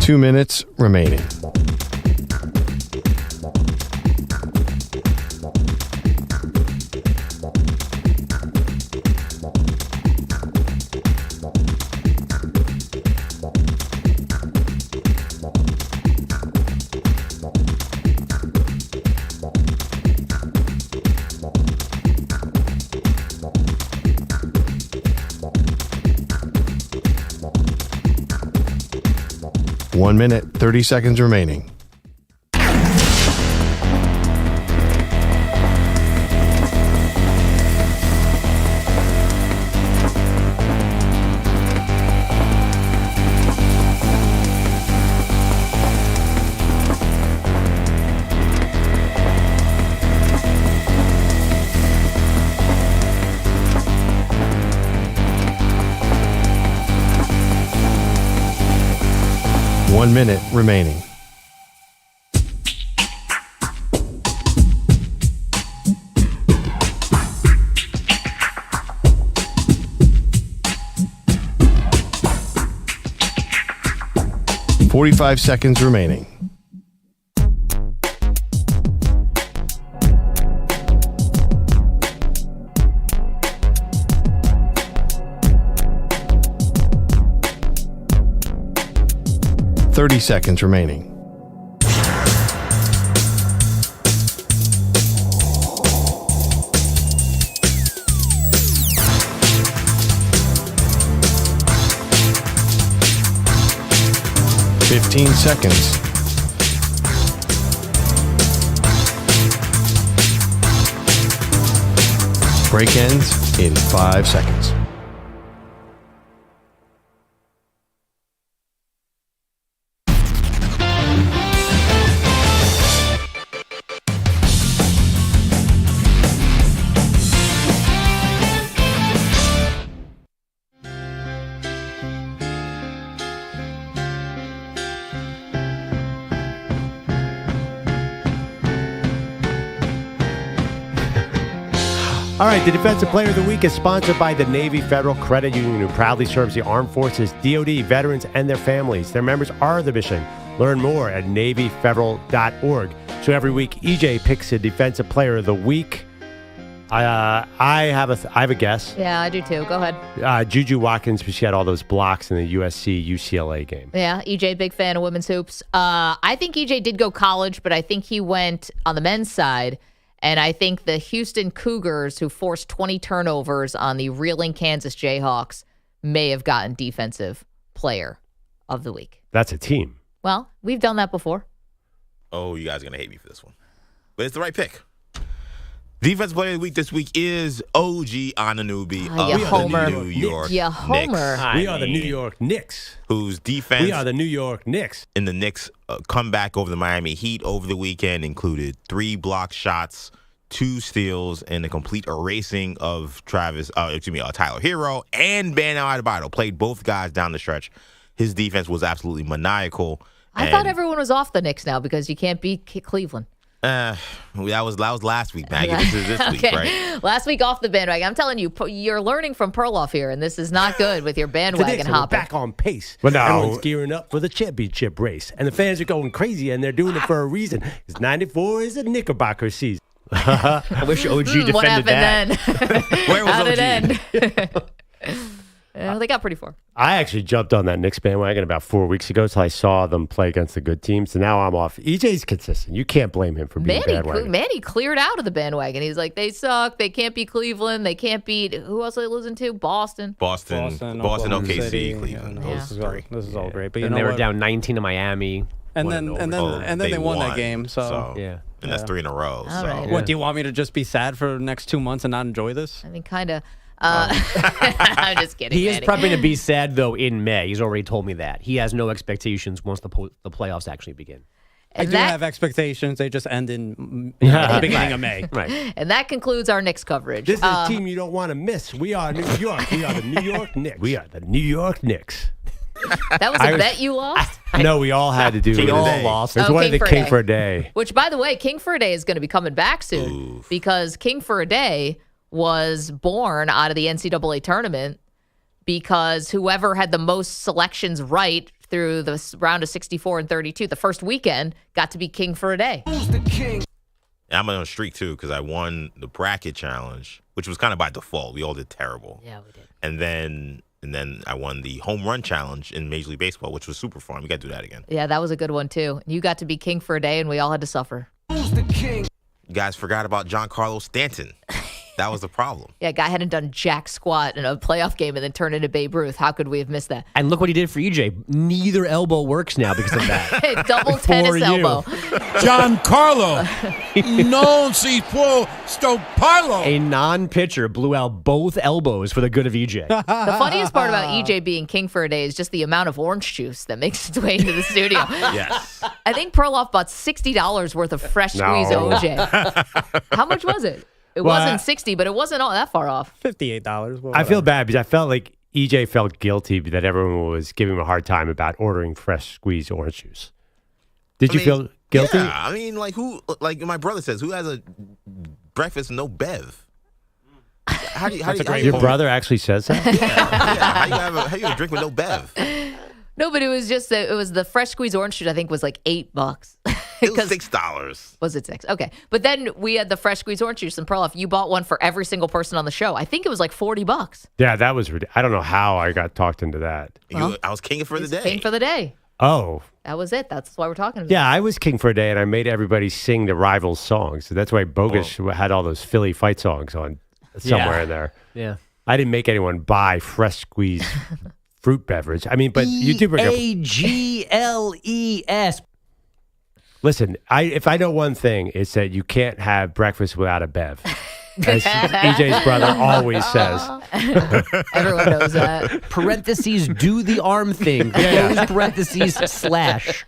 Two minutes remaining. 1 minute, 30 seconds remaining. One minute remaining. $45 seconds remaining. $30 seconds remaining. $15 seconds. Break ends in 5 seconds. All right, the Defensive Player of the Week is sponsored by the Navy Federal Credit Union, who proudly serves the armed forces, DoD, veterans, and their families. Their members are the mission. Learn more at NavyFederal.org. So every week, EJ picks a Defensive Player of the Week. I have a guess. Yeah, I do too. Go ahead. Juju Watkins, because she had all those blocks in the USC-UCLA game. Yeah, EJ, big fan of women's hoops. I think EJ did go college, but I think he went on the men's side. And I think the Houston Cougars, who forced 20 turnovers on the reeling Kansas Jayhawks, may have gotten Defensive Player of the Week. That's a team. Well, we've done that before. Oh, you guys are going to hate me for this one. But it's the right pick. Defensive Player of the Week this week is OG Anunoby of the New York Knicks. We are the New York Knicks. Whose defense... We are the New York Knicks. And the Knicks comeback over the Miami Heat over the weekend included 3 blocked shots, 2 steals, and a complete erasing of Tyler Hero and Bam Adebayo. Played both guys down the stretch. His defense was absolutely maniacal. I thought everyone was off the Knicks now because you can't beat Cleveland. That was last week, Maggie. This is this week, right? Last week off the bandwagon. I'm telling you, you're learning from Perloff here, and this is not good with your bandwagon hopping. We're back on pace. Well, everyone's gearing up for the championship race, and the fans are going crazy, and they're doing it for a reason. It's 94 is a Knickerbocker season. I wish OG defended what happened that. Then? Where was How OG? did it end? They got pretty far. I actually jumped on that Knicks bandwagon about 4 weeks ago until I saw them play against the good teams. So now I'm off. EJ's consistent. You can't blame him for being bandwagon. Manny cleared out of the bandwagon. He's like, they suck. They can't beat Cleveland. They can't beat, who else are they losing to? Boston, OKC, City, Cleveland. This is all great. But and they were down 19 to Miami. And then they won that game. So yeah. And that's 3 in a row. All right. What, do you want me to just be sad for the next 2 months and not enjoy this? I mean, kind of. I'm just kidding. He is Manny. prepping to be sad, though, in May. He's already told me that. He has no expectations once the playoffs actually begin. I do have expectations. They just end in the beginning of May. Right. And that concludes our Knicks coverage. This is a team you don't want to miss. We are New York. We are the New York Knicks. We are the New York Knicks. That was a bet you lost? No, we all had to do it. We all lost. There's one of the King for a Day. Which, by the way, King for a Day is going to be coming back soon because King for a Day was born out of the NCAA tournament because whoever had the most selections right through the round of 64 and 32, the first weekend, got to be King for a Day. Who's the king? I'm on a streak, too, because I won the bracket challenge, which was kind of by default. We all did terrible. Yeah, we did. And then I won the home run challenge in Major League Baseball, which was super fun. We got to do that again. Yeah, that was a good one, too. You got to be King for a Day, and we all had to suffer. Who's the king? You guys forgot about Giancarlo Stanton. That was the problem. Yeah, guy hadn't done jack squat in a playoff game and then turned into Babe Ruth. How could we have missed that? And look what he did for EJ. Neither elbow works now because of that. Double tennis elbow. Giancarlo, non si può stopparlo. A non-pitcher blew out both elbows for the good of EJ. The funniest part about EJ being king for a day is just the amount of orange juice that makes its way into the studio. Yes. I think Perloff bought $60 worth of fresh squeeze OJ. How much was it? It wasn't 60, but it wasn't all that far off. $58. I feel bad because I felt like EJ felt guilty that everyone was giving him a hard time about ordering fresh squeezed orange juice. Did you feel guilty? Yeah, I mean, like my brother says, who has a breakfast with no Bev? How do you Your brother actually says that? Yeah. How you have a drink with no Bev? No, but it was just it was the fresh squeeze orange juice. I think was like $8. It was $6. Was it $6? Okay, but then we had the fresh squeeze orange juice and Perloff. You bought one for every single person on the show. I think it was like $40. Yeah, that was ridiculous. I don't know how I got talked into that. I was king for the day. King for the day. Oh. That was it. That's why we're talking about. Yeah, I was king for a day, and I made everybody sing the Rivals songs. So that's why Bogusch had all those Philly fight songs on somewhere in there. Yeah. I didn't make anyone buy fresh squeezed fruit beverage. I mean, but you do bring up AGLES. Listen, if I know one thing, it's that you can't have breakfast without a Bev. As EJ's brother always says. Everyone knows that. Parentheses, do the arm thing. Close parentheses, slash.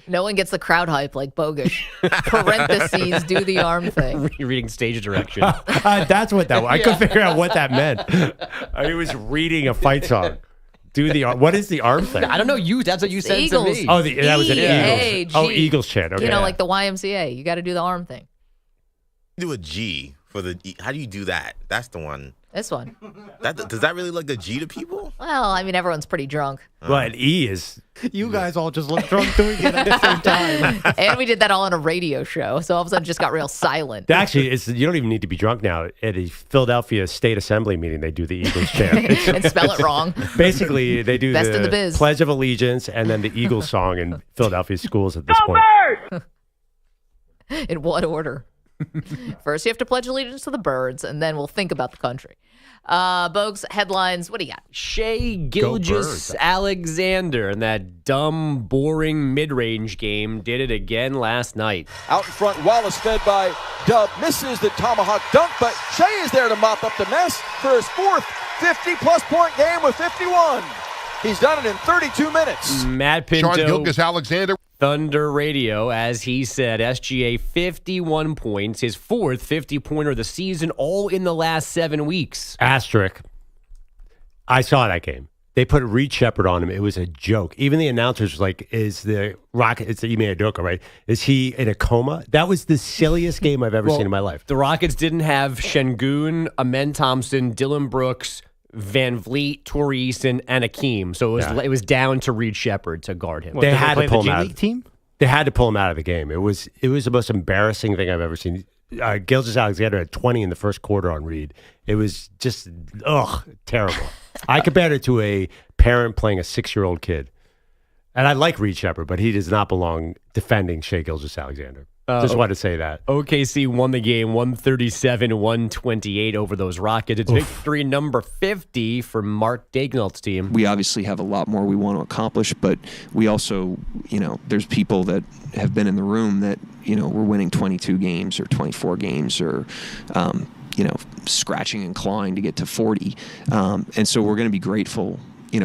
No one gets the crowd hype like Bogusch. Parentheses, do the arm thing. Reading stage direction. That's what that was. I couldn't figure out what that meant. He was reading a fight song. Do the arm. What is the arm thing? I don't know. That's what you said to me. Oh, that was an Eagles. Oh, Eagles chant. Okay. You know, like the YMCA. You got to do the arm thing. Do a G for the. How do you do that? That's the one. This one. Does that really look the G to people? Well, I mean, everyone's pretty drunk. Well, an E is. You guys all just look drunk doing it at the same time. And we did that all on a radio show, so all of a sudden it just got real silent. Actually, you don't even need to be drunk now. At a Philadelphia State Assembly meeting, they do the Eagles chant. And spell it wrong. Basically, they do Best in the biz. Pledge of Allegiance and then the Eagles song in Philadelphia schools at this point. In what order? First, you have to pledge allegiance to the birds, and then we'll think about the country. Bogues, headlines, what do you got? Shea Gilgeous-Alexander in that dumb, boring mid-range game did it again last night. Out in front, Wallace fed by Dub, misses the tomahawk dunk, but Shea is there to mop up the mess for his fourth 50-plus point game with 51. He's done it in 32 minutes. Matt Pinto. Sean Gilgeous-Alexander. Thunder Radio, as he said, SGA 51 points, his fourth 50-pointer of the season, all in the last 7 weeks. Asterisk. I saw that game. They put Reed Shepherd on him. It was a joke. Even the announcers were like, is the Rocket, it's Ime Udoka, right? Is he in a coma? That was the silliest game I've ever seen in my life. The Rockets didn't have Şengün, Amen Thompson, Dylan Brooks, Van Vliet, Torrey Eason, and Akeem. So it was down to Reed Shepherd to guard him. They had to pull him out. League team? They had to pull him out of the game. It was the most embarrassing thing I've ever seen. Gilgeous-Alexander had 20 in the first quarter on Reed. It was just, terrible. I compared it to a parent playing a 6-year-old kid. And I like Reed Shepherd, but he does not belong defending Shea Gilgeous-Alexander. Just wanted to say that. OKC won the game 137-128 over those Rockets. It's victory number 50 for Mark Daigneault's team. We obviously have a lot more we want to accomplish, but we also, there's people that have been in the room that, we're winning 22 games or 24 games or, scratching and clawing to get to 40. And so we're going to be grateful,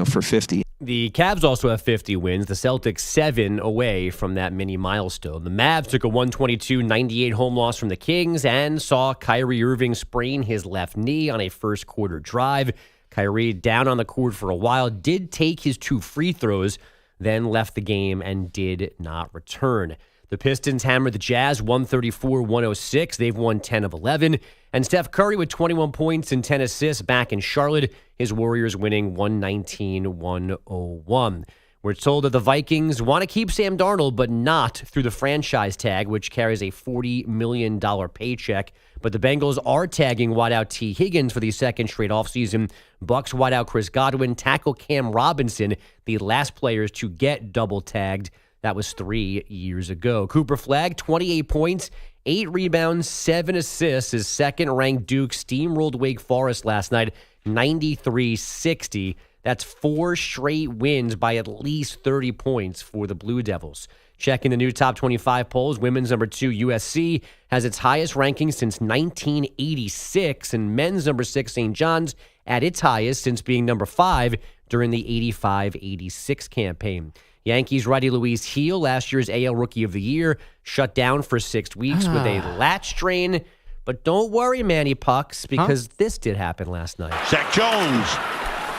for 50. The Cavs also have 50 wins. The Celtics 7 away from that mini milestone. The Mavs took a 122-98 home loss from the Kings and saw Kyrie Irving sprain his left knee on a first quarter drive. Kyrie down on the court for a while, did take his 2 free throws, then left the game and did not return. The Pistons hammered the Jazz 134-106. They've won 10 of 11. And Steph Curry with 21 points and 10 assists back in Charlotte. His Warriors winning 119-101. We're told that the Vikings want to keep Sam Darnold, but not through the franchise tag, which carries a $40 million paycheck. But the Bengals are tagging wideout T. Higgins for the second straight offseason. Bucks wideout Chris Godwin, tackle Cam Robinson, the last players to get double tagged. That was 3 years ago. Cooper Flagg, 28 points, 8 rebounds, 7 assists. His second-ranked Duke steamrolled Wake Forest last night, 93-60. That's 4 straight wins by at least 30 points for the Blue Devils. Checking the new top 25 polls, women's number 2 USC has its highest ranking since 1986, and men's number 6 St. John's at its highest since being number 5 during the 85-86 campaign. Yankees righty Luis Heel, last year's AL Rookie of the Year, shut down for 6 weeks with a lat strain. But don't worry, Manny Pucks, because this did happen last night. Zach Jones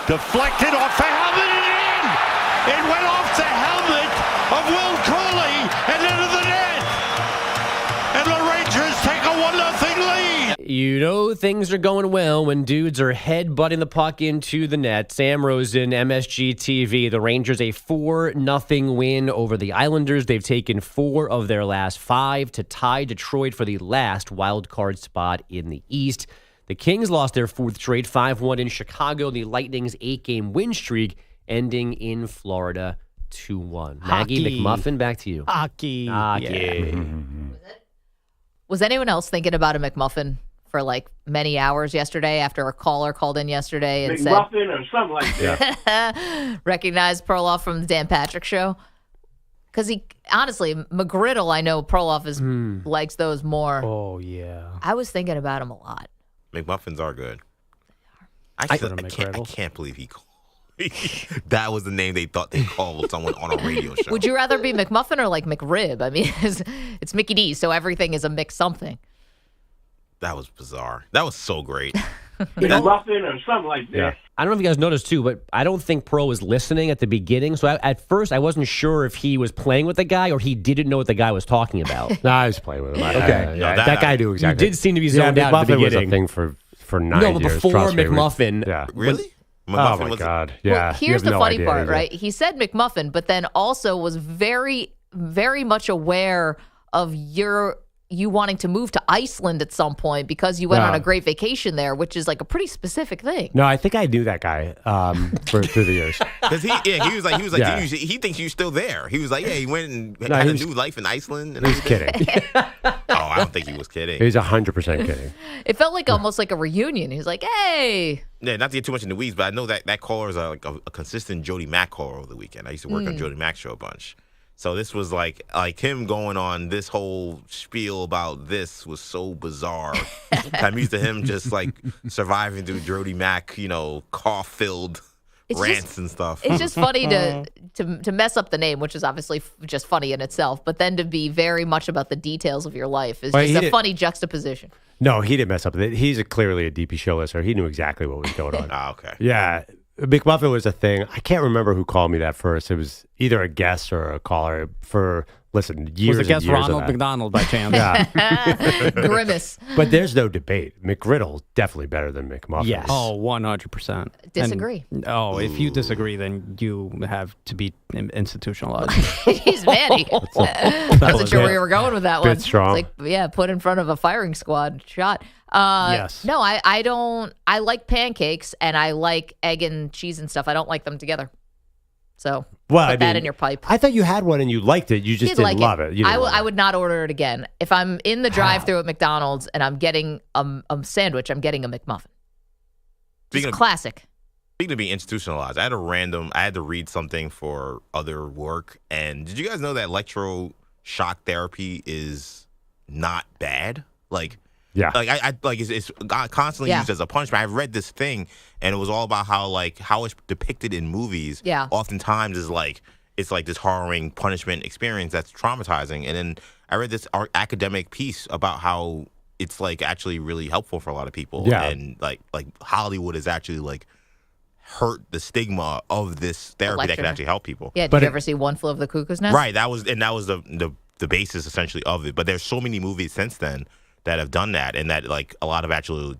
deflected off the helmet and in! It went off the helmet of Will Cooley and into the net! And the Rangers take a 1-0 lead! You know things are going well when dudes are head-butting the puck into the net. Sam Rosen, MSG TV. The Rangers a 4-0 win over the Islanders. They've taken 4 of their last 5 to tie Detroit for the last wild card spot in the East. The Kings lost their 4th straight, 5-1 in Chicago. The Lightning's 8-game win streak ending in Florida 2-1. Maggie McMuffin, back to you. Hockey. Yeah. Was anyone else thinking about a McMuffin for like many hours yesterday after a caller called in yesterday and McMuffin or something like that. said, recognized Perloff from the Dan Patrick Show? Because he, honestly, McGriddle, I know Perloff likes those more. Oh, yeah. I was thinking about him a lot. McMuffins are good. I can't believe he called. That was the name they thought they called someone on a radio show. Would you rather be McMuffin or like McRib? I mean, it's Mickey D, so everything is a mix something. That was bizarre. That was so great. McMuffin or something like that. Yeah. I don't know if you guys noticed too, but I don't think Pearl was listening at the beginning. So at first, I wasn't sure if he was playing with the guy or he didn't know what the guy was talking about. No, I was playing with him. Okay. That guy knew exactly. You did seem to be zoned out at the McMuffin was a beginning. thing for 9 No, but years. before trust me. McMuffin. Yeah. Really? Oh, my God. Yeah. Well, You here's have the no funny idea, part, do you? right? He said McMuffin, but then also was very, very much aware of you wanting to move to Iceland at some point because you went on a great vacation there, which is like a pretty specific thing. No, I think I knew that guy through the years. Because he was like, Yeah. he thinks you're still there. He was like, yeah, he went and had a new life in Iceland. And He's kidding. I don't think he was kidding. He's 100% kidding. It felt like almost like a reunion. He was like, hey. Yeah, not to get too much in the weeds, but I know that caller is like a consistent Jody Mack caller over the weekend. I used to work on Jody Mack's show a bunch. So this was like him going on this whole spiel about this was so bizarre. I'm used to him just like surviving through Jody Mack, cough-filled rants and stuff. It's just funny to mess up the name, which is obviously just funny in itself, but then to be very much about the details of your life is just a funny juxtaposition. No, he didn't mess up. He's clearly a DP show listener. He knew exactly what was going on. Okay. Yeah. McMuffin was a thing. I can't remember who called me that first. It was either a guest or a caller for, years was the guest and years Ronald of that. McDonald by chance? Yeah. Grimace. But there's no debate. McGriddle's definitely better than McMuffin. Yes. Oh, 100%. Disagree. If you disagree, then you have to be institutionalized. He's Manny. Wasn't sure where you were going with that one. Bit strong. It's like, put in front of a firing squad shot. Yes. No, I don't. I like pancakes and I like egg and cheese and stuff. I don't like them together. So put that in your pipe. I thought you had one and you liked it. You just didn't like love it. You didn't love I would not order it again. If I'm in the drive-thru at McDonald's and I'm getting a sandwich, I'm getting a McMuffin. It's classic. Speaking of being institutionalized, I had to read something for other work. And did you guys know that electroshock therapy is not bad? Yeah. It's constantly used as a punishment. I've read this thing, and it was all about how it's depicted in movies. Yeah. Oftentimes is it's like this harrowing punishment experience that's traumatizing. And then I read this academic piece about how it's actually really helpful for a lot of people. Yeah. And like Hollywood is actually hurt the stigma of this therapy that can actually help people. Yeah. Did you ever see One Flew Over the Cuckoo's Nest? Right. That was the basis essentially of it. But there's so many movies since then that have done that, and that a lot of actual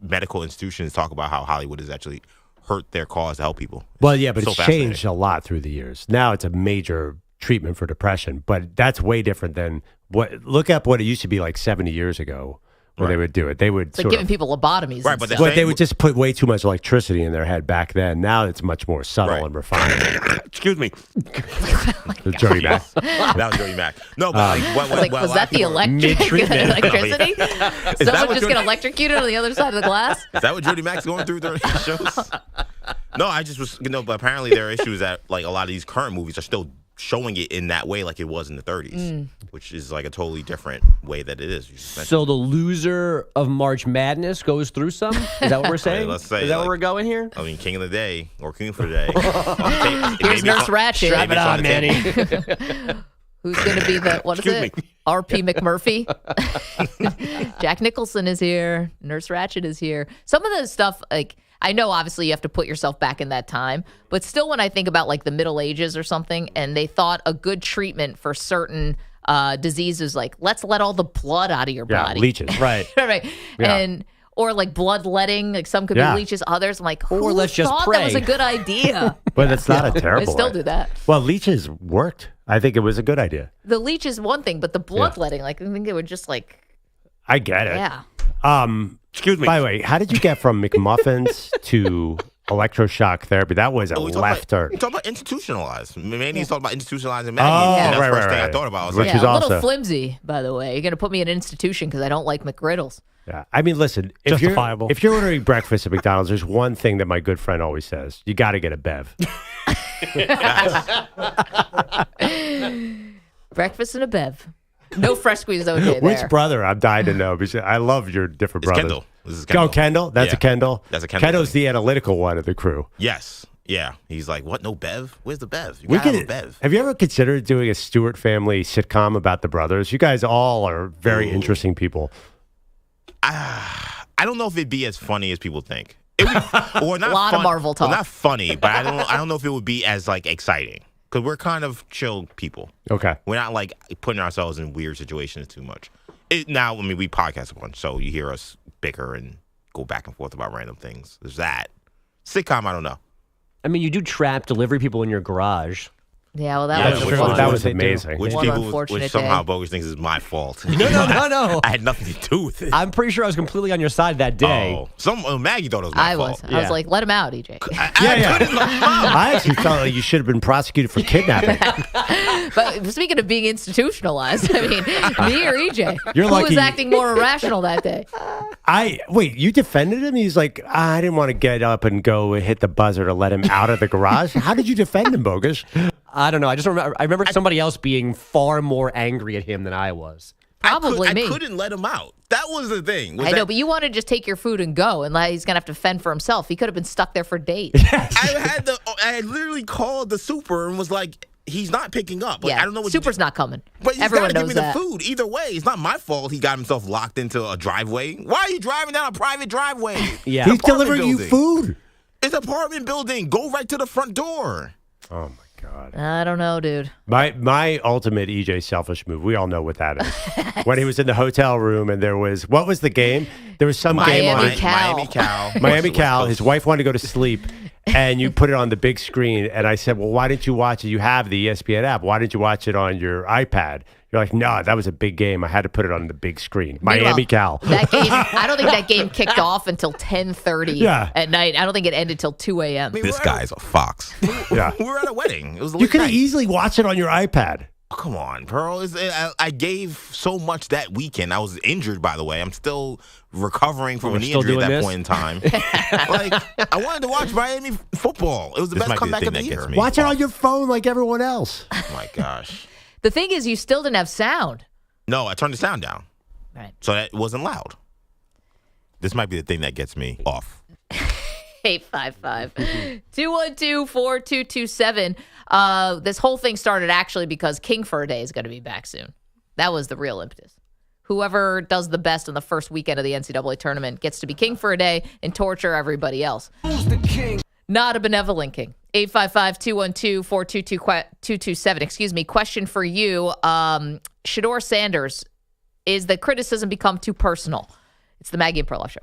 medical institutions talk about how Hollywood has actually hurt their cause to help people. Well, yeah, but it's changed a lot through the years. Now it's a major treatment for depression, but that's way different than look up what it used to be 70 years ago when they would do it. They would It's like giving people lobotomies. Right, and but stuff. But they would just put way too much electricity in their head back then. Now it's much more subtle and refined. Excuse me. Jody Mack. That was Jody Mack. No, but was that the electricity? Is that Someone what just get electrocuted on the other side of the glass? Is that what Jody Mack's going through during his shows? No, I just was, but apparently there are issues that like a lot of these current movies are still showing it in that way like it was in the 30s, which is like a totally different way that it is. So the loser of March Madness goes through some? Is that what we're saying? Let's say, is that where we're going here? I mean, King of the Day or King for the Day. Here's Nurse Ratchet. Strap it on, Manny. Who's going to be the, what is it? R.P. McMurphy. Jack Nicholson is here. Nurse Ratchet is here. Some of the stuff, like, I know obviously you have to put yourself back in that time, but still when I think about like the Middle Ages or something, and they thought a good treatment for certain diseases, like, let's let all the blood out of your body. Leeches. Right. Right. Yeah. And or like bloodletting, like some could be leeches, others I'm like, who let's just thought pray. that was a good idea? But it's not a terrible I still idea. do that. Well, leeches worked. I think it was a good idea. The leech is one thing, but the bloodletting, like I think it would just like. I get it. Yeah. Excuse me. By the way, how did you get from McMuffins to electroshock therapy? That was a left turn. You talk about institutionalized. Manny's talking about institutionalizing Maggie. Oh, and that's right, the first right, thing I right. thought about. I was Which like, is a also little flimsy, by the way. You're going to put me in an institution because I don't like McGriddles. Yeah. I mean, listen, if you're ordering breakfast at McDonald's, there's one thing that my good friend always says. You got to get a Bev. Breakfast and a Bev. No fresh squeeze OJ there. Which brother? I'm dying to know because I love your different brothers. Kendall. This is Kendall. Oh, Kendall? That's a Kendall? That's a Kendall. Kendall's the analytical one of the crew. Yes. Yeah. He's like, what? No Bev? Where's the Bev? You gotta have a Bev. Have you ever considered doing a Stewart family sitcom about the brothers? You guys all are very interesting people. I don't know if it'd be as funny as people think. It would, or not a lot of Marvel talk. Well, not funny, but I don't know if it would be as like exciting because we're kind of chill people. Okay. We're not like putting ourselves in weird situations too much. Now, I mean, we podcast a bunch, so you hear us bicker and go back and forth about random things. There's that. Sitcom, I don't know. I mean, you do trap delivery people in your garage. Yeah, well, that was true. That was amazing. Which somehow Bogusch thinks is my fault. No. I had nothing to do with it. I'm pretty sure I was completely on your side that day. Oh, Maggie thought it was my fault. I was like, let him out, EJ. I actually felt like you should have been prosecuted for kidnapping. But speaking of being institutionalized, I mean, me or EJ? You're who lucky. was acting more irrational that day? Wait, you defended him? He's like, I didn't want to get up and go hit the buzzer to let him out of the garage. How did you defend him, Bogusch? I don't know. I remember somebody else being far more angry at him than I was. Probably me. I couldn't let him out. That was the thing. I know, but you want to just take your food and go, and he's gonna have to fend for himself. He could have been stuck there for days. I had literally called the super and was like, he's not picking up. Like, Yeah, I don't know what super's not coming. But he's Everyone got to give knows me that. the food. Either way, it's not my fault he got himself locked into a driveway. Why are you driving down a private driveway? Yeah. He's delivering you food. It's an apartment building. Go right to the front door. Oh, my God. I don't know, dude. My ultimate EJ selfish move, we all know what that is. When he was in the hotel room and what was the game? There was some game on Miami Cal. Miami Cal. His wife wanted to go to sleep, and you put it on the big screen. And I said, well, why didn't you watch it? You have the ESPN app. Why didn't you watch it on your iPad? You're like, no, that was a big game. I had to put it on the big screen. Miami Cal. That game, I don't think that game kicked off until 10:30 at night. I don't think it ended till 2 a.m. This guy's a fox. Yeah. We were at a wedding. It was You could have easily watched it on your iPad. Oh, come on, Pearl. I gave so much that weekend. I was injured, by the way. I'm still recovering from a knee injury at that point in time. Like, I wanted to watch Miami football. It was the best comeback of the year. Watch it on your phone like everyone else. Oh, my gosh. The thing is, you still didn't have sound. No, I turned the sound down. Right. So that wasn't loud. This might be the thing that gets me off. 855-212-4227. This whole thing started actually because King for a Day is going to be back soon. That was the real impetus. Whoever does the best in the first weekend of the NCAA tournament gets to be king for a day and torture everybody else. Who's the king? Not a benevolent king. 855-212-4227. Excuse me. Question for you. Shedeur Sanders, is the criticism become too personal? It's the Maggie Perloff Show.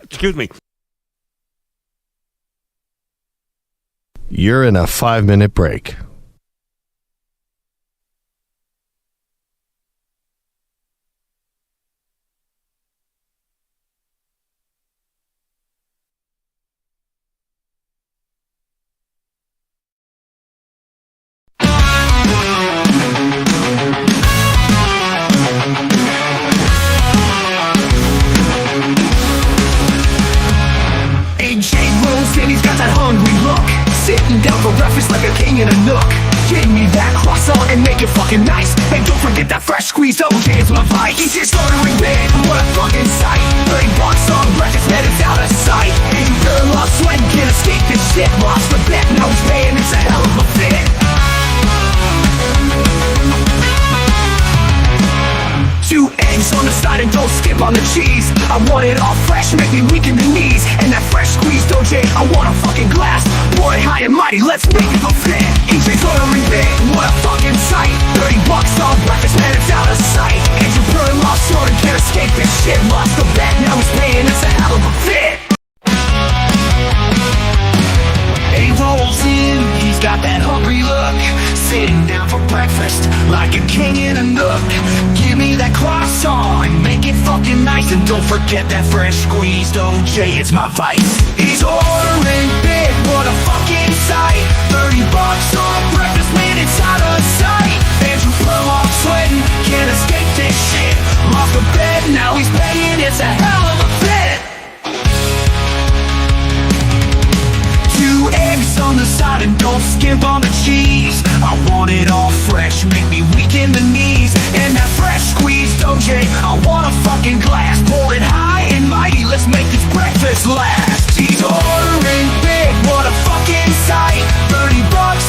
Excuse me. You're in a 5-minute break. and he's got that hungry look. Sitting down for breakfast like a king in a nook. Give me that croissant and make it fucking nice. And don't forget that fresh squeezed OJ is my vice. He's just ordering big, what a fucking sight. $30 on breakfast, man, it's out of sight. And you really lost sweat and can't escape this shit. Lost the bet, now he's paying, it's a hell of a fit. 2 eggs on the side and don't skip on the cheese. I want it all fresh, make me weak in the knees. And that fresh squeezed OJ, I want a fucking glass. Boy, high and mighty, let's make it go fit. EJ's ordering big, what a fucking sight. $30 on breakfast, man, it's out of sight. And you're pulling off short and can't escape this shit. Lost the bet, now he's paying, it's a hell of a fit. He rolls in, he's got that hungry look. Sitting down for breakfast like a king in a nook. Give me that croissant and make it fucking nice. And don't forget that fresh squeezed OJ, it's my vice. He's ordering big, what a fucking sight. $30 on breakfast, man, it's out of sight. Andrew Perloff sweating, can't escape this shit. Off the bed, now he's paying, it's a hell of a fit. 2 eggs on the side and don't skimp on the cheese. I want it all fresh, make me weak in the knees. And that fresh squeezed OJ, I want a fucking glass. Pour it high and mighty, let's make this breakfast last. He's ordering big, what a fucking sight. $30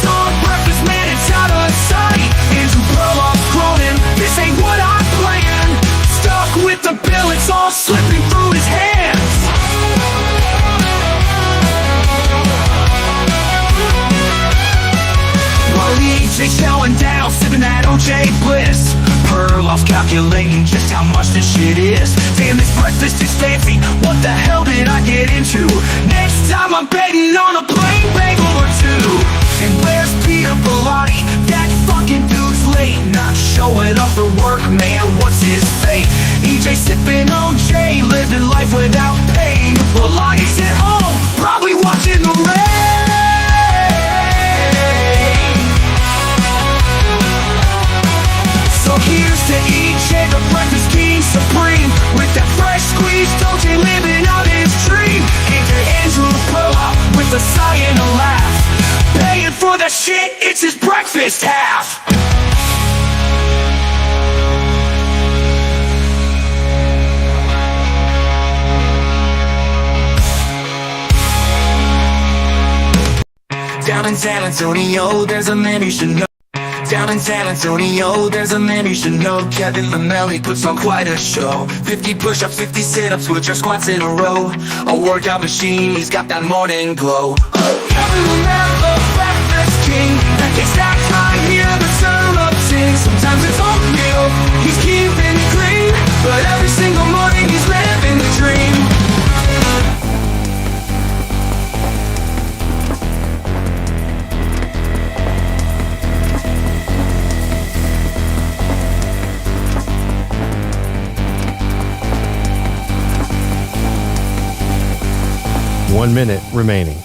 on breakfast, man, it's out of sight. Andrew Perloff groaning, this ain't what I planned. Stuck with the bill, it's all slipping through his hands. EJ showing down, sipping that OJ bliss. Perloff calculating just how much this shit is. Damn, this breakfast is fancy, what the hell did I get into? Next time I'm betting on a plain bagel or 2. And where's Peter Bellotti? That fucking dude's late, not showing up for work, man, what's his fate? EJ sipping OJ, living life without pain. Bellotti's at home, probably watching the rain. So here's to EJ, the breakfast king supreme. With that fresh squeezed OJ living out his dream. And to Andrew Perloff with a sigh and a laugh. Paying for the shit, it's his breakfast half. Down in San Antonio, there's a man you should know. Down in San Antonio, there's a man you should know. Kevin Manelli puts on quite a show. 50 push-ups, 50 sit-ups with your squats in a row. A workout machine, he's got that morning glow. Kevin Manelli, the breakfast king. That gets that time here, the syrup sings. Sometimes it's oatmeal, he's keeping it clean. But every single morning he's living the dream. One minute remaining.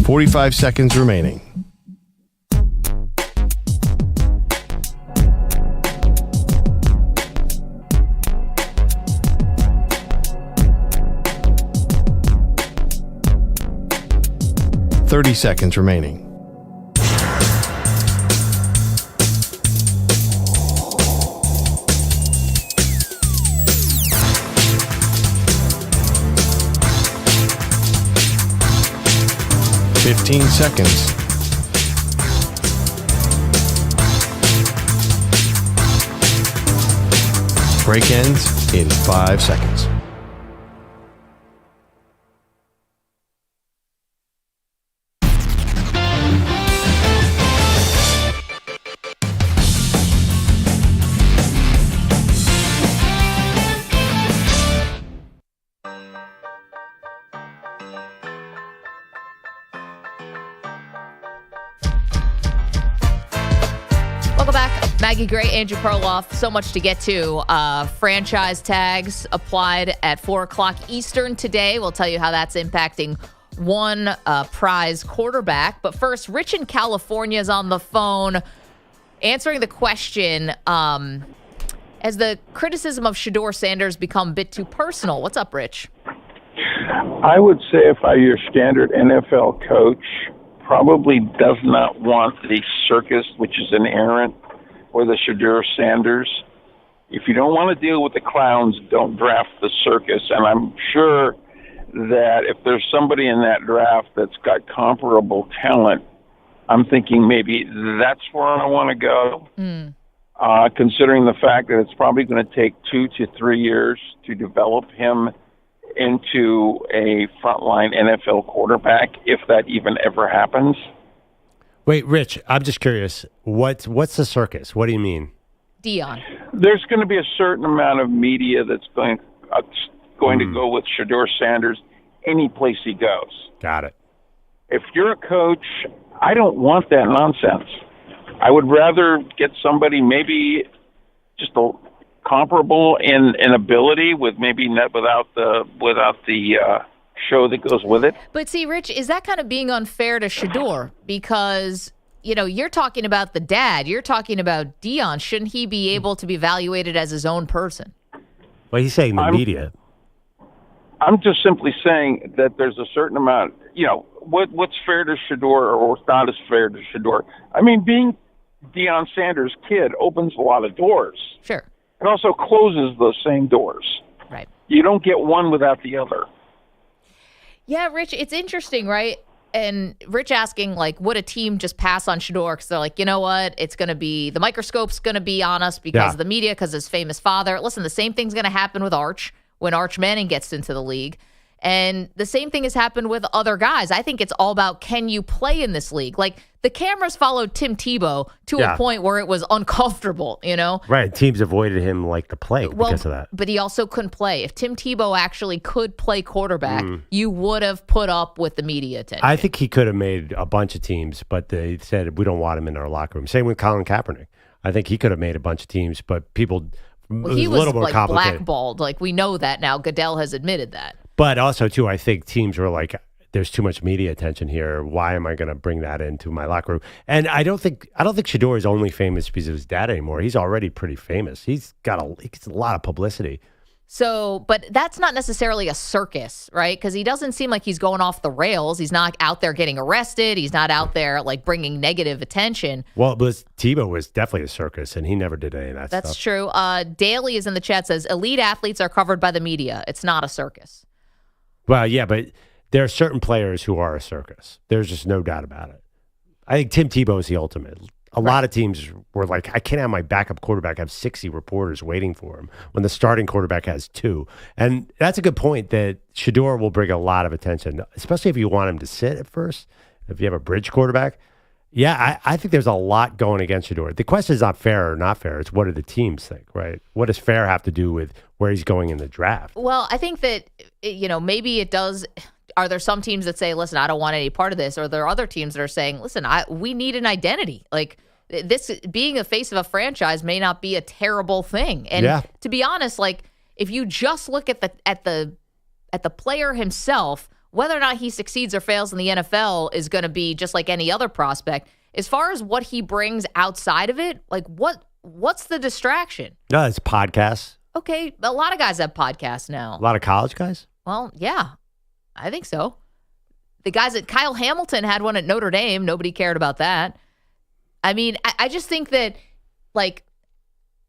$45 seconds remaining. $30 seconds remaining. $15 seconds. Break ends in 5 seconds. Maggie Gray, Andrew Perloff, so much to get to. Franchise tags applied at 4 o'clock Eastern today. We'll tell you how that's impacting one prize quarterback. But first, Rich in California is on the phone answering the question, has the criticism of Shedeur Sanders become a bit too personal? What's up, Rich? I would say if I were your standard NFL coach, probably does not want the circus, which is inherent, or the Shedeur Sanders. If you don't want to deal with the clowns, don't draft the circus. And I'm sure that if there's somebody in that draft that's got comparable talent, I'm thinking maybe that's where I want to go, considering the fact that it's probably going to take 2 to 3 years to develop him into a frontline NFL quarterback, if that even ever happens. Wait, Rich, I'm just curious. What's the circus? What do you mean? Dion. There's going to be a certain amount of media that's going to go with Shedeur Sanders any place he goes. Got it. If you're a coach, I don't want that nonsense. I would rather get somebody maybe just comparable in ability, with maybe not without the show that goes with it. But see, Rich, is that kind of being unfair to Shedeur? Because, you're talking about the dad. You're talking about Dion. Shouldn't he be able to be evaluated as his own person? Well, he's saying the media. I'm just simply saying that there's a certain amount, what's fair to Shedeur or what's not as fair to Shedeur. I mean, being Deion Sanders' kid opens a lot of doors. Sure. It also closes those same doors. Right. You don't get one without the other. Yeah, Rich, it's interesting, right? And Rich asking, would a team just pass on Shedeur? Because they're like, you know what? It's going to be, the microscope's going to be on us because of the media, because his famous father. Listen, the same thing's going to happen with Arch when Arch Manning gets into the league. And the same thing has happened with other guys. I think it's all about, can you play in this league? The cameras followed Tim Tebow to a point where it was uncomfortable, Right. Teams avoided him like the plague because of that. But he also couldn't play. If Tim Tebow actually could play quarterback, you would have put up with the media attention. I think he could have made a bunch of teams, but they said, we don't want him in our locker room. Same with Colin Kaepernick. I think he could have made a bunch of teams, but people, he was a little more complicated. Blackballed. We know that now. Goodell has admitted that. But also, too, I think teams were like, there's too much media attention here. Why am I going to bring that into my locker room? And I don't think Shedeur is only famous because of his dad anymore. He's already pretty famous. He's got a lot of publicity. So, but that's not necessarily a circus, right? Because he doesn't seem like he's going off the rails. He's not out there getting arrested. He's not out there bringing negative attention. Well, Tebow was definitely a circus, and he never did any of that stuff. That's true. Daly is in the chat, says, elite athletes are covered by the media. It's not a circus. Well, yeah, but there are certain players who are a circus. There's just no doubt about it. I think Tim Tebow is the ultimate. A lot of teams were like, I can't have my backup quarterback have 60 reporters waiting for him when the starting quarterback has 2. And that's a good point, that Shedeur will bring a lot of attention, especially if you want him to sit at first, if you have a bridge quarterback. Yeah, I think there's a lot going against Shedeur. The question is not fair or not fair. It's what do the teams think, right? What does fair have to do with where he's going in the draft? Well, I think that, maybe it does. Are there some teams that say, listen, I don't want any part of this? Or are there other teams that are saying, listen, we need an identity. This being a face of a franchise may not be a terrible thing. And to be honest, if you just look at the player himself, whether or not he succeeds or fails in the NFL is going to be just like any other prospect. As far as what he brings outside of it, what's the distraction? No, it's podcasts. Okay, a lot of guys have podcasts now. A lot of college guys? Well, yeah, I think so. The guys at Kyle Hamilton had one at Notre Dame. Nobody cared about that. I mean, I just think that,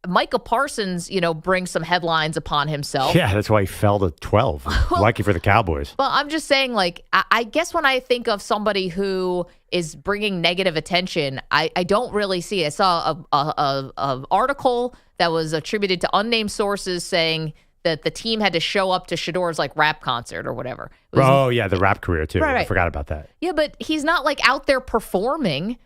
Micah Parsons, brings some headlines upon himself. Yeah, that's why he fell to 12. Lucky for the Cowboys. Well, I'm just saying, I guess when I think of somebody who is bringing negative attention, I don't really see it. I saw a article that was attributed to unnamed sources saying that the team had to show up to Shedeur's rap concert or whatever. The rap career too. Right. I forgot about that. Yeah, but he's not out there performing.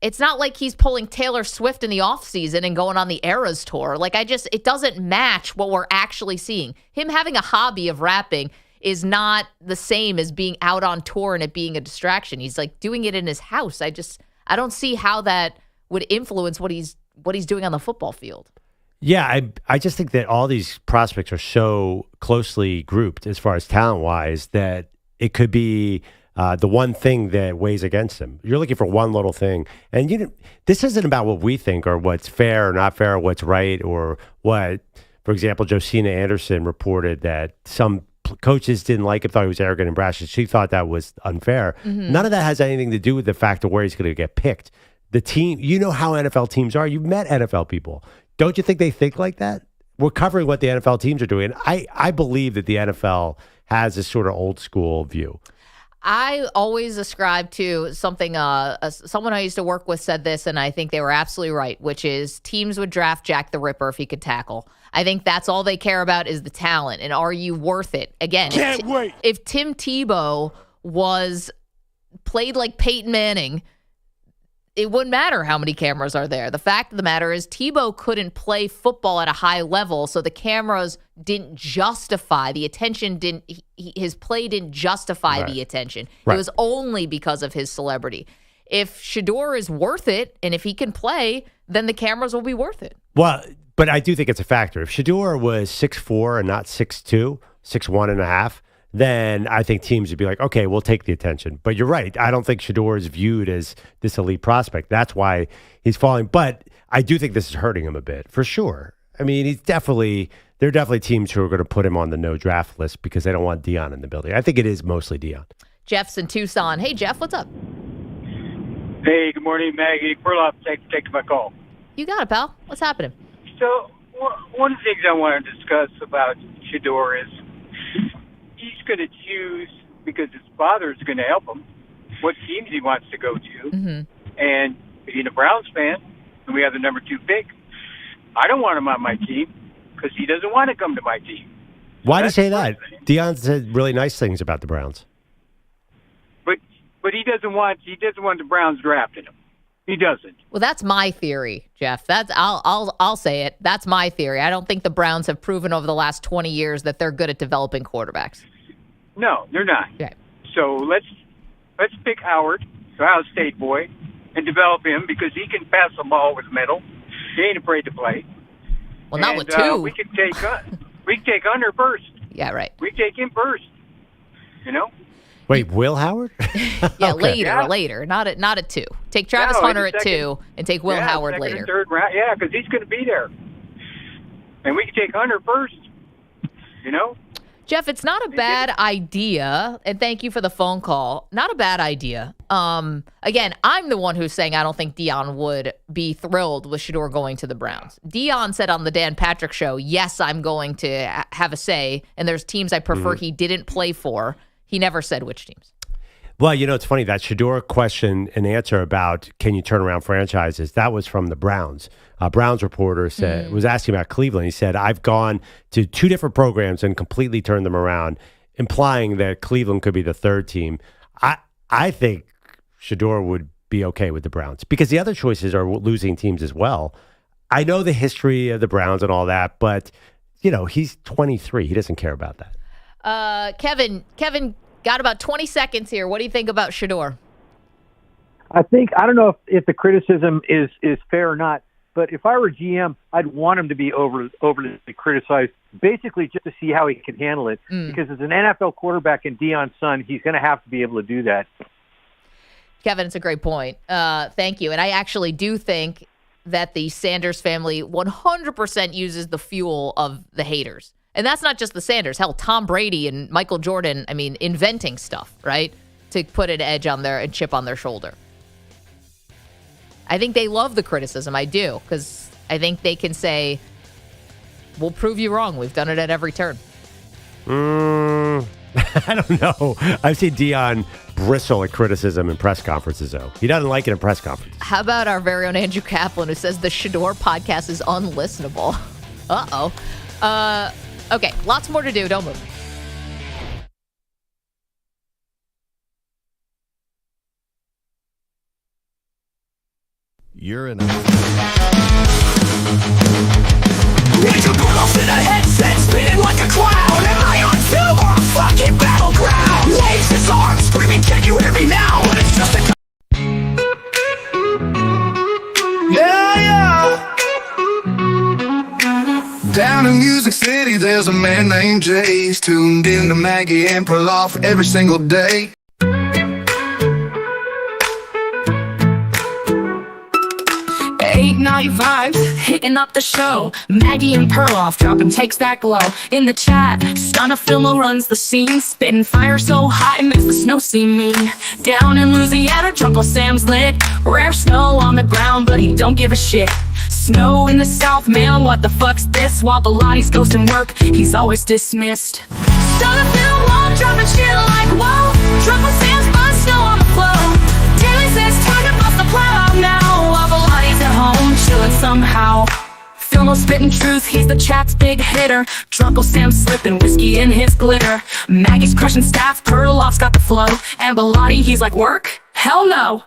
It's not like he's pulling Taylor Swift in the offseason and going on the Eras tour. It doesn't match what we're actually seeing. Him having a hobby of rapping is not the same as being out on tour and it being a distraction. He's doing it in his house. I don't see how that would influence what he's doing on the football field. Yeah, I just think that all these prospects are so closely grouped as far as talent-wise that it could be the one thing that weighs against him. You're looking for one little thing. And this isn't about what we think or what's fair or not fair or what's right or what. For example, Josina Anderson reported that some coaches didn't like him, thought he was arrogant and brash, and she thought that was unfair. Mm-hmm. None of that has anything to do with the fact of where he's going to get picked. The team, you know how NFL teams are. You've met NFL people. Don't you think they think like that? We're covering what the NFL teams are doing. I believe that the NFL has this sort of old school view. I always ascribe to something, someone I used to work with said this, and I think they were absolutely right, which is teams would draft Jack the Ripper if he could tackle. I think that's all they care about is the talent, and are you worth it? Again, if Tim Tebow played like Peyton Manning, it wouldn't matter how many cameras are there. The fact of the matter is Tebow couldn't play football at a high level, so the cameras didn't justify the attention. His play didn't justify the attention. It was only because of his celebrity. If Shedeur is worth it, and if he can play, then the cameras will be worth it. Well, but I do think it's a factor. If Shedeur was 6'4" and not 6'2", 6'1.5", then I think teams would be like, okay, we'll take the attention. But you're right. I don't think Shedeur is viewed as this elite prospect. That's why he's falling. But I do think this is hurting him a bit, for sure. I mean, there are definitely teams who are going to put him on the no draft list because they don't want Deion in the building. I think it is mostly Deion. Jeff's in Tucson. Hey, Jeff, what's up? Hey, good morning, Maggie Perloff. Take my call. You got it, pal. What's happening? So one of the things I want to discuss about Shedeur is he's going to choose, because his father is going to help him, what teams he wants to go to. Mm-hmm. And being a Browns fan, and we have the number 2 pick, I don't want him on my team because he doesn't want to come to my team. Why do you say that? Deion said really nice things about the Browns. But he doesn't want the Browns drafting him. He doesn't. Well, that's my theory, Jeff. I'll say it. That's my theory. I don't think the Browns have proven over the last 20 years that they're good at developing quarterbacks. No, they're not. Okay. So let's pick Howard, Ohio State boy, and develop him because he can pass the ball with metal. He ain't afraid to play. Well, not with 2. We can take Hunter first. Yeah, right. We take him first. You know. Wait, Will Howard? Yeah, okay. later, not at 2. Take Travis Hunter at 2 and take Will Howard later. And third round, yeah, because he's going to be there, and we can take Hunter first. You know, Jeff, it's not a bad idea, and thank you for the phone call. Not a bad idea. Again, I'm the one who's saying I don't think Deion would be thrilled with Shedeur going to the Browns. Deion said on the Dan Patrick Show, yes, I'm going to have a say, and there's teams I prefer he didn't play for. He never said which teams. Well, it's funny, that Shedeur question and answer about can you turn around franchises, that was from the Browns. A Browns reporter was asking about Cleveland. He said, I've gone to 2 different programs and completely turned them around, implying that Cleveland could be the third team. I think Shedeur would be okay with the Browns because the other choices are losing teams as well. I know the history of the Browns and all that, but, he's 23. He doesn't care about that. Kevin, got about 20 seconds here. What do you think about Shedeur? I don't know if the criticism is fair or not, but if I were GM, I'd want him to be overly criticized, basically just to see how he can handle it. Because as an NFL quarterback and Deion's son, he's going to have to be able to do that. Kevin, it's a great point. Thank you. And I actually do think that the Sanders family 100% uses the fuel of the haters. And that's not just the Sanders. Hell, Tom Brady and Michael Jordan, inventing stuff, right? To put an edge on a chip on their shoulder. I think they love the criticism. I do. Because I think they can say, we'll prove you wrong. We've done it at every turn. I don't know. I've seen Deion bristle at criticism in press conferences, though. He doesn't like it in press conferences. How about our very own Andrew Kaplan, who says the Shedeur podcast is unlistenable? Uh-oh. Okay, lots more to do. Don't move. You're in. Need to put off in a headset, spinning like a clown. Am I on film or a fucking battleground? Waves his arms, screaming, can you hear me now? But it's just a... Yeah. Down in music. Music City, there's a man named Jay. He's tuned in to Maggie and Perloff every single day. Night vibes, hitting up the show. Maggie and Perloff dropping takes that glow. In the chat, Stunner Filmo runs the scene. Spitting fire so hot it makes the snow seem mean. Down in Louisiana, Uncle Sam's lit. Rare snow on the ground, but he don't give a shit. Snow in the South, man, what the fuck's this? While the Lottie's ghosting work, he's always dismissed. Stunner Filmo dropping shit like whoa. Uncle Sam's buzz, snow on the flow. Daily says time to bust the plow now. While the Lottie's at home, chillin' somehow. Filmo spittin' truth, he's the chat's big hitter. Drunkle Sam slippin' whiskey in his glitter. Maggie's crushing staff, Perloff's got the flow. And Bellotti, he's like, work? Hell no.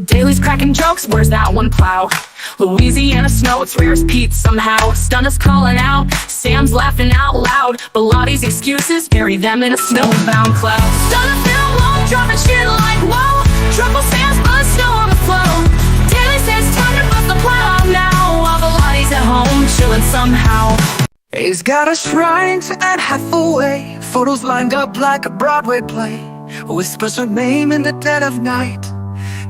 Daly's cracking jokes, where's that one plow? Louisiana snow, it's rare as Pete somehow. Stunner's calling out, Sam's laughing out loud. Bellotti's excuses, bury them in a snowbound cloud. Stunner Filmo dropping shit like whoa. Drunkle Sam's buzz, snow on the flow. Daly says time to bust the plow now. While Bellotti's at home, chillin' somehow. He's got a shrine to add half away. Photos lined up like a Broadway play. Whispers her name in the dead of night.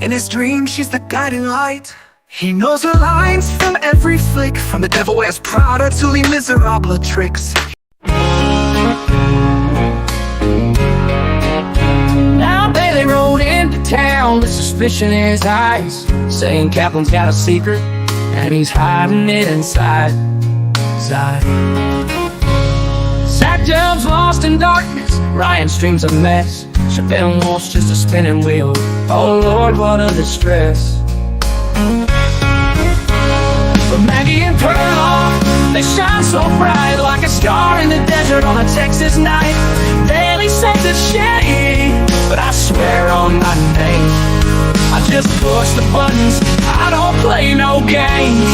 In his dreams, she's the guiding light. He knows her lines from every flick. From the Devil Wears Prada to Les Miserables tricks. Now Bailey rode into town with suspicion in his eyes, saying Kaplan's got a secret and he's hiding it inside. Zach Job's lost in darkness, Ryan Stream's a mess. Chavelle Wolf's just a spinning wheel. Oh Lord, what a distress. But Maggie and Perloff, they shine so bright, like a star in the desert on a Texas night. Daily says it's shady, but I swear on my name, I just push the buttons, I don't play no games.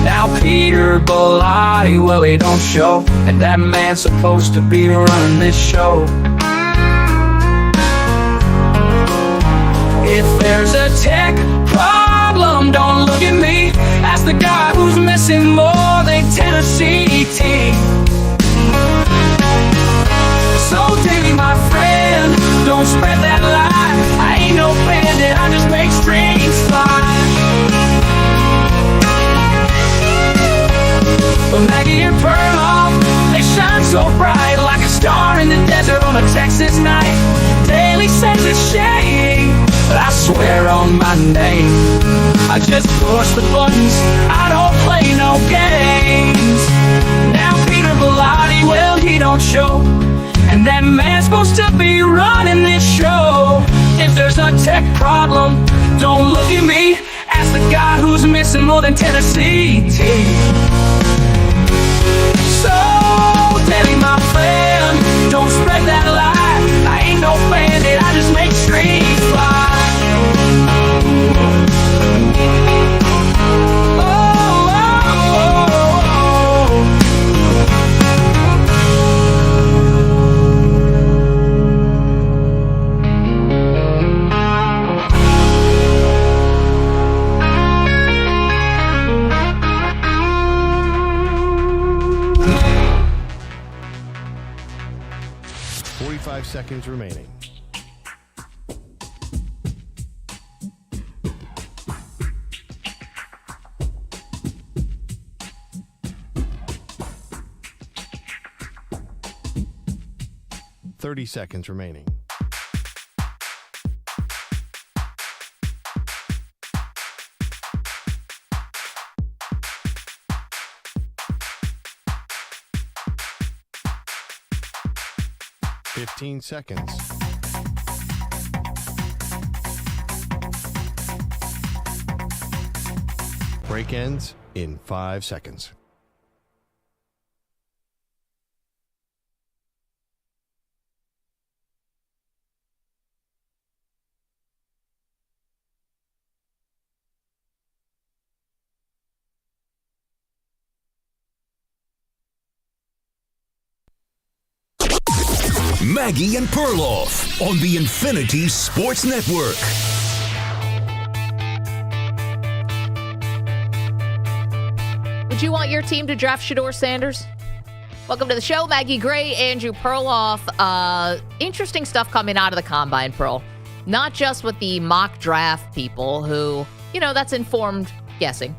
Now Peter Bellotti, well he don't show, and that man's supposed to be running this show. If there's a tech problem, don't look at me. Ask the guy who's missing more than Tennessee teeth. So Davey, my friend, don't spread that lie. I ain't no bandit, I just make strings fly. But Maggie and Perloff, they shine so bright, like a star in the desert on a Texas night. Daily says it's shady, but I swear on my name, I just push the buttons, I don't play no games. Now Peter Bellotti, well he don't show, and that man's supposed to be running this show. If there's a tech problem, don't look at me. Ask the guy who's missing more than Tennessee teeth. So, Daddy, my friend, don't spread that lie. I ain't no bandit, I just make strings fly. Seconds remaining. Seconds remaining. Seconds. Break ends in 5 seconds. Maggie and Perloff on the Infinity Sports Network. you want your team to draft Shedeur Sanders? Welcome to the show. Maggie Gray, Andrew Perloff. Interesting stuff coming out of the Combine, Pearl. Not just with the mock draft people who, that's informed guessing.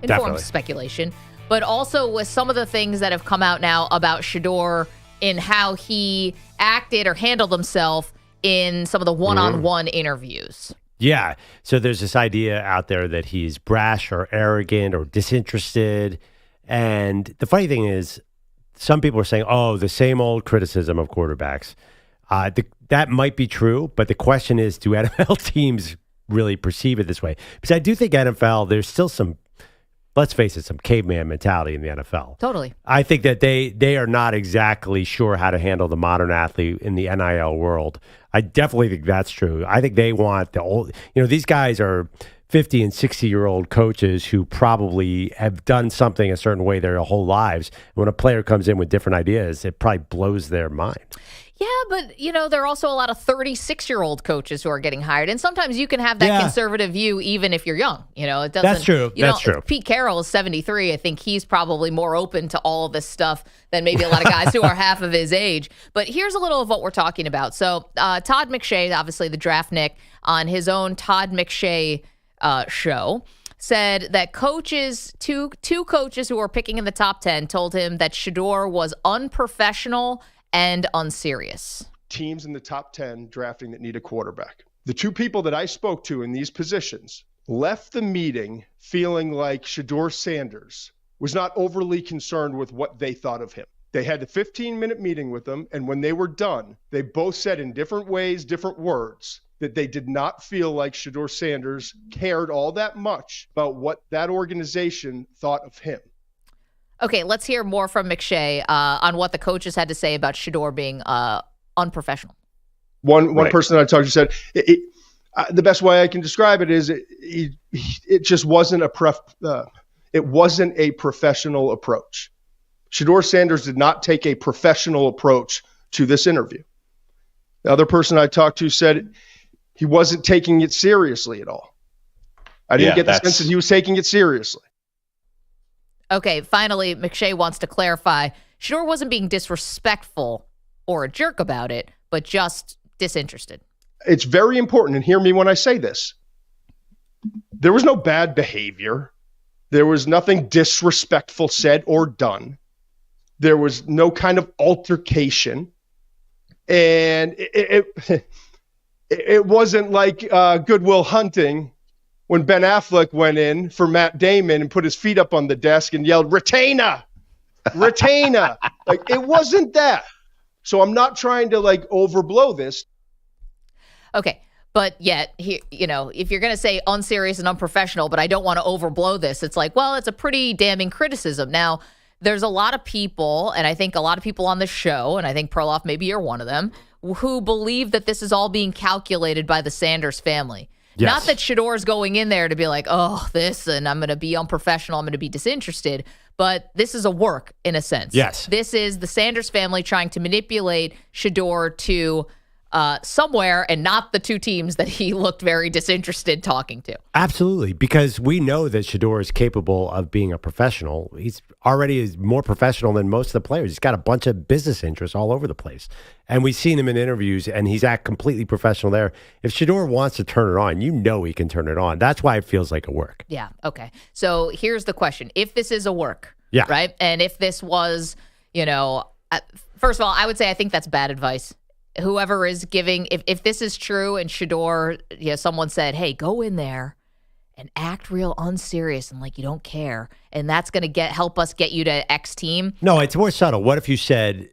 Informed Definitely. speculation. But also with some of the things that have come out now about Shedeur in how he acted or handled himself in some of the one-on-one interviews. Yeah. So there's this idea out there that he's brash or arrogant or disinterested. And the funny thing is, some people are saying, the same old criticism of quarterbacks. That might be true, but the question is, do NFL teams really perceive it this way? Because I do think NFL, there's still some, let's face it, some caveman mentality in the NFL. Totally. I think that they are not exactly sure how to handle the modern athlete in the NIL world. I definitely think that's true. I think they want the old, these guys are 50 and 60-year-old coaches who probably have done something a certain way their whole lives. When a player comes in with different ideas, it probably blows their mind. Yeah, but, there are also a lot of 36-year-old coaches who are getting hired. And sometimes you can have that conservative view even if you're young. It doesn't. That's true. That's true. Pete Carroll is 73. I think he's probably more open to all of this stuff than maybe a lot of guys who are half of his age. But here's a little of what we're talking about. So Todd McShay, obviously the draft Nick, on his own Todd McShay show, said that two coaches who were picking in the top 10 told him that Shedeur was unprofessional and unserious. Teams in the top 10 drafting that need a quarterback. The two people that I spoke to in these positions left the meeting feeling like Shedeur Sanders was not overly concerned with what they thought of him. They had a 15-minute meeting with him, and when they were done, they both said in different ways, different words, that they did not feel like Shedeur Sanders cared all that much about what that organization thought of him. Okay, let's hear more from McShay on what the coaches had to say about Shedeur being unprofessional. One person that I talked to said, the best way I can describe it is it just wasn't it wasn't a professional approach. Shedeur Sanders did not take a professional approach to this interview. The other person I talked to said he wasn't taking it seriously at all. I didn't get the sense that he was taking it seriously. Okay, finally, McShay wants to clarify. Shedeur wasn't being disrespectful or a jerk about it, but just disinterested. It's very important, and hear me when I say this. There was no bad behavior. There was nothing disrespectful said or done. There was no kind of altercation. And it wasn't like Good Will Hunting when Ben Affleck went in for Matt Damon and put his feet up on the desk and yelled, "Retainer! Retainer!" Like, it wasn't that. So I'm not trying to overblow this. Okay. But yet, if you're going to say unserious and unprofessional, but I don't want to overblow this, it's like, well, it's a pretty damning criticism. Now, there's a lot of people, and I think a lot of people on the show, and I think Perloff, maybe you're one of them, who believe that this is all being calculated by the Sanders family. Yes. Not that Shedeur's going in there to be like, this, and I'm going to be unprofessional, I'm going to be disinterested, but this is a work in a sense. Yes. This is the Sanders family trying to manipulate Shedeur to somewhere and not the two teams that he looked very disinterested talking to. Absolutely, because we know that Shedeur is capable of being a professional. He's already more professional than most of the players. He's got a bunch of business interests all over the place. And we've seen him in interviews, and he's completely professional there. If Shedeur wants to turn it on, he can turn it on. That's why it feels like a work. Yeah, okay. So here's the question. If this is a work, yeah, right? And if this was, first of all, I would say I think that's bad advice. Whoever is giving, if this is true and Shedeur, someone said, hey, go in there and act real unserious and like you don't care, and that's going to help us get you to X team. No, it's more subtle. What if you said,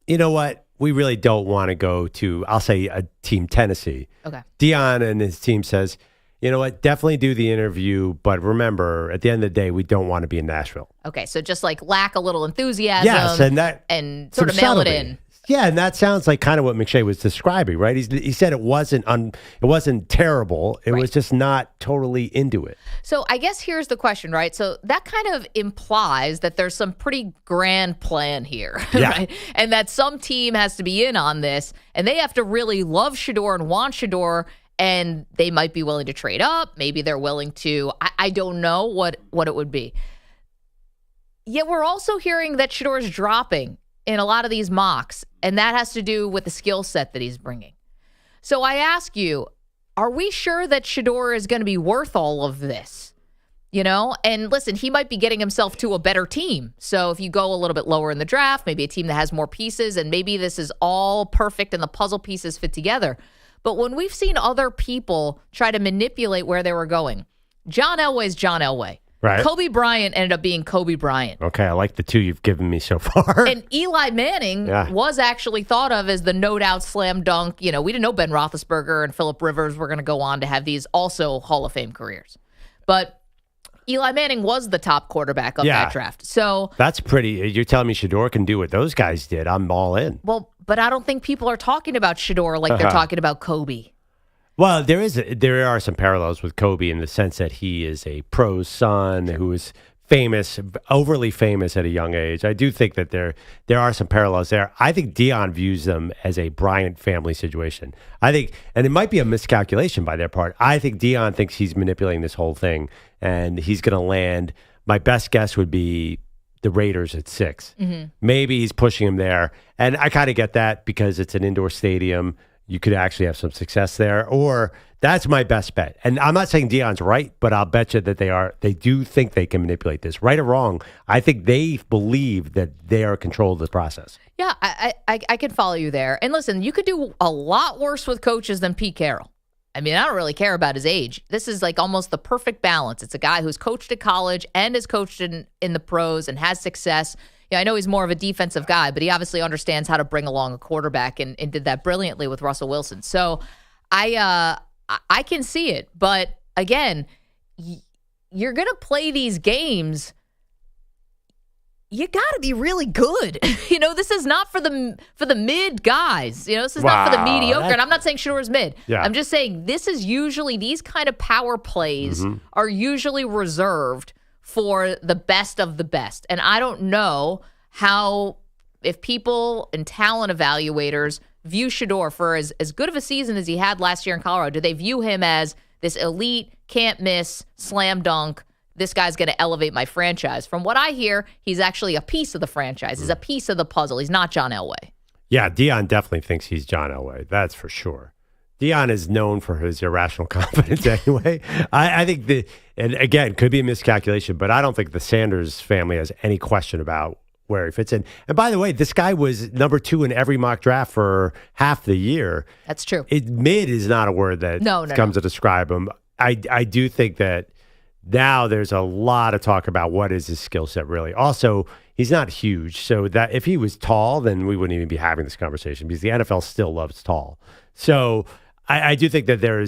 you know what, we really don't want to go to, I'll say, a team Tennessee. Okay. Dion and his team says, you know what, definitely do the interview, but remember, at the end of the day, we don't want to be in Nashville. Okay, so just lack a little enthusiasm. Yes, and sort of mail it in. Yeah, and that sounds like kind of what McShay was describing, right? He said it wasn't terrible. It was just not totally into it. So I guess here's the question, right? So that kind of implies that there's some pretty grand plan here, right? And that some team has to be in on this, and they have to really love Shedeur and want Shedeur, and they might be willing to trade up. Maybe they're willing to. I don't know what it would be. Yet we're also hearing that Shedeur is dropping in a lot of these mocks, and that has to do with the skill set that he's bringing. So I ask you, are we sure that Shedeur is going to be worth all of this? You know, and listen, he might be getting himself to a better team. So if you go a little bit lower in the draft, maybe a team that has more pieces, and maybe this is all perfect and the puzzle pieces fit together. But when we've seen other people try to manipulate where they were going, John Elway's John Elway. Right. Kobe Bryant ended up being Kobe Bryant. Okay, I like the two you've given me so far. And Eli Manning was actually thought of as the no-doubt slam dunk. You know, we didn't know Ben Roethlisberger and Phillip Rivers were going to go on to have these also Hall of Fame careers. But Eli Manning was the top quarterback of that draft. So that's pretty. You're telling me Shedeur can do what those guys did. I'm all in. Well, but I don't think people are talking about Shedeur like they're talking about Kobe. Well, there are some parallels with Kobe in the sense that he is a pro's son who was famous, overly famous at a young age. I do think that there are some parallels there. I think Deion views them as a Bryant family situation. I think, and it might be a miscalculation by their part, I think Deion thinks he's manipulating this whole thing and he's going to land. My best guess would be the Raiders at 6. Mm-hmm. Maybe he's pushing him there. And I kind of get that because it's an indoor stadium. You could actually have some success there, or that's my best bet. And I'm not saying Deion's right, but I'll bet you that they do think they can manipulate this. Right or wrong, I think they believe that they are in control of the process. Yeah, I can follow you there. And listen, you could do a lot worse with coaches than Pete Carroll. I mean, I don't really care about his age. This is like almost the perfect balance. It's a guy who's coached at college and has coached in the pros and has success. Yeah, I know he's more of a defensive guy, but he obviously understands how to bring along a quarterback and did that brilliantly with Russell Wilson. So I can see it. But again, you're going to play these games. You got to be really good. You know, this is not for the mid guys. You know, this is not for the mediocre. And I'm not saying Shedeur's mid. Yeah. I'm just saying this is usually, these kind of power plays are usually reserved for the best of the best. And I don't know how, if people and talent evaluators view Shedeur for as good of a season as he had last year in Colorado, do they view him as this elite, can't miss, slam dunk, this guy's going to elevate my franchise? From what I hear, he's actually a piece of the franchise. He's a piece of the puzzle. He's not John Elway. Yeah, Deion definitely thinks he's John Elway. That's for sure. Deion is known for his irrational confidence anyway. I think and again, could be a miscalculation, but I don't think the Sanders family has any question about where he fits in. And by the way, this guy was number 2 in every mock draft for half the year. That's true. Mid is not a word that comes to describe him. I do think that now there's a lot of talk about what is his skill set really. Also, he's not huge, so that if he was tall, then we wouldn't even be having this conversation because the NFL still loves tall. So I do think that there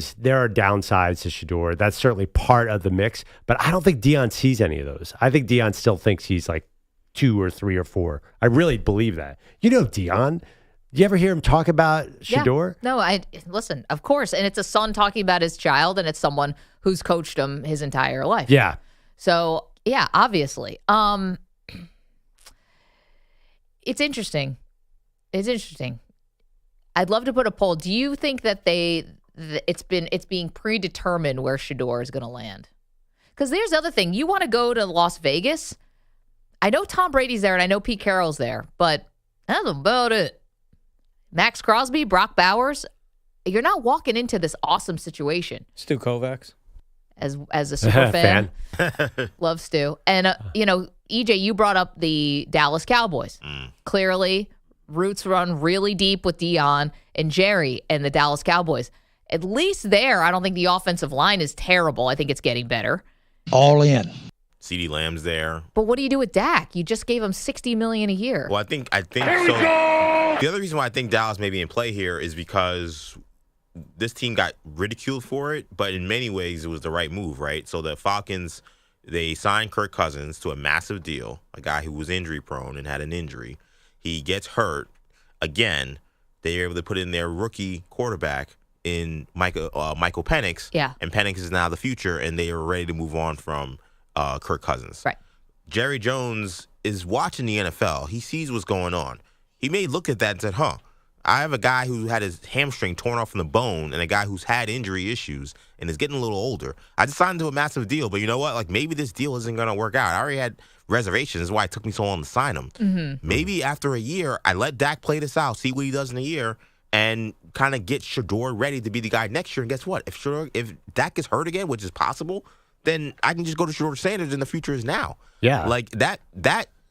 are downsides to Shedeur. That's certainly part of the mix, but I don't think Deion sees any of those. I think Deion still thinks he's like 2 or 3 or 4. I really believe that. You know Deion. Do you ever hear him talk about Shedeur? Yeah. No, listen, of course. And it's a son talking about his child, and it's someone who's coached him his entire life. Yeah. So, yeah, obviously. It's interesting. It's interesting. I'd love to put a poll. Do you think that it's being predetermined where Shedeur is going to land? Because there's the other thing. You want to go to Las Vegas? I know Tom Brady's there and I know Pete Carroll's there, but that's about it. Max Crosby, Brock Bowers, you're not walking into this awesome situation. Stu Kovacs. As a super fan. Love Stu. And, EJ, you brought up the Dallas Cowboys. Clearly, roots run really deep with Deion and Jerry and the Dallas Cowboys. At least there, I don't think the offensive line is terrible. I think it's getting better. All in. CeeDee Lamb's there. But what do you do with Dak? You just gave him $60 million a year. Well, I think so. The other reason why I think Dallas may be in play here is because this team got ridiculed for it, but in many ways it was the right move, right? So the Falcons, they signed Kirk Cousins to a massive deal, a guy who was injury prone and had an injury. He gets hurt again. They're able to put in their rookie quarterback in Michael Penix. Yeah. And Penix is now the future, and they are ready to move on from Kirk Cousins. Right. Jerry Jones is watching the NFL. He sees what's going on. He may look at that and said, I have a guy who had his hamstring torn off from the bone and a guy who's had injury issues and is getting a little older. I just signed to a massive deal, but you know what? Like, maybe this deal isn't going to work out. I already had reservations. This is why it took me so long to sign him. Mm-hmm. Maybe after a year, I let Dak play this out, see what he does in a year, and kind of get Shedeur ready to be the guy next year. And guess what? If Dak gets hurt again, which is possible, then I can just go to Shedeur Sanders, and the future is now. Yeah. Like that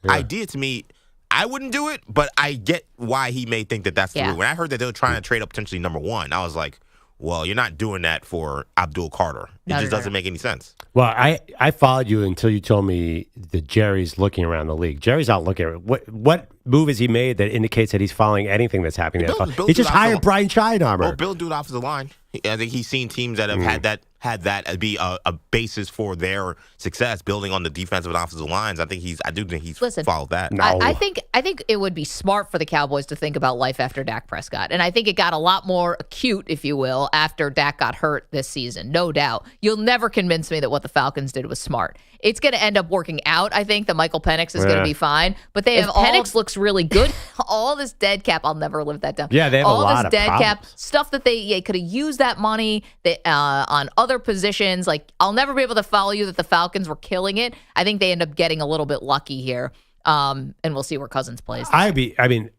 idea to me, I wouldn't do it, but I get why he may think that that's the route. When I heard that they were trying to trade up potentially number 1, I was like, well, you're not doing that for Abdul Carter. It just doesn't make any sense. Well, I followed you until you told me that Jerry's looking around the league. Jerry's not looking at what move has he made that indicates that he's following anything that's happening in the NFL? He just hired Brian Scheinarmer. Well, Bill do it off the line. I think he's seen teams that have had that be a basis for their success, building on the defensive and offensive lines. I do think he's followed that. No. I think it would be smart for the Cowboys to think about life after Dak Prescott. And I think it got a lot more acute, if you will, after Dak got hurt this season. No doubt. You'll never convince me that what the Falcons did was smart. It's going to end up working out. I think that Michael Penix is going to be fine. But they have Penix looks really good. All this dead cap, I'll never live that down. Yeah, they have all a lot this of dead problems. cap stuff that they could have used that money on other positions. Like, I'll never be able to follow you that the Falcons were killing it. I think they end up getting a little bit lucky here. And we'll see where Cousins plays.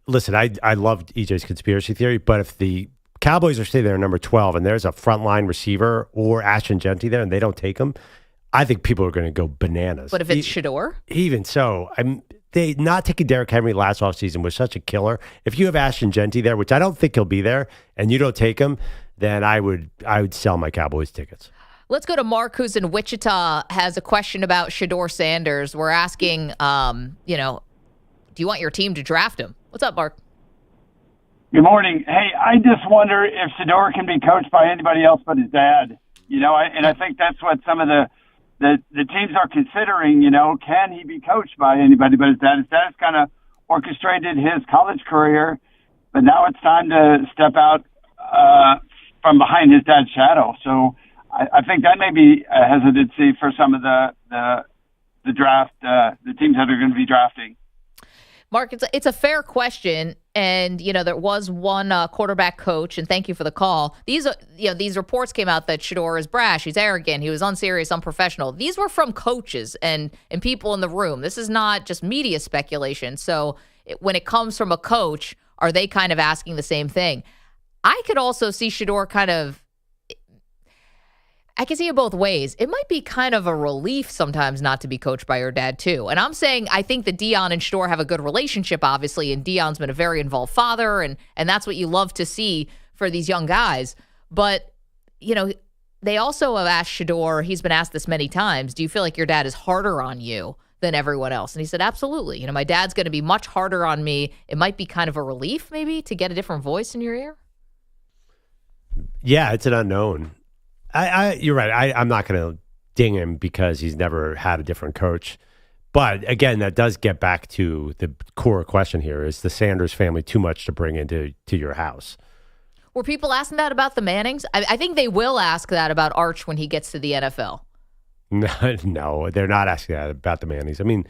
Listen, I loved EJ's conspiracy theory, but if the Cowboys are staying there at number 12 and there's a frontline receiver or Ashton Genty there and they don't take him, I think people are going to go bananas. But if it's Shedeur? Even so, they not taking Derrick Henry last offseason was such a killer. If you have Ashton Genty there, which I don't think he'll be there, and you don't take him, then I would sell my Cowboys tickets. Let's go to Mark, who's in Wichita, has a question about Shedeur Sanders. We're asking, do you want your team to draft him? What's up, Mark? Good morning. Hey, I just wonder if Shedeur can be coached by anybody else but his dad. I think that's what some of the teams are considering. Can he be coached by anybody but his dad? His dad's kind of orchestrated his college career, but now it's time to step out from behind his dad's shadow. So I think that may be a hesitancy for some of the draft, the teams that are going to be drafting. Mark, it's a fair question, and there was one quarterback coach, and thank you for the call. These reports came out that Shedeur is brash, he's arrogant, he was unserious, unprofessional. These were from coaches and people in the room. This is not just media speculation. So when it comes from a coach, are they kind of asking the same thing? I could also see Shedeur I can see it both ways. It might be kind of a relief sometimes not to be coached by your dad, too. And I'm saying I think that Deion and Shedeur have a good relationship, obviously, and Deion's been a very involved father, and that's what you love to see for these young guys. But, they also have asked Shedeur, he's been asked this many times, do you feel like your dad is harder on you than everyone else? And he said, absolutely. My dad's going to be much harder on me. It might be kind of a relief, maybe, to get a different voice in your ear. Yeah, it's an unknown. You're right. I'm not going to ding him because he's never had a different coach. But again, that does get back to the core question here: is the Sanders family too much to bring into your house? Were people asking that about the Mannings? I think they will ask that about Arch when he gets to the NFL. No, they're not asking that about the Mannings. I mean,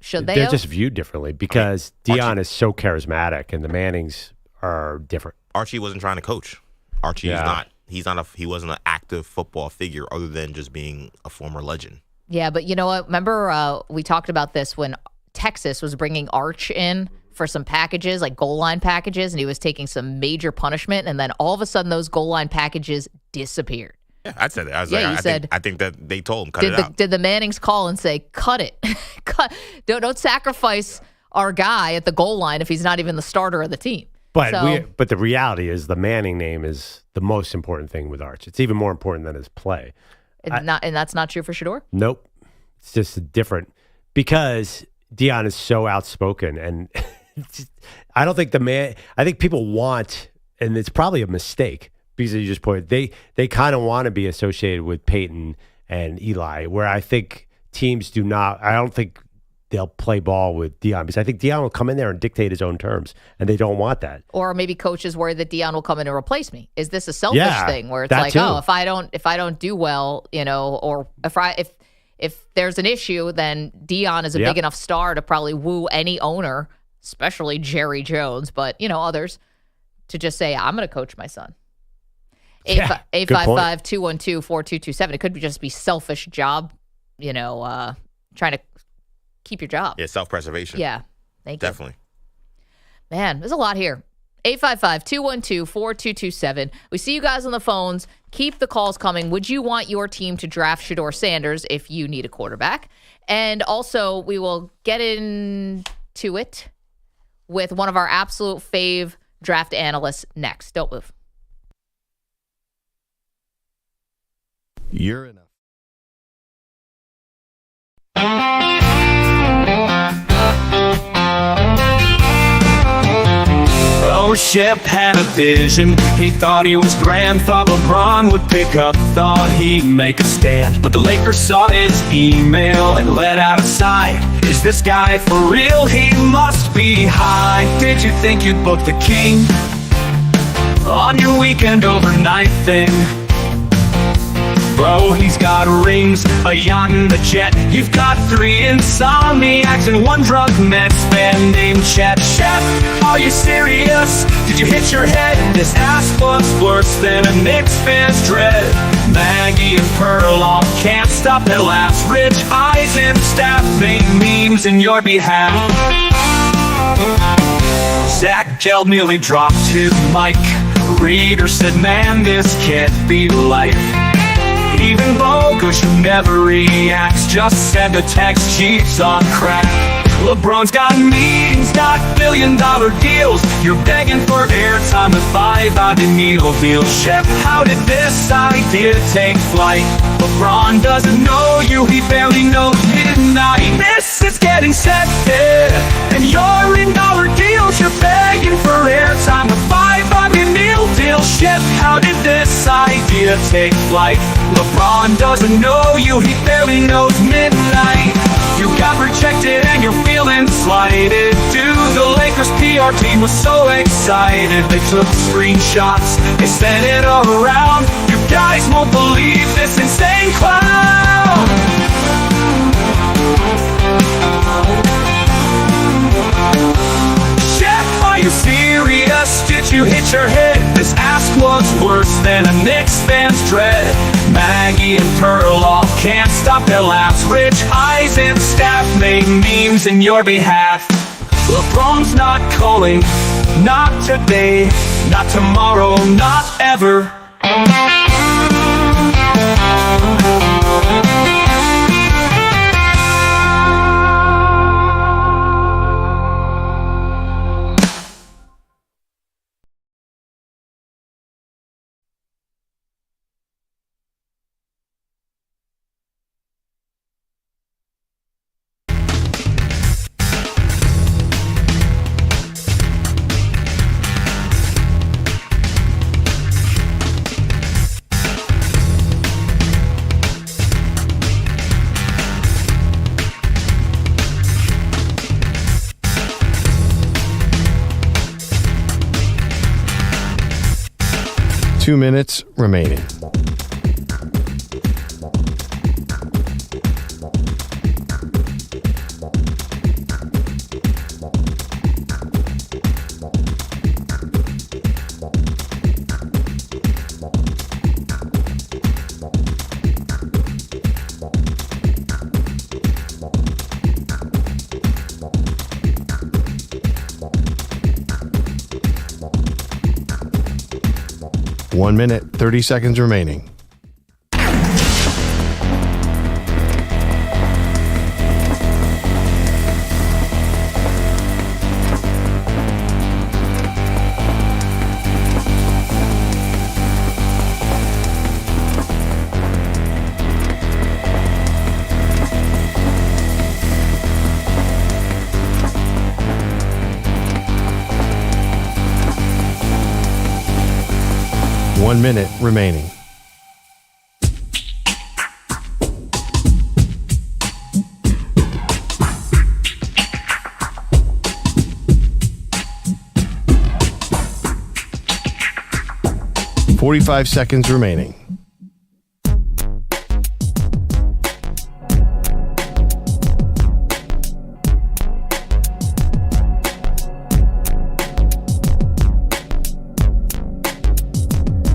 should they? They're just viewed differently because Deion is so charismatic, and the Mannings are different. Archie wasn't trying to coach. Archie is not. He wasn't an active football figure other than just being a former legend. Yeah, but you know what? Remember we talked about this when Texas was bringing Arch in for some packages, like goal line packages, and he was taking some major punishment, and then all of a sudden those goal line packages disappeared. Yeah, I said that. I think that they told him cut it out. Did the Mannings call and say, cut it? Don't sacrifice our guy at the goal line if he's not even the starter of the team. But the reality is the Manning name is the most important thing with Arch. It's even more important than his play. And that's not true for Shedeur? Nope. It's just different because Deion is so outspoken, and I don't think I think people want, and it's probably a mistake because you just pointed, they kind of want to be associated with Peyton and Eli, where I think teams do not. I don't think they'll play ball with Deion because I think Deion will come in there and dictate his own terms, and they don't want that. Or maybe coaches worry that Deion will come in and replace me. Is this a selfish thing where it's like, too. if I don't do well, or if there's an issue, then Deion is a big enough star to probably woo any owner, especially Jerry Jones, but others, to just say, I'm going to coach my son. 855-212-4227. It could just be selfish job, trying to keep your job. Yeah, self-preservation. Yeah. Thank you. Definitely. Man, there's a lot here. 855-212-4227. We see you guys on the phones. Keep the calls coming. Would you want your team to draft Shedeur Sanders if you need a quarterback? And also, we will get into it with one of our absolute fave draft analysts next. Don't move. You're enough. Oh, Shep had a vision. He thought he was grand, thought LeBron would pick up, thought he'd make a stand. But the Lakers saw his email and let out a sigh. Is this guy for real? He must be high. Did you think you'd book the king on your weekend overnight thing? Bro, he's got rings, a yacht and a jet. You've got 3 insomniacs and 1 drug mess fan named Chet. Shep, are you serious? Did you hit your head? This ass fuck's worse than a Knicks fan's dread. Maggie and Perloff can't stop their laughs. Rich Eisen staff make memes in your behalf. Zach Geld nearly dropped his mic. Reader said, man, this can't be life. Even Bogusch, who never reacts, just send a text, cheats on crack. LeBron's got meetings, not billion-dollar deals. You're begging for airtime with 5 out of needle deals. Shep, how did this idea take flight? LeBron doesn't know you, he barely knows midnight. This is getting set there, and you're in dollar deals. You're begging for airtime with 5 out of needle deals. Shep, how did this idea take flight? LeBron doesn't know you, he barely knows midnight. You got rejected and you're feeling slighted. Dude, the Lakers PR team was so excited. They took screenshots, they sent it all around. You guys won't believe this insane clown. Shep, are you serious? Did you hit your head? This ass was worse than a Knicks fan's dread. Maggie and Perloff can't stop their laughs. Rich Eisen staff make memes in your behalf. LeBron's not calling, not today, not tomorrow, not ever. 2 minutes remaining. One minute, 30 seconds remaining. One minute remaining. Forty-five seconds remaining.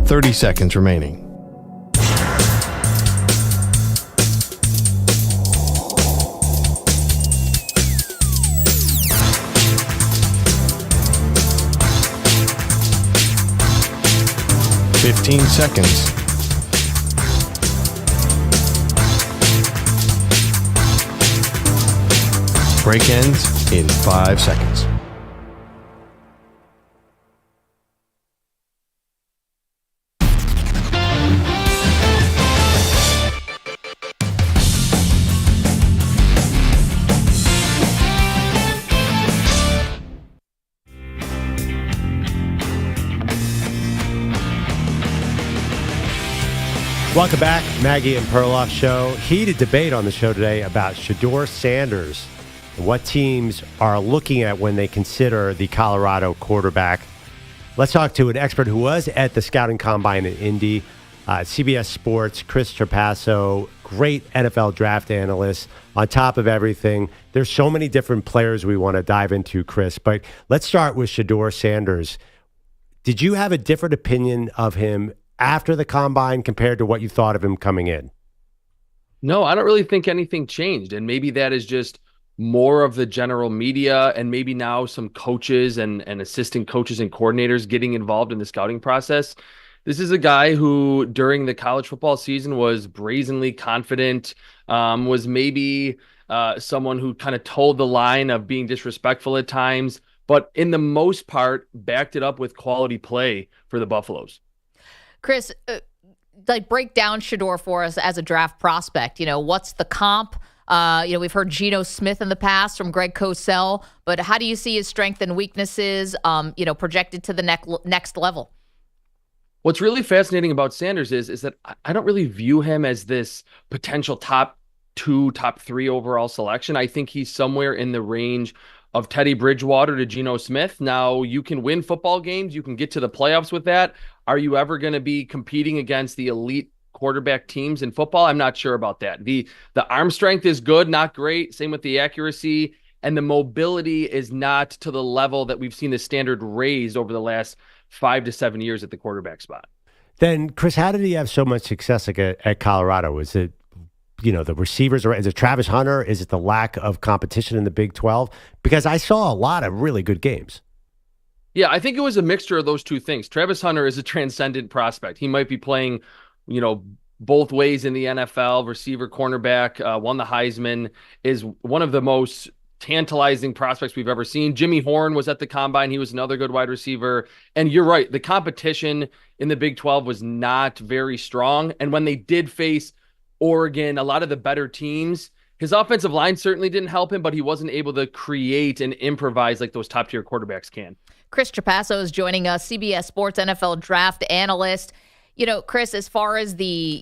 Thirty seconds remaining. 15 seconds. Break ends in 5 seconds. Welcome back, Maggie and Perloff Show. Heated debate on the show today about Shedeur Sanders and what teams are looking at when they consider the Colorado quarterback. Let's talk to an expert who was at the scouting combine in Indy, CBS Sports, Chris Trapasso, great NFL draft analyst. On top of everything, there's so many different players we want to dive into, Chris, but let's start with Shedeur Sanders. Did you have a different opinion of him after the combine compared to what you thought of him coming in? No, I don't really think anything changed. And maybe that is just more of the general media and maybe now some coaches and assistant coaches and coordinators getting involved in the scouting process. This is a guy who during the college football season was brazenly confident, was maybe someone who kind of told the line of being disrespectful at times, but in the most part backed it up with quality play for the Buffaloes. Chris, break down Shedeur for us as a draft prospect. What's the comp? We've heard Geno Smith in the past from Greg Cosell, but how do you see his strengths and weaknesses, projected to the next level? What's really fascinating about Sanders is that I don't really view him as this potential top 2, top 3 overall selection. I think he's somewhere in the range of Teddy Bridgewater to Geno Smith. Now, you can win football games. You can get to the playoffs with that. Are you ever going to be competing against the elite quarterback teams in football? I'm not sure about that. The arm strength is good, not great. Same with the accuracy. And the mobility is not to the level that we've seen the standard raised over the last 5 to 7 years at the quarterback spot. Then, Chris, how did he have so much success at Colorado? Is it the receivers, or is it Travis Hunter? Is it the lack of competition in the Big 12? Because I saw a lot of really good games. Yeah, I think it was a mixture of those two things. Travis Hunter is a transcendent prospect. He might be playing, both ways in the NFL, receiver, cornerback, won the Heisman, is one of the most tantalizing prospects we've ever seen. Jimmy Horn was at the combine. He was another good wide receiver. And you're right, the competition in the Big 12 was not very strong. And when they did face Oregon, a lot of the better teams, his offensive line certainly didn't help him, but he wasn't able to create and improvise like those top-tier quarterbacks can. Chris Trapasso is joining us, CBS Sports NFL draft analyst. Chris, as far as the,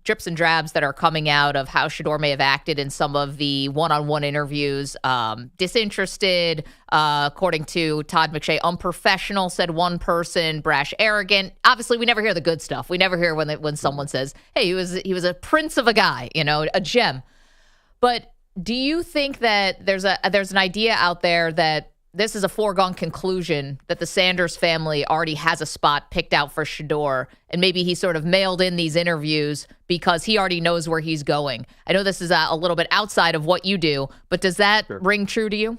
drips and drabs that are coming out of how Shedeur may have acted in some of the one-on-one interviews, disinterested, according to Todd McShay, unprofessional, said one person, brash, arrogant. Obviously, we never hear the good stuff. We never hear when someone says, hey, he was a prince of a guy, a gem. But do you think that there's an idea out there that this is a foregone conclusion that the Sanders family already has a spot picked out for Shedeur, and maybe he sort of mailed in these interviews because he already knows where he's going? I know this is a little bit outside of what you do, but does that ring true to you?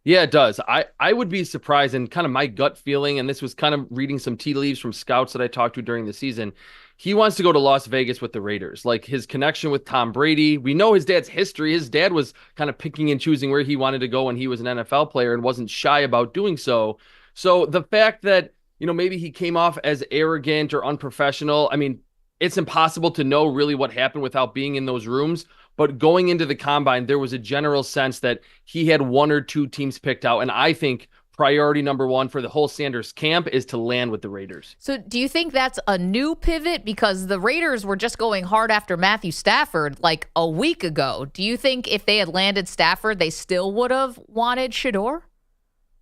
Yeah, it does. I would be surprised, and kind of my gut feeling, and this was kind of reading some tea leaves from scouts that I talked to during the season, he wants to go to Las Vegas with the Raiders. Like his connection with Tom Brady. We know his dad's history. His dad was kind of picking and choosing where he wanted to go when he was an NFL player and wasn't shy about doing so. So the fact that, maybe he came off as arrogant or unprofessional, I mean, it's impossible to know really what happened without being in those rooms. But going into the combine, there was a general sense that he had 1 or 2 teams picked out. And I think priority number 1 for the whole Sanders camp is to land with the Raiders. So do you think that's a new pivot? Because the Raiders were just going hard after Matthew Stafford like a week ago. Do you think if they had landed Stafford, they still would have wanted Shedeur?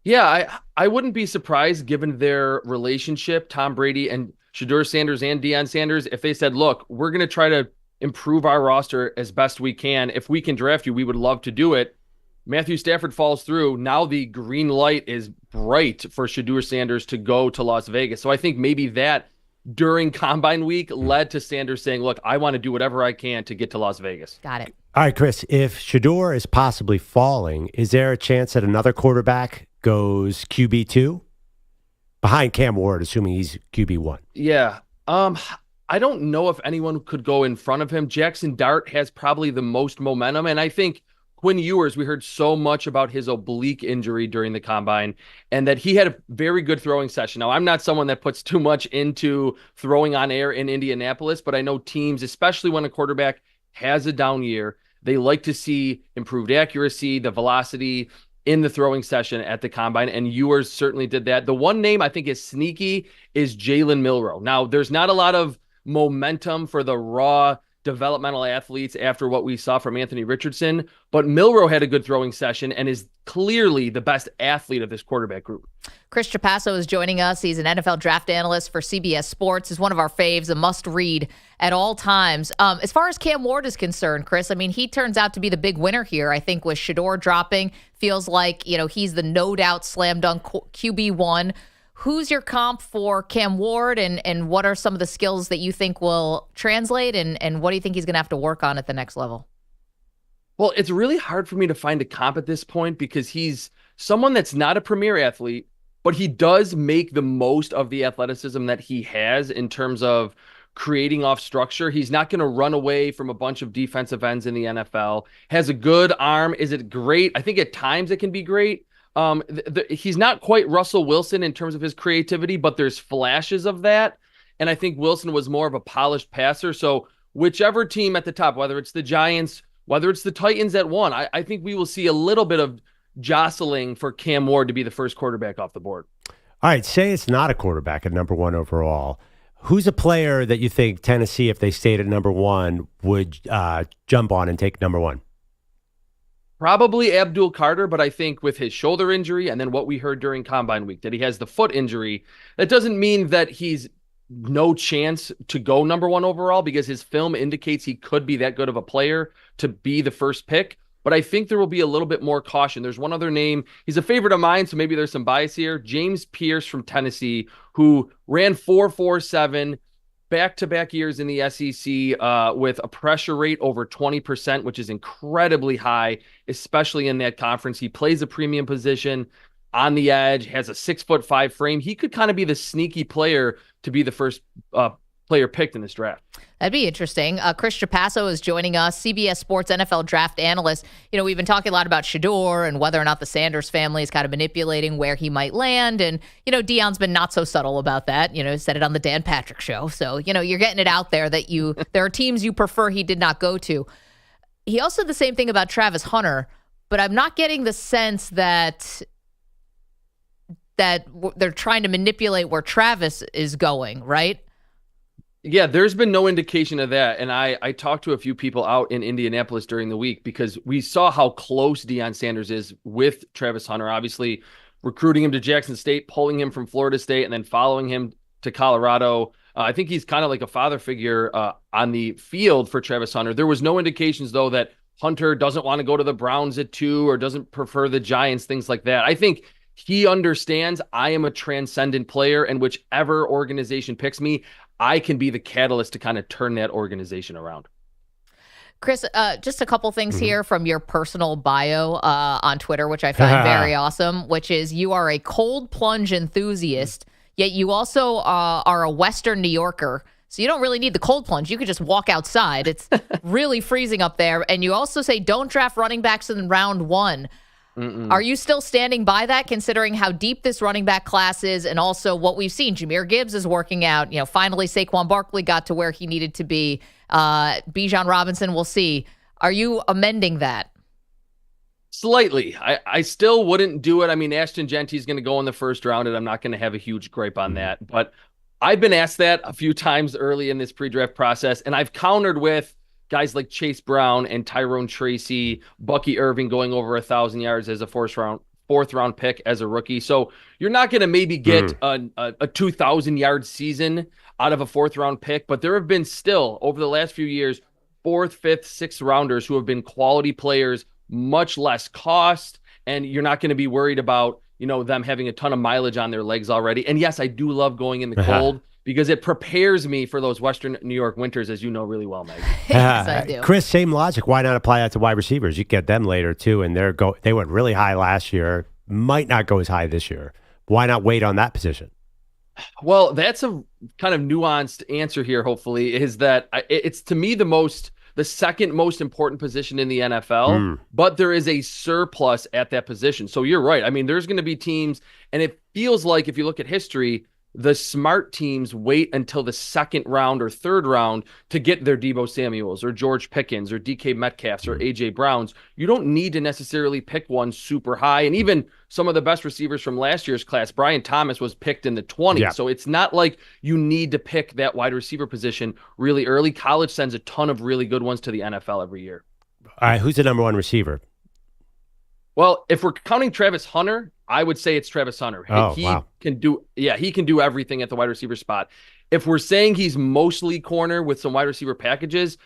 Yeah, I wouldn't be surprised given their relationship, Tom Brady and Shedeur Sanders and Deion Sanders, if they said, look, we're going to try to improve our roster as best we can. If we can draft you, we would love to do it. Matthew Stafford falls through. Now the green light is bright for Shedeur Sanders to go to Las Vegas. So I think maybe that during Combine Week led to Sanders saying, look, I want to do whatever I can to get to Las Vegas. Got it. All right, Chris, if Shedeur is possibly falling, is there a chance that another quarterback goes QB2 behind Cam Ward, assuming he's QB1. Yeah. I don't know if anyone could go in front of him. Jaxon Dart has probably the most momentum, and I think Quinn Ewers, we heard so much about his oblique injury during the combine and that he had a very good throwing session. Now, I'm not someone that puts too much into throwing on air in Indianapolis, but I know teams, especially when a quarterback has a down year, they like to see improved accuracy, the velocity in the throwing session at the combine, and Ewers certainly did that. The one name I think is sneaky is Jalen Milroe. Now, there's not a lot of momentum for the raw developmental athletes after what we saw from Anthony Richardson, but Milroe had a good throwing session and is clearly the best athlete of this quarterback group. Chris Trapasso is joining us. He's an NFL draft analyst for CBS Sports. Is one of our faves, a must-read at all times. As far as Cam Ward is concerned, Chris, I mean, he turns out to be the big winner here. I think with Shedeur dropping, feels like, he's the no-doubt slam-dunk QB1. Who's your comp for Cam Ward, and what are some of the skills that you think will translate, and what do you think he's going to have to work on at the next level? Well, it's really hard for me to find a comp at this point because he's someone that's not a premier athlete, but he does make the most of the athleticism that he has in terms of creating off structure. He's not going to run away from a bunch of defensive ends in the NFL. Has a good arm. Is it great? I think at times it can be great. He's not quite Russell Wilson in terms of his creativity, but there's flashes of that. And I think Wilson was more of a polished passer. So whichever team at the top, whether it's the Giants, whether it's the Titans at 1, I think we will see a little bit of jostling for Cam Ward to be the first quarterback off the board. All right, say it's not a quarterback at number 1 overall. Who's a player that you think Tennessee, if they stayed at number 1, would jump on and take number 1? Probably Abdul Carter, but I think with his shoulder injury and then what we heard during Combine Week, that he has the foot injury, that doesn't mean that he's no chance to go number 1 overall because his film indicates he could be that good of a player to be the first pick. But I think there will be a little bit more caution. There's one other name. He's a favorite of mine, so maybe there's some bias here. James Pierce from Tennessee, who ran 4.47 back-to-back years in the SEC with a pressure rate over 20%, which is incredibly high, especially in that conference. He plays a premium position on the edge, has a 6'5" frame. He could kind of be the sneaky player to be the first player picked in this draft. That'd be interesting. Chris Trapasso is joining us, CBS Sports NFL draft analyst. We've been talking a lot about Shedeur and whether or not the Sanders family is kind of manipulating where he might land. And, Deion's been not so subtle about that. Said it on the Dan Patrick show. So, you're getting it out there that there are teams you prefer he did not go to. He also said the same thing about Travis Hunter, but I'm not getting the sense that they're trying to manipulate where Travis is going, right? Yeah, there's been no indication of that. And I talked to a few people out in Indianapolis during the week because we saw how close Deion Sanders is with Travis Hunter, obviously recruiting him to Jackson State, pulling him from Florida State, and then following him to Colorado. I think he's kind of like a father figure on the field for Travis Hunter. There was no indications, though, that Hunter doesn't want to go to the Browns at 2 or doesn't prefer the Giants, things like that. I think he understands I am a transcendent player, and whichever organization picks me, I can be the catalyst to kind of turn that organization around. Chris, just a couple things here from your personal bio on Twitter, which I find very awesome, which is you are a cold plunge enthusiast, yet you also are a Western New Yorker. So you don't really need the cold plunge. You could just walk outside. It's really freezing up there. And you also say don't draft running backs in round 1. Are you still standing by that, considering how deep this running back class is and also what we've seen? Jahmyr Gibbs is working out. Finally, Saquon Barkley got to where he needed to be. Bijan Robinson, we'll see. Are you amending that? Slightly. I still wouldn't do it. I mean, Ashton Genty's going to go in the first round, and I'm not going to have a huge gripe on that. But I've been asked that a few times early in this pre-draft process, and I've countered with guys like Chase Brown and Tyrone Tracy, Bucky Irving going over 1,000 yards as a fourth round pick as a rookie. So you're not going to maybe get a 2,000-yard season out of a 4th round pick, but there have been still over the last few years 4th, 5th, 6th rounders who have been quality players, much less cost, and you're not going to be worried about them having a ton of mileage on their legs already. And yes, I do love going in the cold, because it prepares me for those Western New York winters, as you know really well, Meg. Yes, I do. Chris, same logic. Why not apply that to wide receivers? You get them later, too, and they went really high last year, might not go as high this year. Why not wait on that position? Well, that's a kind of nuanced answer here, hopefully, is that it's to me the second most important position in the NFL, but there is a surplus at that position. So you're right. I mean, there's going to be teams, and it feels like if you look at history, the smart teams wait until the second round or third round to get their Deebo Samuels or George Pickens or DK Metcalfs or AJ Browns. You don't need to necessarily pick one super high. And even some of the best receivers from last year's class, Brian Thomas was picked in the 20s. Yeah. So it's not like you need to pick that wide receiver position really early. College sends a ton of really good ones to the NFL every year. All right, who's the number one receiver? Well, if we're counting Travis Hunter, I would say it's Travis Hunter. He can do everything at the wide receiver spot. If we're saying he's mostly corner with some wide receiver packages,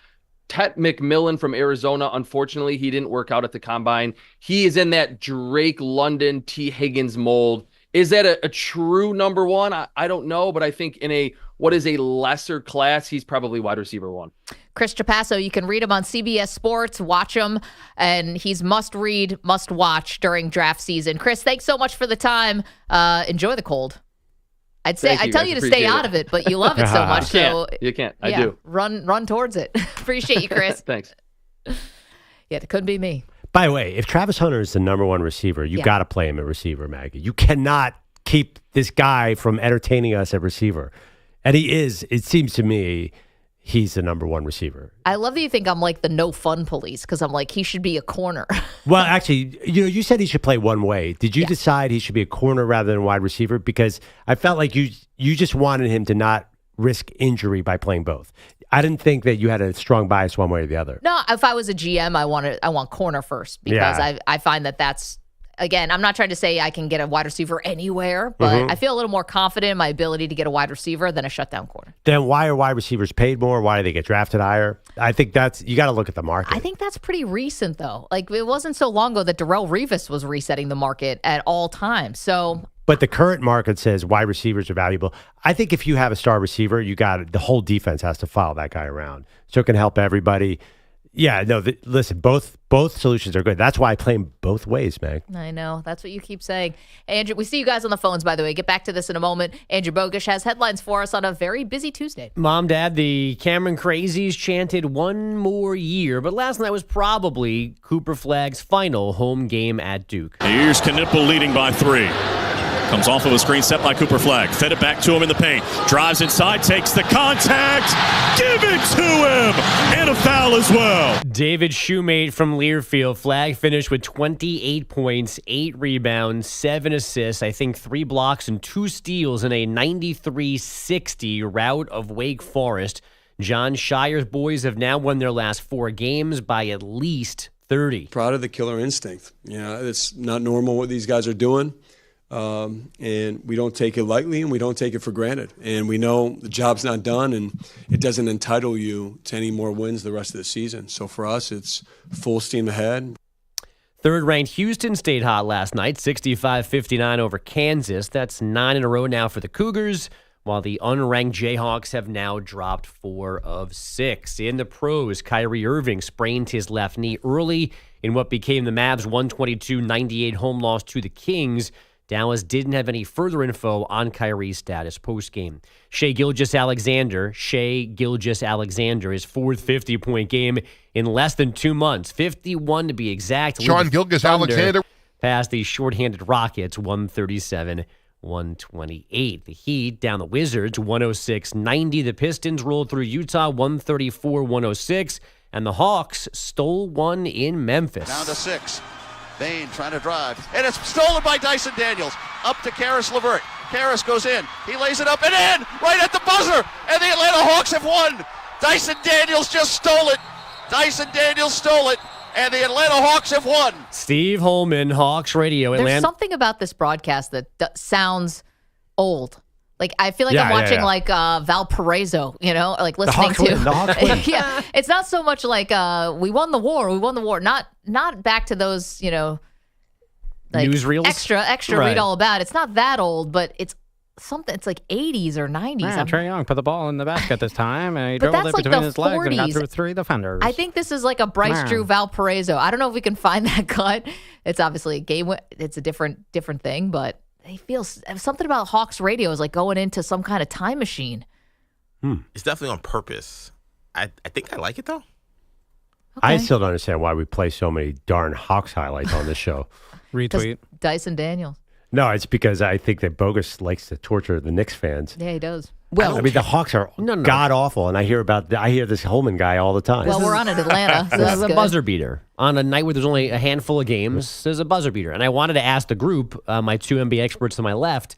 Tet McMillan from Arizona, unfortunately, he didn't work out at the combine. He is in that Drake London, T. Higgins mold. Is that a true number one? I don't know, but I think in what is a lesser class, he's probably wide receiver one. Chris Trapasso, you can read him on CBS Sports, watch him, and he's must read, must watch during draft season. Chris, thanks so much for the time. Enjoy the cold. I tell you to stay out of it, but you love it so much. You can't. I do. Run towards it. Appreciate you, Chris. Thanks. Yeah, it couldn't be me. By the way, if Travis Hunter is the number one receiver, you got to play him at receiver, Maggie. You cannot keep this guy from entertaining us at receiver. And he is, it seems to me, he's the number one receiver. I love that you think I'm like the no fun police because I'm like, he should be a corner. Well, actually, you said he should play one way. Did you decide he should be a corner rather than a wide receiver? Because I felt like you just wanted him to not risk injury by playing both. I didn't think that you had a strong bias one way or the other. No, if I was a GM, I want corner first because I find that's, again, I'm not trying to say I can get a wide receiver anywhere, but I feel a little more confident in my ability to get a wide receiver than a shutdown corner. Then why are wide receivers paid more? Why do they get drafted higher? I think you got to look at the market. I think that's pretty recent, though. Like, it wasn't so long ago that Darrelle Revis was resetting the market at all times. So, but the current market says wide receivers are valuable. I think if you have a star receiver, the whole defense has to follow that guy around, so it can help everybody. Yeah, no, listen, both solutions are good. That's why I play them both ways, Meg. I know. That's what you keep saying. Andrew, we see you guys on the phones, by the way. Get back to this in a moment. Andrew Bogusch has headlines for us on a very busy Tuesday. Mom, Dad, the Cameron Crazies chanted one more year, but last night was probably Cooper Flagg's final home game at Duke. Here's Knipple leading by 3. Comes off of a screen set by Cooper Flagg. Fed it back to him in the paint. Drives inside, takes the contact. Give it to him. And a foul as well. David Shoemate from Learfield. Flagg finished with 28 points, 8 rebounds, 7 assists, I think 3 blocks and 2 steals in a 93-60 rout of Wake Forest. John Shire's boys have now won their last 4 games by at least 30. Proud of the killer instinct. It's not normal what these guys are doing. And we don't take it lightly and we don't take it for granted. And we know the job's not done and it doesn't entitle you to any more wins the rest of the season. So for us, it's full steam ahead. Third-ranked Houston stayed hot last night, 65-59 over Kansas. That's 9 in a row now for the Cougars, while the unranked Jayhawks have now dropped 4 of 6. In the pros, Kyrie Irving sprained his left knee early in what became the Mavs' 122-98 home loss to the Kings. Dallas didn't have any further info on Kyrie's status postgame. Shai Gilgeous-Alexander, his 4th 50-point game in less than 2 months, 51 to be exact. Sean Gilgeous-Alexander passed the shorthanded Rockets 137-128. The Heat down the Wizards 106-90. The Pistons rolled through Utah 134-106. And the Hawks stole one in Memphis. Down to 6. Bane trying to drive, and it's stolen by Dyson Daniels. Up to Karis LeVert. Karis goes in. He lays it up and in, right at the buzzer, and the Atlanta Hawks have won. Dyson Daniels just stole it. And the Atlanta Hawks have won. Steve Holman, Hawks Radio, Atlanta. There's something about this broadcast that sounds old. Like, I feel like I'm watching like Valparaiso, like listening to. The Hawks win. Yeah, it's not so much like we won the war. Not back to those, like newsreels. Extra right. Read all about. It's not that old, but it's something. It's like 80s or 90s. Yeah, Trae Young put the ball in the basket this time, and he dribbled it like between his 40s. legs and got through 3 defenders. I think this is like a Bryce Drew Valparaiso. I don't know if we can find that cut. It's obviously a game. It's a different thing, but. they feel something about Hawks radio is like going into some kind of time machine. It's definitely on purpose. I think I like it, though. I still don't understand why we play so many darn Hawks highlights on this show. Retweet. Dyson Daniels. No, it's because I think that Bogusch likes to torture the Knicks fans. Yeah, he does. Well, I mean, the Hawks are god awful, and I hear this Holman guy all the time. Well, we're on in Atlanta. So This is a good. buzzer beater. On a night where there's only a handful of games, there's a buzzer beater. And I wanted to ask the group, my two NBA experts to my left,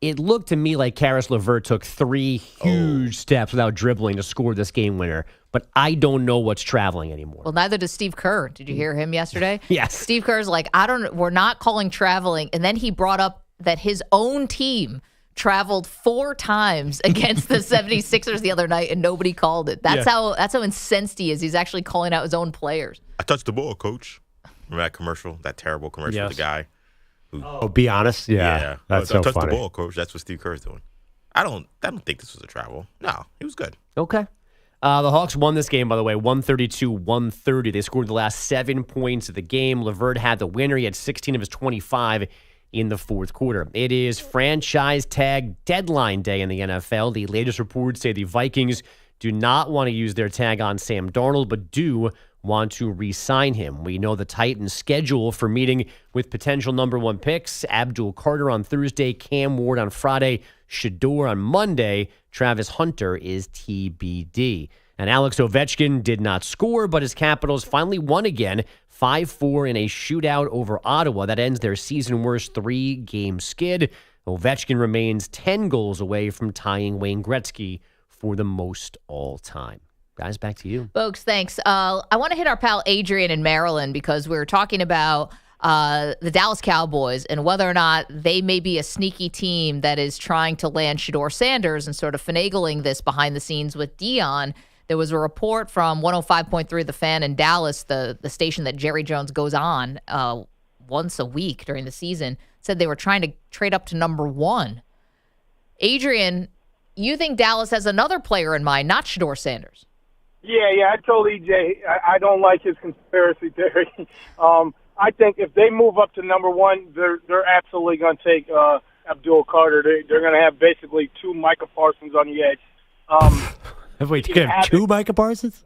it looked to me like Karis LeVert took 3 huge steps without dribbling to score this game winner. But I don't know what's traveling anymore. Well, neither does Steve Kerr. Did you hear him yesterday? Yes. Steve Kerr's like, we're not calling traveling. And then he brought up that his own team traveled 4 times against the 76ers the other night and nobody called it. That's how incensed he is. He's actually calling out his own players. I touched the ball, coach. Remember that commercial? That terrible commercial with the guy? Oh, be honest? Yeah. That's I so touched funny. the ball, coach. That's what Steve Kerr's doing. I don't think this was a travel. No, he was good. Okay. The Hawks won this game, by the way, 132-130. They scored the last 7 points of the game. LeVert had the winner. He had 16 of his 25 in the fourth quarter. It is franchise tag deadline day in the NFL. The latest reports say the Vikings do not want to use their tag on Sam Darnold, but do want to re-sign him. We know the Titans' schedule for meeting with potential number 1 picks. Abdul Carter on Thursday, Cam Ward on Friday, Shedeur on Monday. Travis Hunter is TBD. And Alex Ovechkin did not score, but his Capitals finally won again, 5-4 in a shootout over Ottawa. That ends their season-worst 3-game skid. Ovechkin remains 10 goals away from tying Wayne Gretzky for the most all-time. Guys, back to you. Folks, thanks. I want to hit our pal Adrian in Maryland because we were talking about the Dallas Cowboys and whether or not they may be a sneaky team that is trying to land Shedeur Sanders and sort of finagling this behind the scenes with Dion. There was a report from 105.3 The Fan in Dallas, the station that Jerry Jones goes on once a week during the season, said they were trying to trade up to number 1. Adrian, you think Dallas has another player in mind, not Shedeur Sanders? Yeah, I told EJ I don't like his conspiracy theory. I think if they move up to number 1, they're absolutely going to take Abdul Carter. They're going to have basically 2 Micah Parsons on the edge. Wait, you have 2 Micah Parsons?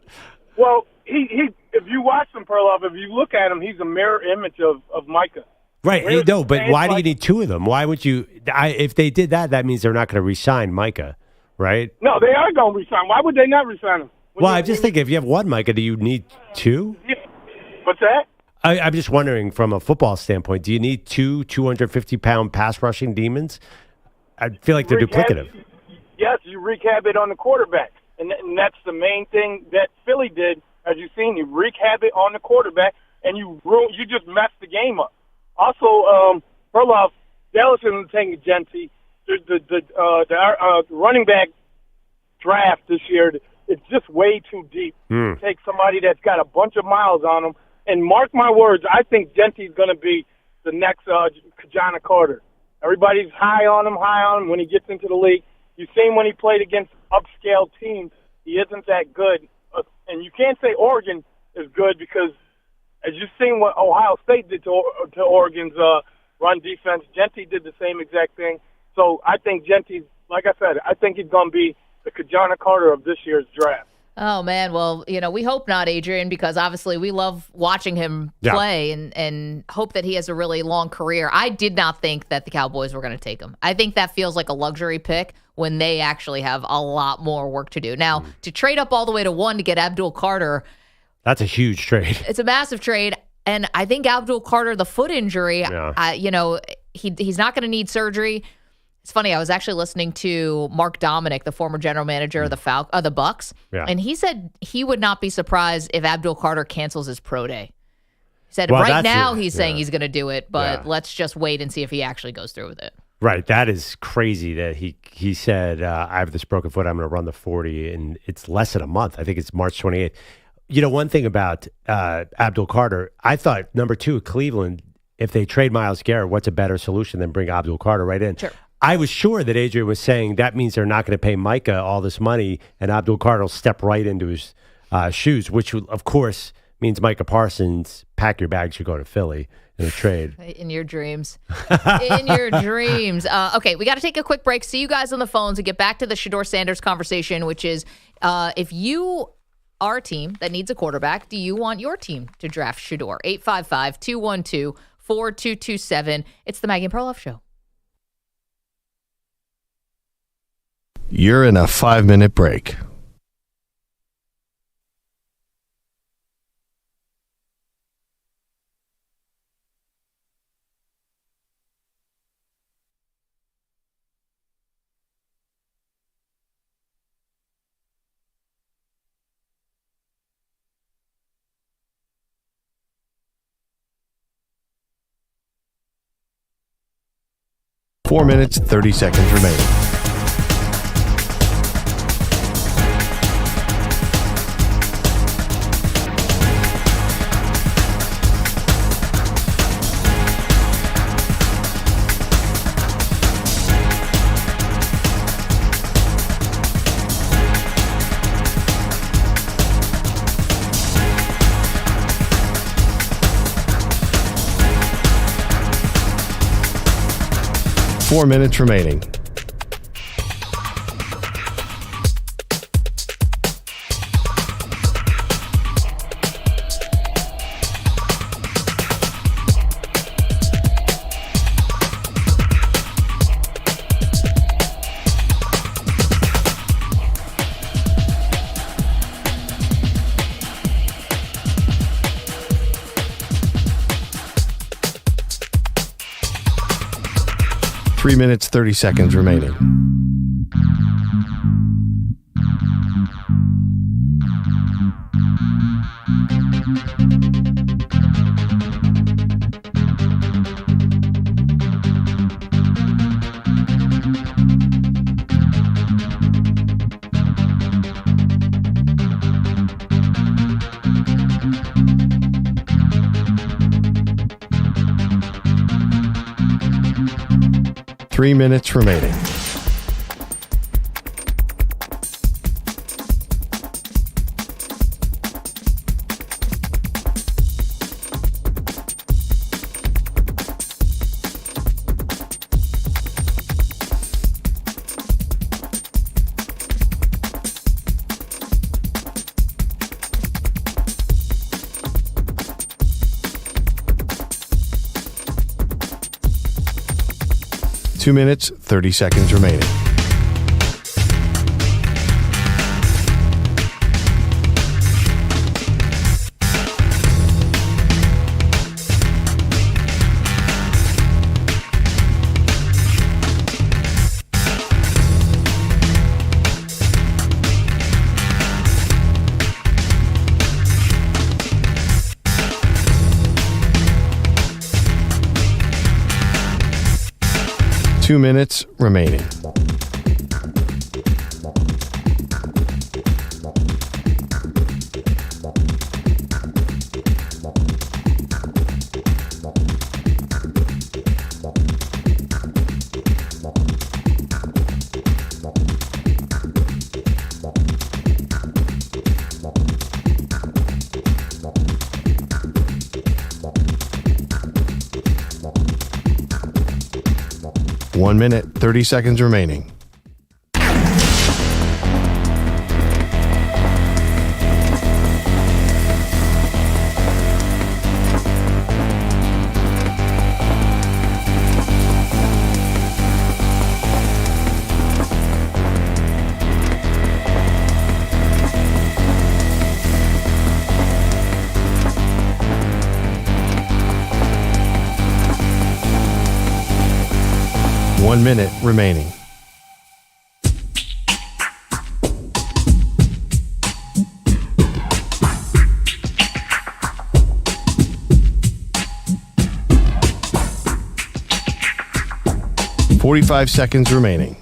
Well, he if you watch him, Perloff, if you look at him, he's a mirror image of Micah. Right, no, but why do you need 2 of them? Why would you? If they did that, that means they're not going to re-sign Micah, right? No, they are going to re-sign. Why would they not re-sign him? Well, I'm just thinking, if you have 1 Micah, do you need 2? What's that? I'm just wondering, from a football standpoint, do you need 2 250-pound pass-rushing demons? I feel like they're duplicative. Yes, you wreak havoc on the quarterback. And that's the main thing that Philly did, as you've seen. You wreak havoc on the quarterback, and you just messed the game up. Also, Perloff, Dallas isn't taking Gentry. The running back draft this year, it's just way too deep. Take somebody that's got a bunch of miles on him. And mark my words, I think Gentry's going to be the next Kajana Carter. Everybody's high on him when he gets into the league. You've seen when he played against upscale teams, he isn't that good. And you can't say Oregon is good because, as you've seen what Ohio State did to Oregon's run defense, Gentry did the same exact thing. So I think Gentry's, like I said, I think he's going to be the Kajana Carter of this year's draft. Oh, man. Well, we hope not, Adrian, because obviously we love watching him play and hope that he has a really long career. I did not think that the Cowboys were going to take him. I think that feels like a luxury pick when they actually have a lot more work to do. Now, to trade up all the way to 1 to get Abdul Carter. That's a huge trade. It's a massive trade. And I think Abdul Carter, the foot injury, he's not going to need surgery. It's funny. I was actually listening to Mark Dominic, the former general manager of the Bucs, and he said he would not be surprised if Abdul Carter cancels his pro day. He said right now he's saying he's going to do it, but let's just wait and see if he actually goes through with it. Right. That is crazy that he said, I have this broken foot. I'm going to run the 40, and it's less than a month. I think it's March 28th. One thing about Abdul Carter, I thought number 2, Cleveland, if they trade Myles Garrett, what's a better solution than bring Abdul Carter right in? Sure. I was sure that Adrian was saying that means they're not going to pay Micah all this money, and Abdul Carter will step right into his shoes, which, of course, means Micah Parsons, pack your bags, you go to Philly in a trade. In your dreams. In your dreams. Okay, we got to take a quick break. See you guys on the phones and get back to the Shedeur Sanders conversation, which is if you are a team that needs a quarterback, do you want your team to draft Shedeur? 855-212-4227. It's the Maggie Perloff Show. You're in a 5-minute break. Four minutes, 30 seconds remaining. Four minutes remaining. Three minutes, 30 seconds remaining. Three minutes remaining. Two minutes, 30 seconds remaining. Two minutes remaining. One minute, 30 seconds remaining. One minute remaining. .45 seconds remaining.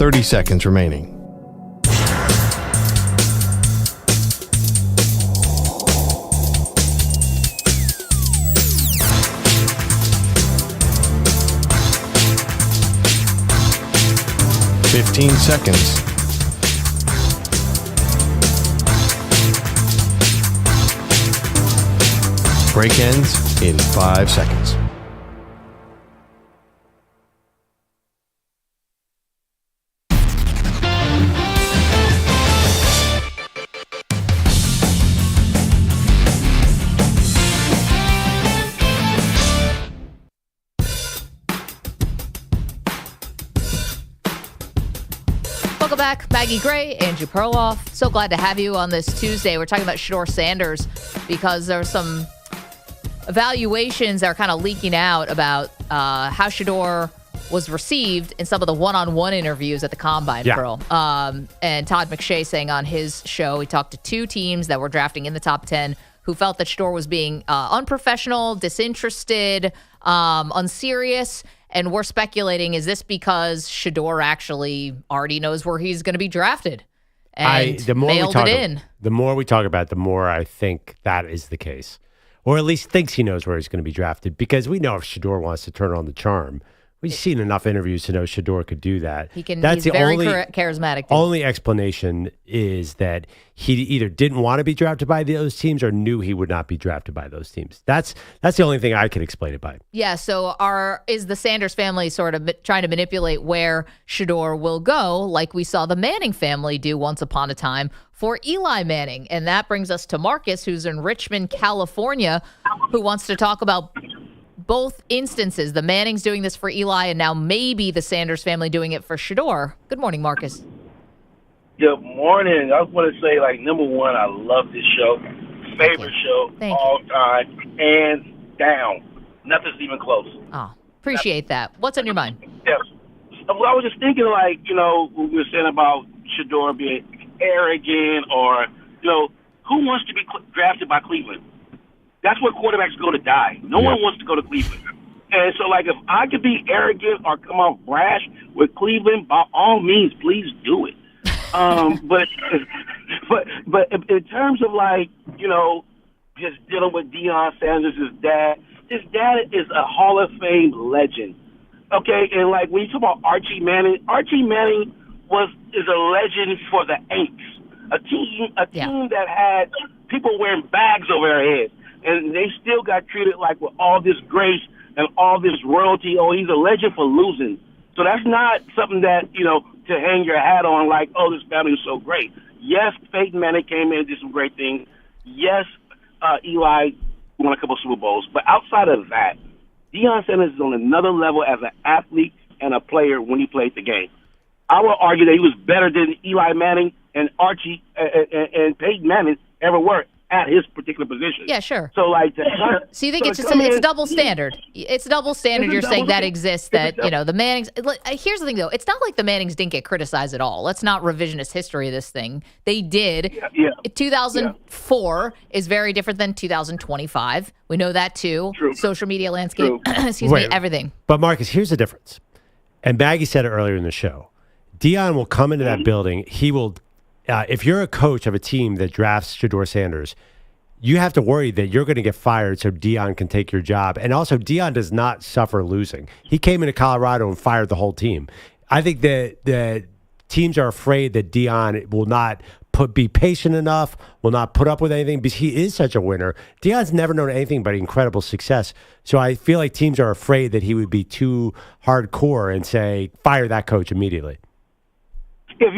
.30 seconds remaining. 15 seconds. Break ends in 5 seconds. Welcome back. Maggie Gray, Andrew Perloff. So glad to have you on this Tuesday. We're talking about Shedeur Sanders because there's some evaluations that are kind of leaking out about how Shedeur was received in some of the one-on-one interviews at the Combine, Pearl. And Todd McShay saying on his show, he talked to 2 teams that were drafting in the top 10 who felt that Shedeur was being unprofessional, disinterested, unserious. And we're speculating, is this because Shedeur actually already knows where he's going to be drafted and mailed it in? The more we talk about it, the more I think that is the case. Or at least thinks he knows where he's going to be drafted. Because we know if Shedeur wants to turn on the charm. We've seen enough interviews to know Shedeur could do that. He's very charismatic. Only explanation is that he either didn't want to be drafted by those teams or knew he would not be drafted by those teams. That's the only thing I can explain it by. Yeah, so is the Sanders family sort of trying to manipulate where Shedeur will go, like we saw the Manning family do once upon a time for Eli Manning? And that brings us to Marcus, who's in Richmond, California, who wants to talk about both instances, the Mannings doing this for Eli and now maybe the Sanders family doing it for Shedeur. Good morning, Marcus. Good morning. I want to say, number one, I love this show. Favorite show all time. Hands down. Nothing's even close. Oh, appreciate that. What's on your mind? Yeah. Well, I was just thinking, we were saying about Shedeur being arrogant or, who wants to be drafted by Cleveland? That's where quarterbacks go to die. No one wants to go to Cleveland. And so, if I could be arrogant or come off brash with Cleveland, by all means, please do it. But in terms of, just dealing with Deion Sanders' dad, his dad is a Hall of Fame legend. Okay? And, when you talk about Archie Manning is a legend for the Aints. A team that had people wearing bags over their heads. And they still got treated with all this grace and all this royalty. Oh, he's a legend for losing. So that's not something that, to hang your hat on this family is so great. Yes, Peyton Manning came in and did some great things. Yes, Eli won a couple Super Bowls. But outside of that, Deion Sanders is on another level as an athlete and a player when he played the game. I would argue that he was better than Eli Manning and Archie and Peyton Manning ever were at his particular position. Yeah, sure. So so you think it's a double standard? It's a double standard. You're saying that exists. That the Mannings. Here's the thing, though. It's not like the Mannings didn't get criticized at all. Let's not revisionist history this thing. They did. Yeah. 2004 is very different than 2025. We know that too. True. Social media landscape. Excuse me. Everything. But Marcus, here's the difference. And Maggie said it earlier in the show. Deion will come into that building. He will. If you're a coach of a team that drafts Shedeur Sanders, you have to worry that you're going to get fired so Deion can take your job. And also, Deion does not suffer losing. He came into Colorado and fired the whole team. I think that the teams are afraid that Deion will not be patient enough, will not put up with anything because he is such a winner. Deion's never known anything but incredible success. So I feel like teams are afraid that he would be too hardcore and say, fire that coach immediately. If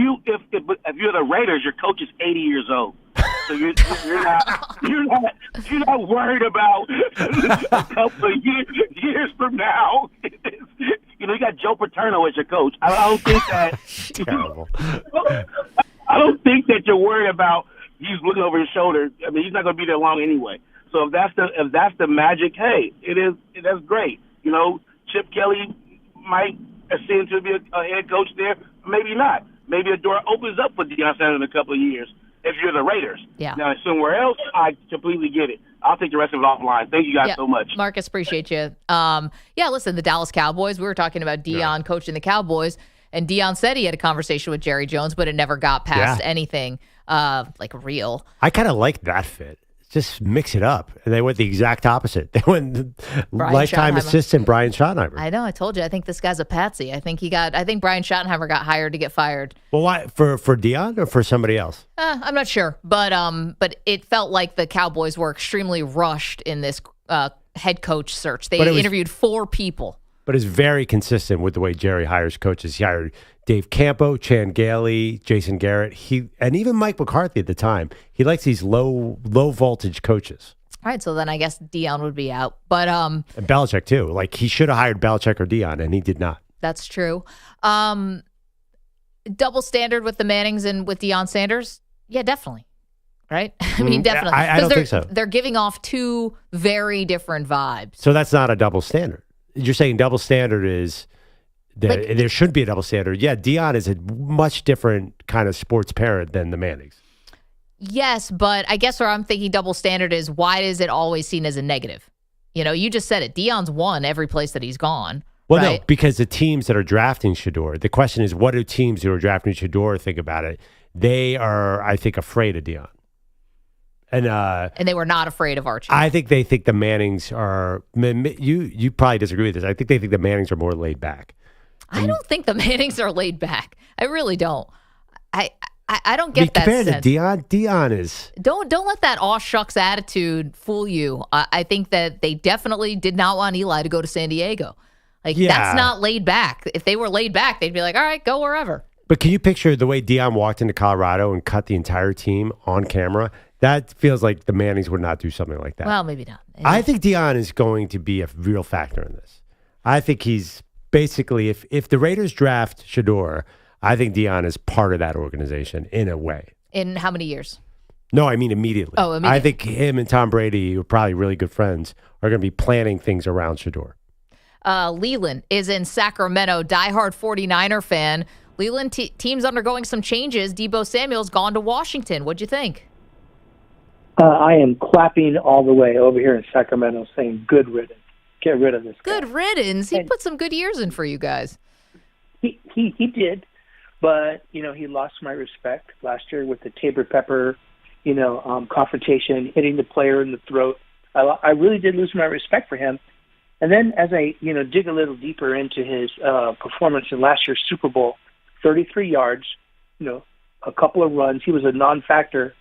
you're the Raiders, your coach is 80 years old, so you're not worried about a couple of years from now. You got Joe Paterno as your coach. I don't think that. Terrible. I don't think that you're worried about he's looking over his shoulder. I mean, he's not going to be there long anyway. So if that's the magic, hey, that's great. Chip Kelly might ascend to be a head coach there, maybe not. Maybe a door opens up for Deion Sanders in a couple of years if you're the Raiders. Yeah. Now, somewhere else, I completely get it. I'll take the rest of it offline. Thank you guys so much. Marcus, appreciate you. Listen, the Dallas Cowboys, we were talking about Deion coaching the Cowboys, and Deion said he had a conversation with Jerry Jones, but it never got past anything real. I kind of like that fit. just mix it up. And they went the exact opposite. They went lifetime Schottenheimer. assistant Brian Schottenheimer. I know. I told you. I think this guy's a patsy. I think Brian Schottenheimer got hired to get fired. Well, why for Deion or for somebody else? I'm not sure, but it felt like the Cowboys were extremely rushed in this head coach search. They interviewed 4 people. But it's very consistent with the way Jerry hires coaches. He hired Dave Campo, Chan Gailey, Jason Garrett. And even Mike McCarthy at the time. He likes these low voltage coaches. All right, so then I guess Deion would be out. But and Belichick too. Like he should have hired Belichick or Deion, and he did not. That's true. Double standard with the Mannings and with Deion Sanders? Yeah, definitely. Right? I mean, definitely. I don't think so. They're giving off 2 very different vibes. So that's not a double standard. You're saying double standard is there should be a double standard. Yeah, Deion is a much different kind of sports parent than the Mannings. Yes, but I guess where I'm thinking double standard is why is it always seen as a negative? You just said it. Deion's won every place that he's gone. Well, right? no, because the teams that are drafting Shedeur, the question is, what do teams who are drafting Shedeur think about it? They are, I think, afraid of Deion. And they were not afraid of Archie. I think they think the Mannings are. You probably disagree with this. I think they think the Mannings are more laid back. I don't think the Mannings are laid back. I really don't. I don't get that compared sense. to Deion is. Don't let that aw shucks attitude fool you. I think that they definitely did not want Eli to go to San Diego. That's not laid back. If they were laid back, they'd be like, all right, go wherever. But can you picture the way Deion walked into Colorado and cut the entire team on camera? That feels like the Mannings would not do something like that. Well, maybe not. I think Deion is going to be a real factor in this. I think he's basically, if the Raiders draft Shedeur, I think Deion is part of that organization in a way. In how many years? No, I mean immediately. Oh, immediately. I think him and Tom Brady, who are probably really good friends, are going to be planning things around Shedeur. Leland is in Sacramento, diehard 49er fan. Leland, team's undergoing some changes. Deebo Samuel's gone to Washington. What'd you think? I am clapping all the way over here in Sacramento saying good riddance. Get rid of this guy. Good riddance. He put some good years in for you guys. He did, but, he lost my respect last year with the Tabor Pepper, confrontation, hitting the player in the throat. I really did lose my respect for him. And then as I, dig a little deeper into his performance in last year's Super Bowl, 33 yards, a couple of runs. He was a non-factor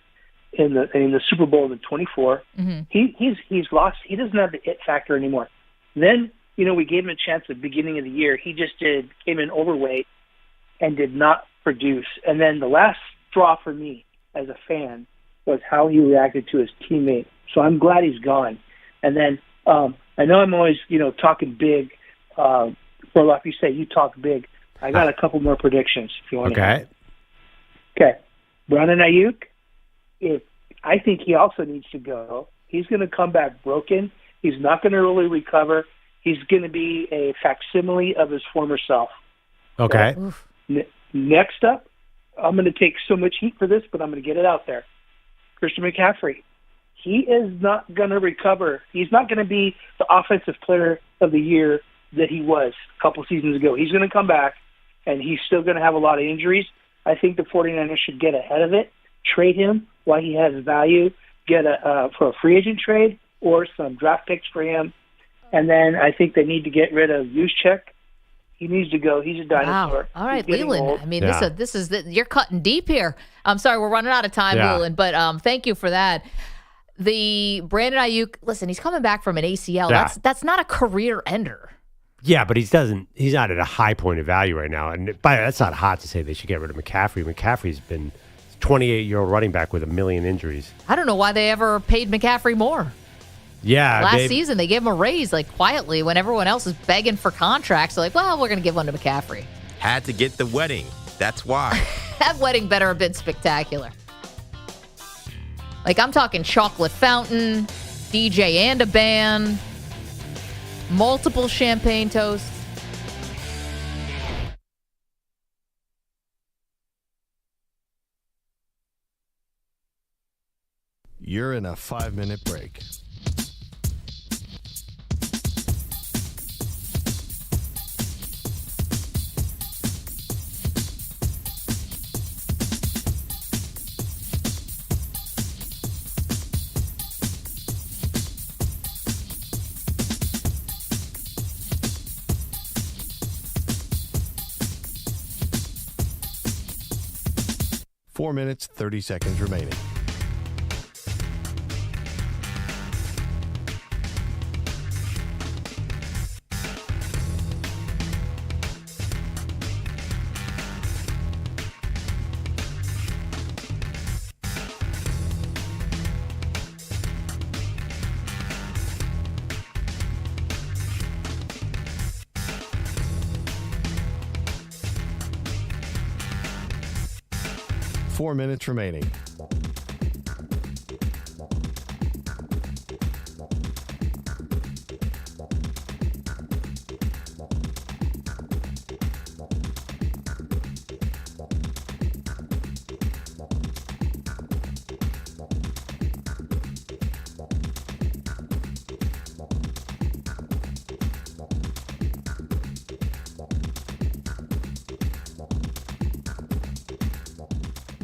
in the Super Bowl in 24. Mm-hmm. He's lost. He doesn't have the it factor anymore. Then, we gave him a chance at the beginning of the year. He just came in overweight and did not produce. And then the last straw for me as a fan was how he reacted to his teammate. So I'm glad he's gone. And then I know I'm always, talking big. Perloff, you say you talk big. I got a couple more predictions if you want to. Okay. Okay. Brandon Ayuk, I think he also needs to go. He's going to come back broken. He's not going to really recover. He's going to be a facsimile of his former self. Okay. So, next up, I'm going to take so much heat for this, but I'm going to get it out there. Christian McCaffrey. He is not going to recover. He's not going to be the offensive player of the year that he was a couple seasons ago. He's going to come back, and he's still going to have a lot of injuries. I think the 49ers should get ahead of it, trade him while he has value, get for a free agent trade or some draft picks for him. And then I think they need to get rid of Juszczyk. He needs to go. He's a dinosaur. Wow. All right, He's Leland. old. I mean, this is you're cutting deep here. I'm sorry, we're running out of time, Leland, but thank you for that. The Brandon Ayuk, listen, he's coming back from an ACL. Yeah. That's not a career ender. Yeah, but he's not at a high point of value right now. And that's not hot to say they should get rid of McCaffrey. McCaffrey's been 28-year-old running back with a million injuries. I don't know why they ever paid McCaffrey more. Yeah. Last season, they gave him a raise, quietly, when everyone else is begging for contracts. They're well, we're going to give one to McCaffrey. Had to get the wedding. That's why. That wedding better have been spectacular. I'm talking chocolate fountain, DJ and a band, multiple champagne toasts. You're in a 5-minute break. 4 minutes, 30 seconds remaining. Four minutes remaining.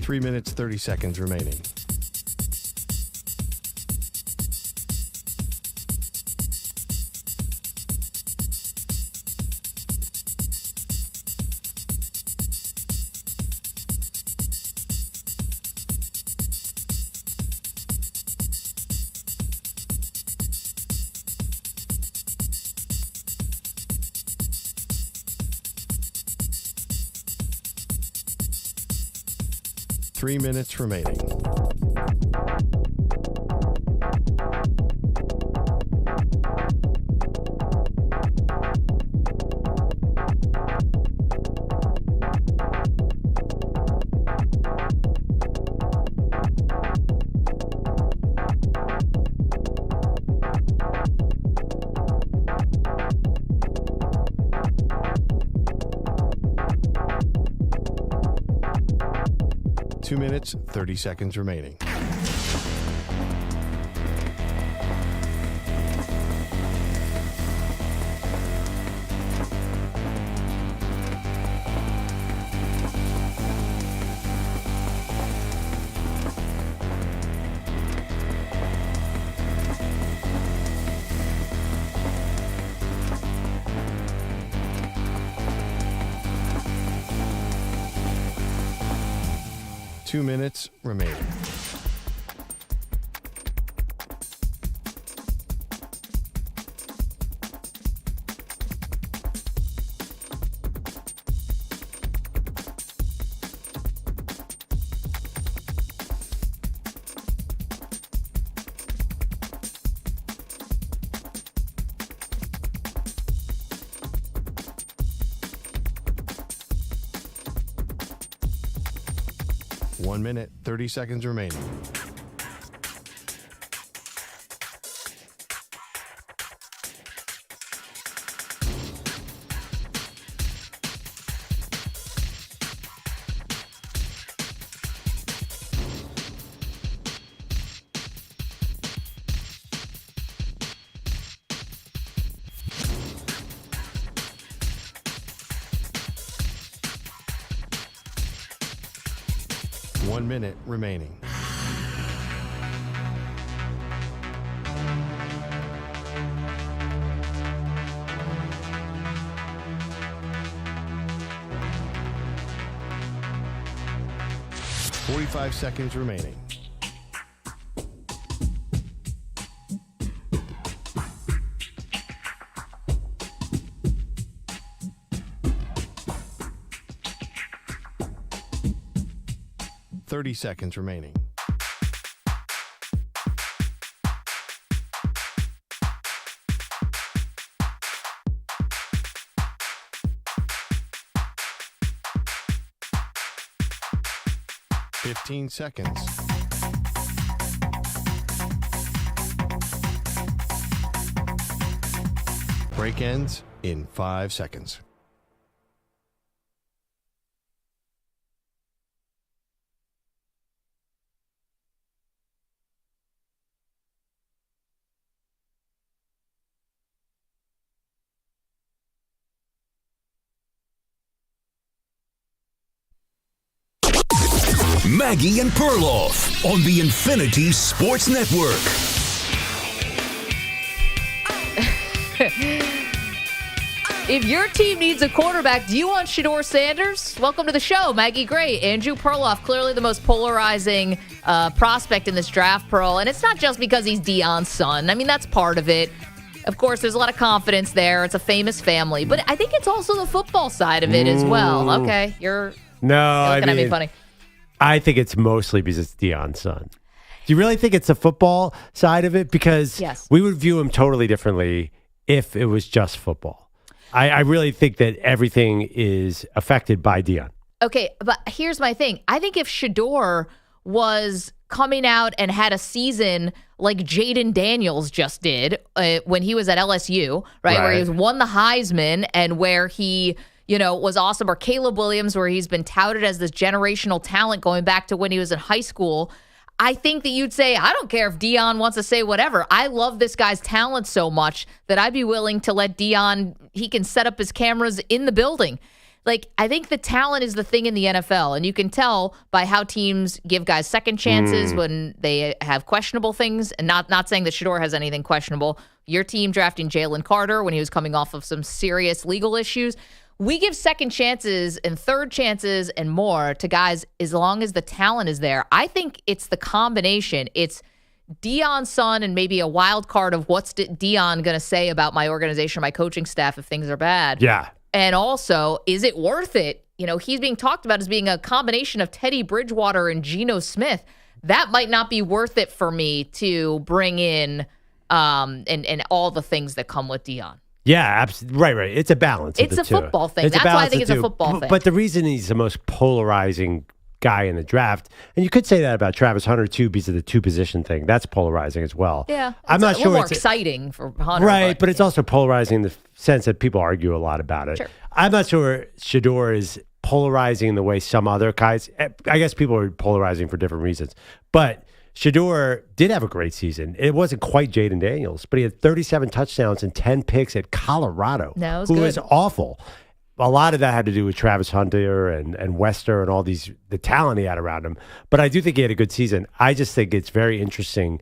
Three minutes, 30 seconds remaining. Three minutes remaining. Two minutes, 30 seconds remaining. Two minutes remaining. One minute, 30 seconds remaining. One minute remaining. Forty-five seconds remaining. Thirty seconds remaining. Fifteen seconds. Break ends in 5 seconds. Maggie and Perloff on the Infinity Sports Network. If your team needs a quarterback, do you want Shedeur Sanders? Welcome to the show, Maggie Gray, Andrew Perloff, clearly the most polarizing prospect in this draft, Pearl. And it's not just because he's Deion's son. I mean, that's part of it. Of course, there's a lot of confidence there. It's a famous family. But I think it's also the football side of it as well. Okay, you're looking at me funny. I think it's mostly because it's Deion's son. Do you really think it's the football side of it? Because we would view him totally differently if it was just football. I really think that everything is affected by Deion. Okay, but here's my thing. I think if Shedeur was coming out and had a season like Jaden Daniels just did when he was at LSU, right? Where he won the Heisman and where he, was awesome, or Caleb Williams, where he's been touted as this generational talent going back to when he was in high school, I think that you'd say, I don't care if Deion wants to say whatever. I love this guy's talent so much that I'd be willing to let Deion, he can set up his cameras in the building. Like, I think the talent is the thing in the NFL, and you can tell by how teams give guys second chances when they have questionable things, and not saying that Shedeur has anything questionable. Your team drafting Jalen Carter when he was coming off of some serious legal issues. We give second chances and third chances and more to guys as long as the talent is there. I think it's the combination. It's Deion's son and maybe a wild card of what's Deion going to say about my organization, my coaching staff if things are bad. Yeah. And also, is it worth it? He's being talked about as being a combination of Teddy Bridgewater and Geno Smith. That might not be worth it for me to bring in and all the things that come with Deion. Yeah, absolutely. Right. It's a balance. It's a football thing. That's why I think it's a football thing. But the reason he's the most polarizing guy in the draft, and you could say that about Travis Hunter too, because of the two-position thing. That's polarizing as well. Yeah, I'm not sure. More exciting for Hunter, right? But it's also polarizing in the sense that people argue a lot about it. Sure. I'm not sure Shedeur is polarizing the way some other guys. I guess people are polarizing for different reasons, but Shedeur did have a great season. It wasn't quite Jaden Daniels, but he had 37 touchdowns and 10 picks at Colorado, who was awful. A lot of that had to do with Travis Hunter and Wester and all the talent he had around him. But I do think he had a good season. I just think it's very interesting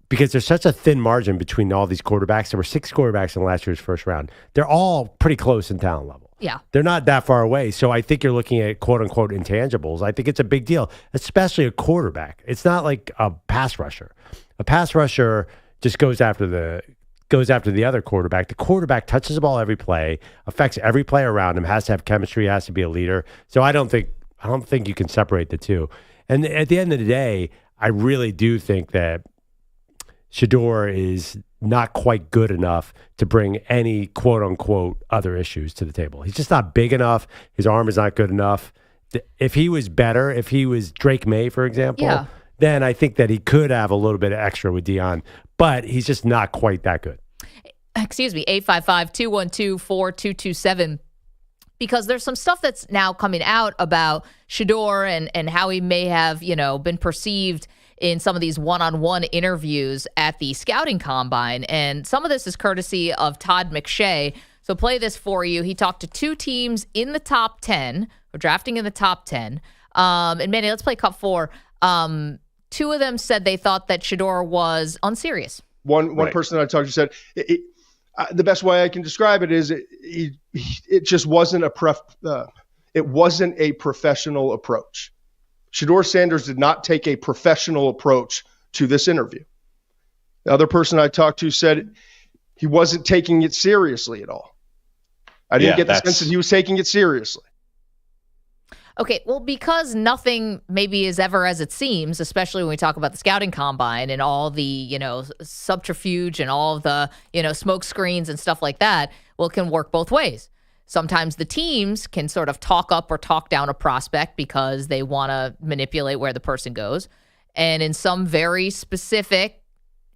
because there's such a thin margin between all these quarterbacks. There were 6 quarterbacks in last year's first round. They're all pretty close in talent level. Yeah. They're not that far away. So I think you're looking at quote-unquote intangibles. I think it's a big deal, especially a quarterback. It's not like a pass rusher. A pass rusher just goes after the other quarterback. The quarterback touches the ball every play, affects every player around him, has to have chemistry, has to be a leader. So I don't think you can separate the two. And at the end of the day, I really do think that Shedeur is not quite good enough to bring any quote-unquote other issues to the table. He's just not big enough. His arm is not good enough. If he was better, if he was Drake May, for example, then I think that he could have a little bit of extra with Deion, but he's just not quite that good. Excuse me, 855-212-4227. Because there's some stuff that's now coming out about Shedeur and how he may have, been perceived in some of these one-on-one interviews at the scouting combine. And some of this is courtesy of Todd McShay. So play this for you. He talked to 2 teams in the top 10, or drafting in the top 10. And Manny, let's play Cup 4. 2 of them said they thought that Shedeur was unserious. One person that I talked to said, the best way I can describe it is it just wasn't it wasn't a professional approach. Shedeur Sanders did not take a professional approach to this interview. The other person I talked to said he wasn't taking it seriously at all. I didn't get the sense that he was taking it seriously. Okay, well, because nothing maybe is ever as it seems, especially when we talk about the scouting combine and all the, subterfuge and all of the, smoke screens and stuff like that, well, it can work both ways. Sometimes the teams can sort of talk up or talk down a prospect because they want to manipulate where the person goes. And in some very specific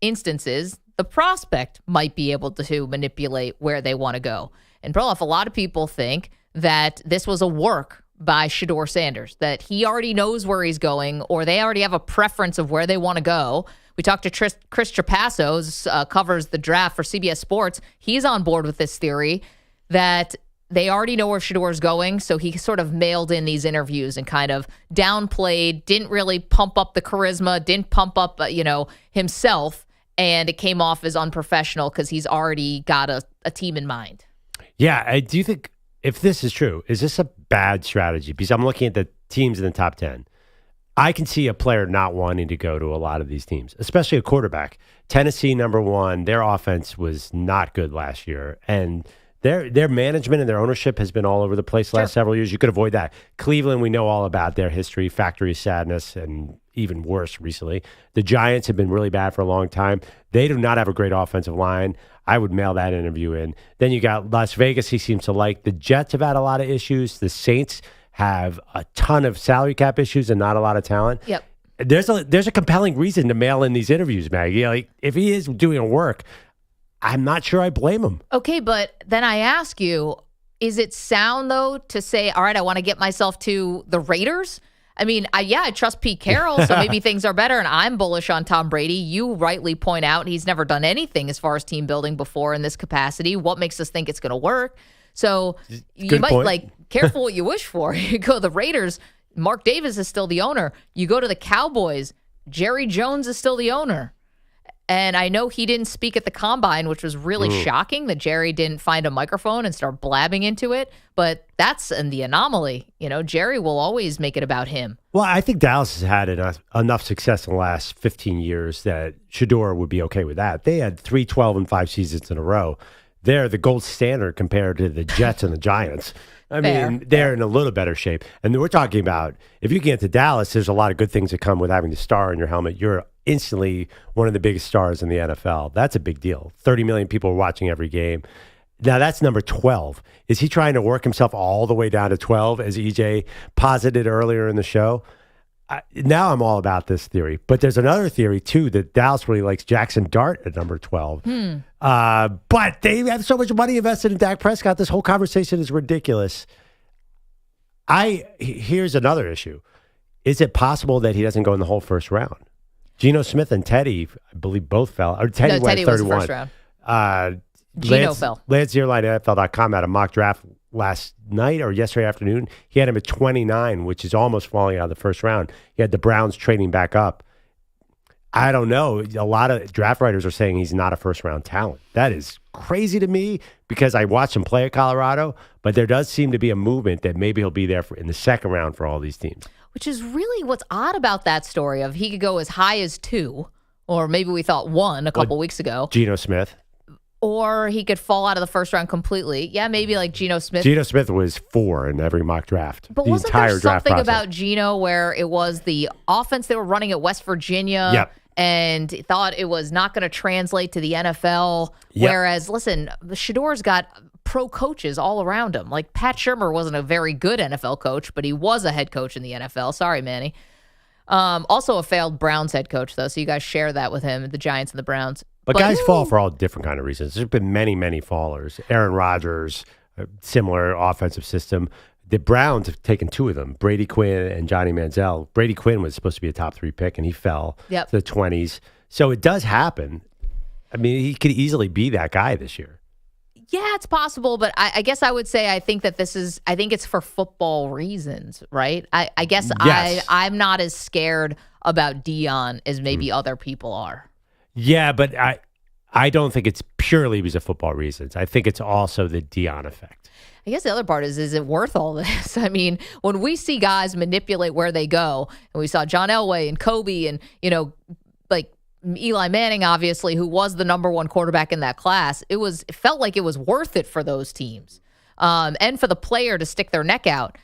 instances, the prospect might be able to manipulate where they want to go. And Perloff, a lot of people think that this was a work by Shedeur Sanders, that he already knows where he's going, or they already have a preference of where they want to go. We talked to Chris Trapasso, covers the draft for CBS Sports. He's on board with this theory that they already know where Shedeur is going, so he sort of mailed in these interviews and kind of downplayed, didn't really pump up the charisma, didn't pump up, himself, and it came off as unprofessional because he's already got a team in mind. Yeah, do you think, if this is true, is this a bad strategy? Because I'm looking at the teams in the top 10. I can see a player not wanting to go to a lot of these teams, especially a quarterback. Tennessee, number one, their offense was not good last year. And their management and their ownership has been all over the place the last several years. You could avoid that. Cleveland, we know all about their history, factory sadness, and even worse recently. The Giants have been really bad for a long time. They do not have a great offensive line. I would mail that interview in. Then you got Las Vegas, he seems to like. The Jets have had a lot of issues. The Saints have a ton of salary cap issues and not a lot of talent. Yep. There's a compelling reason to mail in these interviews, Maggie. Like, if he is doing work, I'm not sure I blame him. Okay, but then I ask you, is it sound, though, to say, all right, I want to get myself to the Raiders? I mean, I trust Pete Carroll, so maybe things are better, and I'm bullish on Tom Brady. You rightly point out he's never done anything as far as team building before in this capacity. What makes us think it's going to work? So you might, careful what you wish for. You go to the Raiders, Mark Davis is still the owner. You go to the Cowboys, Jerry Jones is still the owner. And I know he didn't speak at the Combine, which was really shocking that Jerry didn't find a microphone and start blabbing into it. But that's the anomaly. Jerry will always make it about him. Well, I think Dallas has had enough success in the last 15 years that Shedeur would be okay with that. They had 3 12-5 seasons in a row. They're the gold standard compared to the Jets and the Giants. I mean, they're in a little better shape. And we're talking about, if you get to Dallas, there's a lot of good things that come with having the star in your helmet. You're instantly one of the biggest stars in the NFL. That's a big deal. 30 million people are watching every game. Now, that's number 12. Is he trying to work himself all the way down to 12, as EJ posited earlier in the show? Now I'm all about this theory. But there's another theory, too, that Dallas really likes Jaxon Dart at number 12. But they have so much money invested in Dak Prescott. This whole conversation is ridiculous. Here's another issue. Is it possible that he doesn't go in the whole first round? Geno Smith and Teddy, I believe, both fell. Or Teddy went 31. Was the first round. Geno fell. Lance Zierlein at NFL.com had a mock draft last night or yesterday afternoon. He had him at 29, which is almost falling out of the first round. He had the Browns trading back up. I don't know. A lot of draft writers are saying he's not a first-round talent. That is crazy to me because I watched him play at Colorado, but there does seem to be a movement that maybe he'll be there in the second round for all these teams. Which is really what's odd about that story of he could go as high as 2, or maybe we thought 1 a couple weeks ago. Geno Smith. Or he could fall out of the first round completely. Yeah, maybe like Geno Smith. Geno Smith was 4 in every mock draft. But wasn't there something about Geno where it was the offense they were running at West Virginia and thought it was not going to translate to the NFL? Whereas, listen, the Shedeur's got pro coaches all around him. Like Pat Shurmur wasn't a very good NFL coach, but he was a head coach in the NFL. Sorry, Manny. Also a failed Browns head coach, though, so you guys share that with him, the Giants and the Browns. But guys fall for all different kind of reasons. There's been many, many fallers. Aaron Rodgers, a similar offensive system. The Browns have taken 2 of them, Brady Quinn and Johnny Manziel. Brady Quinn was supposed to be a top 3 pick, and he fell to the 20s. So it does happen. I mean, he could easily be that guy this year. Yeah, it's possible, but I guess I would say I think it's for football reasons, right? I guess yes. I'm not as scared about Deion as maybe other people are. Yeah, but I don't think it's purely because of football reasons. I think it's also the Deion effect. I guess the other part is it worth all this? I mean, when we see guys manipulate where they go, and we saw John Elway and Kobe and, like Eli Manning, obviously, who was the number 1 quarterback in that class, it felt like it was worth it for those teams and for the player to stick their neck out.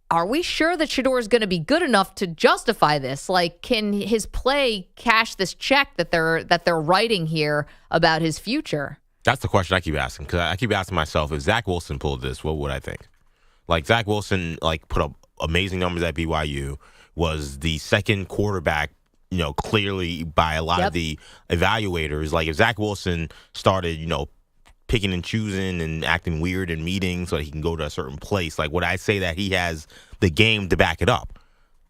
Are we sure that Shedeur is going to be good enough to justify this? Like, can his play cash this check that they're writing here about his future? That's the question I keep asking, because I keep asking myself, if Zach Wilson pulled this, what would I think? Like, Zach Wilson put up amazing numbers at BYU, was the second quarterback, clearly by a lot of the evaluators. Like, if Zach Wilson started, picking and choosing and acting weird in meetings so that he can go to a certain place, like, would I say that he has the game to back it up?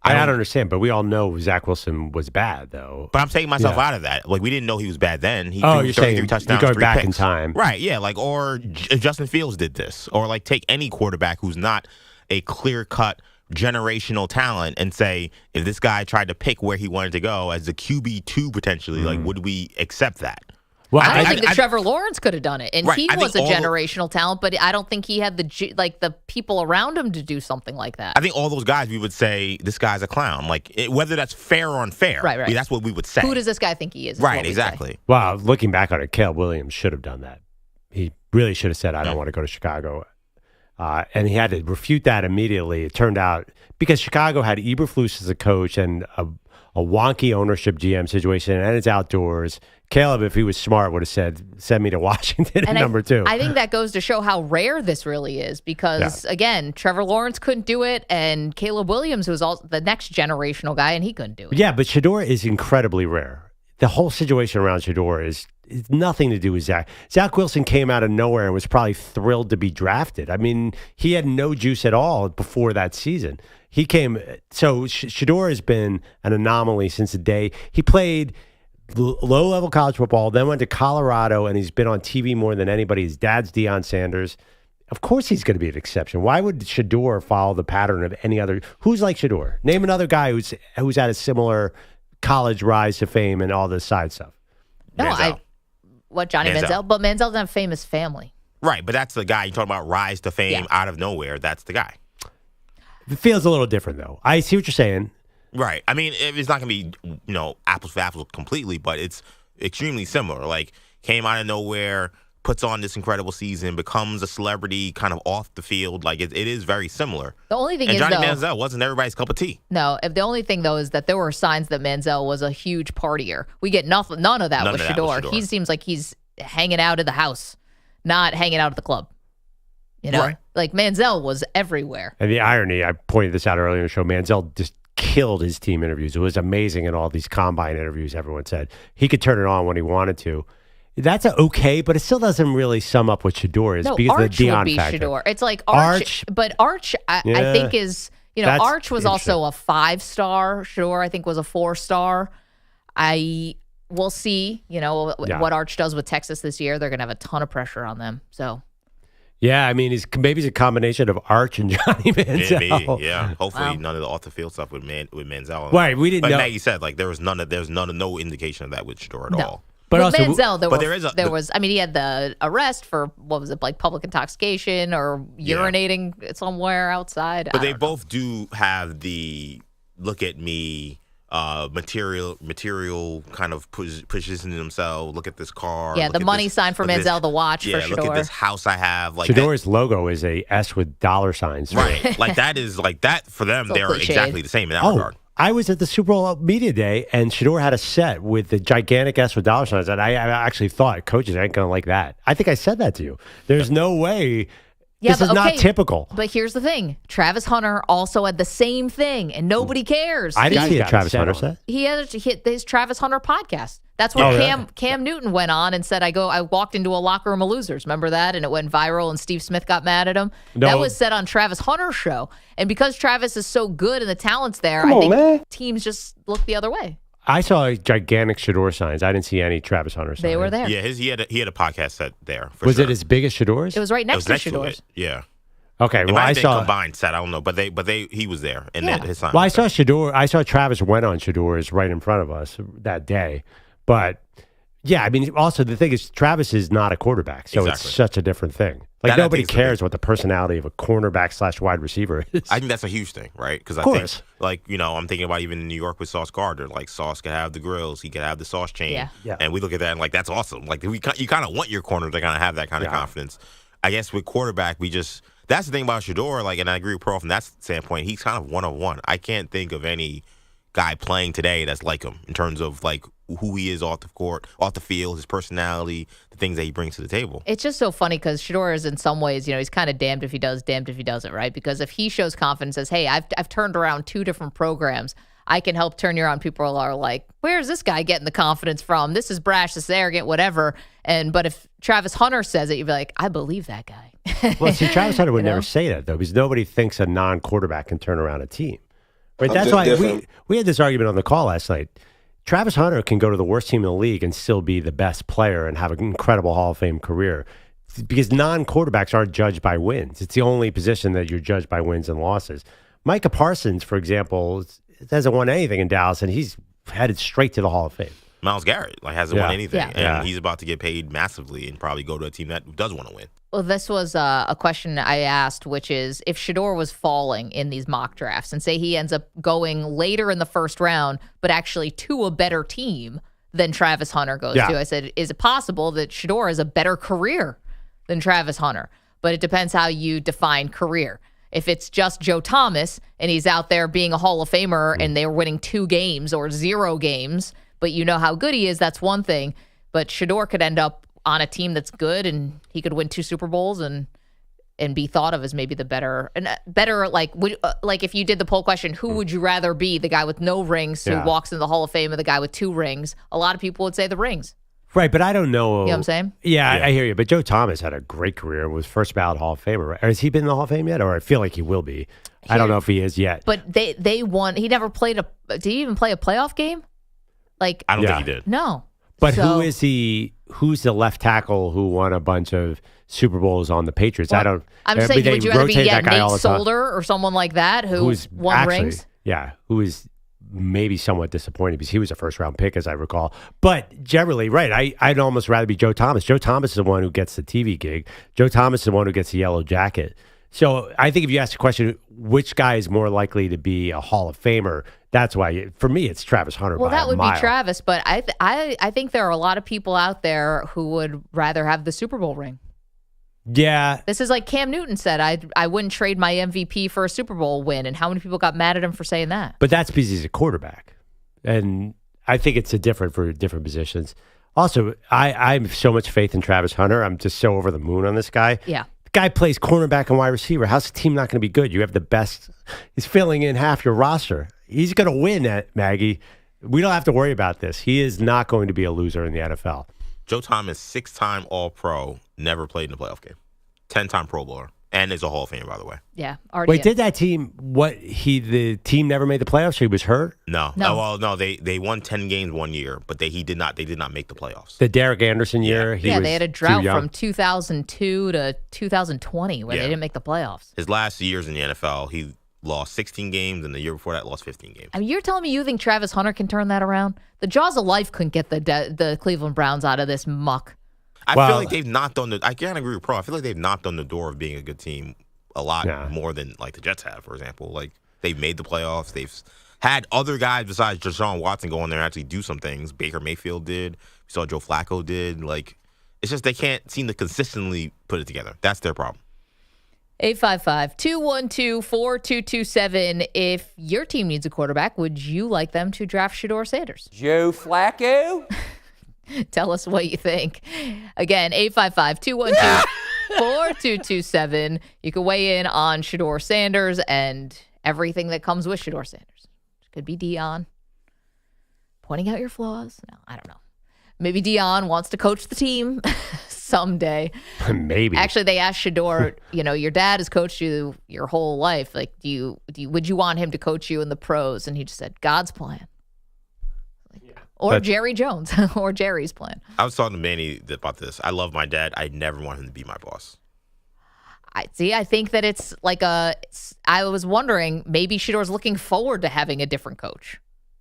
I don't understand, but we all know Zach Wilson was bad, though. But I'm taking myself out of that. Like, we didn't know he was bad then. He threw 33 touchdowns, you go 3 back picks. in time. Right, yeah. Like, or if Justin Fields did this, or like take any quarterback who's not a clear-cut generational talent and say, if this guy tried to pick where he wanted to go as the QB2 potentially, like, would we accept that? Well, I don't think that Trevor Lawrence could have done it, and Right, he I was think a generational talent. But I don't think he had the people around him to do something like that. I think all those guys, we would say this guy's a clown. Like whether that's fair or unfair, Right. that's what we would say. Who does this guy think he is? Right, exactly. Wow, looking back on it, Caleb Williams should have done that. He really should have said, I don't want to go to Chicago. And he had to refute that immediately. It turned out, because Chicago had Eberflus as a coach and a wonky ownership GM situation, and it's outdoors. Caleb, if he was smart, would have said, send me to Washington at number 2. I think that goes to show how rare this really is because, again, Trevor Lawrence couldn't do it, and Caleb Williams was also the next generational guy, and he couldn't do it. Yeah, but Shedeur is incredibly rare. The whole situation around Shedeur is nothing to do with Zach. Zach Wilson came out of nowhere and was probably thrilled to be drafted. I mean, he had no juice at all before that season. He came, so Shedeur has been an anomaly since the day he played low-level college football, then went to Colorado, and he's been on TV more than anybody. His dad's Deion Sanders. Of course he's going to be an exception. Why would Shedeur follow the pattern of any other? Who's like Shedeur? Name another guy who's had a similar college rise to fame and all this side stuff. No, Johnny Manziel? But Manziel doesn't have a famous family. Right, but that's the guy you're talking about, rise to fame out of nowhere. That's the guy. It feels a little different, though. I see what you're saying. Right. I mean, it's not going to be, apples for apples completely, but it's extremely similar. Like, came out of nowhere, puts on this incredible season, becomes a celebrity kind of off the field. Like, it is very similar. The only thing and is, Johnny though, Manziel wasn't everybody's cup of tea. No, the only thing, though, is that there were signs that Manziel was a huge partier. We get none of that with Shedeur. He seems like he's hanging out at the house, not hanging out at the club. Right. Like Manziel was everywhere. And the irony, I pointed this out earlier in the show, Manziel just killed his team interviews. It was amazing in all these combine interviews, everyone said. He could turn it on when he wanted to. That's okay, but it still doesn't really sum up what Shedeur is because Arch of the Deion would be factor. Shedeur. It's like Arch, but Arch, I think is, Arch was also a 5-star. Shedeur, I think, was a 4-star. We'll see, what Arch does with Texas this year. They're going to have a ton of pressure on them. So, yeah, I mean, maybe he's a combination of Arch and Johnny Manziel. Maybe, yeah. Hopefully, none of the off the field stuff with Manziel. Right, we didn't know. Like Maggie said, like there's no indication of that with Shedeur at all. But also, Manziel, he had the arrest for, what was it, like public intoxication or urinating somewhere outside. But they both do have the look at me material kind of positioning themselves. Look at this car. Yeah, the money sign for Manziel, the watch for Shedeur. Look at this house I have. Like Shedeur's logo is a S with dollar signs. Right. Like that is like that for them. They're exactly the same in that regard. I was at the Super Bowl media day, and Shedeur had a set with the gigantic S with dollar signs, and I actually thought coaches ain't going to like that. I think I said that to you. There's no way. This is not typical. But here's the thing. Travis Hunter also had the same thing, and nobody cares. I didn't see a Travis Hunter set. He had his Travis Hunter podcast. That's where Cam Newton went on and said, I walked into a locker room of losers. Remember that? And it went viral, and Steve Smith got mad at him. No. That was said on Travis Hunter's show. And because Travis is so good and the talent's there, I think teams just look the other way. I saw gigantic Shedeur signs. I didn't see any Travis Hunter signs. They were there. Yeah, he had a podcast set there. Was it as big as Shedeur's? It was right next to Shedeur's. Yeah. Okay, well, I saw combined set. I don't know, but he was there, and his sign. Well, I saw Shedeur. I saw Travis went on Shedeur's right in front of us that day, but yeah, I mean, also the thing is, Travis is not a quarterback, so it's such a different thing. Like nobody cares what the personality of a cornerback / wide receiver is. I think that's a huge thing, right? Because I think, like, I'm thinking about even in New York with Sauce Gardner. Like, Sauce could have the grills, he could have the sauce chain, and we look at that and like that's awesome. Like, you kind of want your corner to kind of have that kind of confidence. I guess with quarterback, that's the thing about Shedeur. Like, and I agree with Pearl from that standpoint. He's kind of one-of-one. I can't think of any guy playing today that's like him in terms of like who he is off the court, off the field, his personality, the things that he brings to the table. It's just so funny because Shedeur is in some ways, he's kind of damned if he does, damned if he doesn't, right? Because if he shows confidence, says, hey, I've turned around 2 different programs, I can help turn you around. People are like, where's this guy getting the confidence from? This is brash, this is arrogant, whatever. But if Travis Hunter says it, you'd be like, I believe that guy. Well, see, Travis Hunter would never say that, though, because nobody thinks a non-quarterback can turn around a team. Right? That's why we had this argument on the call last night. Travis Hunter can go to the worst team in the league and still be the best player and have an incredible Hall of Fame career because non-quarterbacks aren't judged by wins. It's the only position that you're judged by wins and losses. Micah Parsons, for example, hasn't won anything in Dallas, and he's headed straight to the Hall of Fame. Myles Garrett hasn't won anything, Yeah. and he's about to get paid massively and probably go to a team that does want to win. Well, this was a question I asked, which is if Shedeur was falling in these mock drafts and say he ends up going later in the first round, but actually to a better team than Travis Hunter goes to. I said, is it possible that Shedeur has a better career than Travis Hunter? But it depends how you define career. If it's just Joe Thomas and he's out there being a Hall of Famer and they're winning 2 games or 0 games, but you know how good he is, that's one thing. But Shedeur could end up on a team that's good and he could win 2 Super Bowls and be thought of as maybe the better like if you did the poll question, who would you rather be, the guy with no rings who walks into the Hall of Fame or the guy with 2 rings? A lot of people would say the rings. Right, but I don't know. You know what I'm saying? Yeah, I hear you. But Joe Thomas had a great career, was first ballot Hall of Famer. Right? Has he been in the Hall of Fame yet? Or I feel like he will be. I don't know if he is yet. But they won. He never played did he even play a playoff game? I don't think he did. No. But who's the left tackle who won a bunch of Super Bowls on the Patriots? Well, I'm saying, would you rather be Nate Solder or someone like that who's won rings? Yeah, who is maybe somewhat disappointed because he was a first-round pick, as I recall. But generally, right, I'd almost rather be Joe Thomas. Joe Thomas is the one who gets the TV gig. Joe Thomas is the one who gets the yellow jacket. So I think if you ask the question, which guy is more likely to be a Hall of Famer, that's why, for me, it's Travis Hunter. Well, by that would a mile. be Travis, but I think there are a lot of people out there who would rather have the Super Bowl ring. Yeah. This is like Cam Newton said, I wouldn't trade my MVP for a Super Bowl win. And how many people got mad at him for saying that? But that's because he's a quarterback. And I think it's different for different positions. Also, I have so much faith in Travis Hunter. I'm just so over the moon on this guy. Yeah. The guy plays cornerback and wide receiver. How's the team not going to be good? You have the best. He's filling in half your roster. He's going to win, Maggie. We don't have to worry about this. He is not going to be a loser in the NFL. Joe Thomas, 6-time All-Pro, never played in a playoff game. 10-time Pro Bowler, and is a Hall of Famer, by the way. Yeah. Wait, did that team? The team never made the playoffs? So he was hurt? No. No. They won 10 games one year, but they did not make the playoffs. The Derek Anderson year. Yeah, they had a drought from 2002 to 2020 where they didn't make the playoffs. His last years in the NFL, he lost 16 games, and the year before that, lost 15 games. I mean, you're telling me you think Travis Hunter can turn that around? The jaws of life couldn't get the Cleveland Browns out of this muck. I feel like they've knocked on I can't agree with Pro. I feel like they've knocked on the door of being a good team a lot more than like the Jets have, for example. Like they've made the playoffs. They've had other guys besides Deshaun Watson go in there and actually do some things. Baker Mayfield did. We saw Joe Flacco did. Like it's just they can't seem to consistently put it together. That's their problem. 855-212-4227. If your team needs a quarterback, would you like them to draft Shedeur Sanders? Joe Flacco? Tell us what you think. Again, 855-212-4227. You can weigh in on Shedeur Sanders and everything that comes with Shedeur Sanders. Could be Dion pointing out your flaws. No, I don't know. Maybe Dion wants to coach the team someday. Maybe. Actually, they asked Shedeur, your dad has coached you your whole life. Like, would you want him to coach you in the pros? And he just said, God's plan. Or Jerry Jones, or Jerry's plan. I was talking to Manny about this. I love my dad. I never want him to be my boss. I think that it's like I was wondering, maybe Shedeur's looking forward to having a different coach.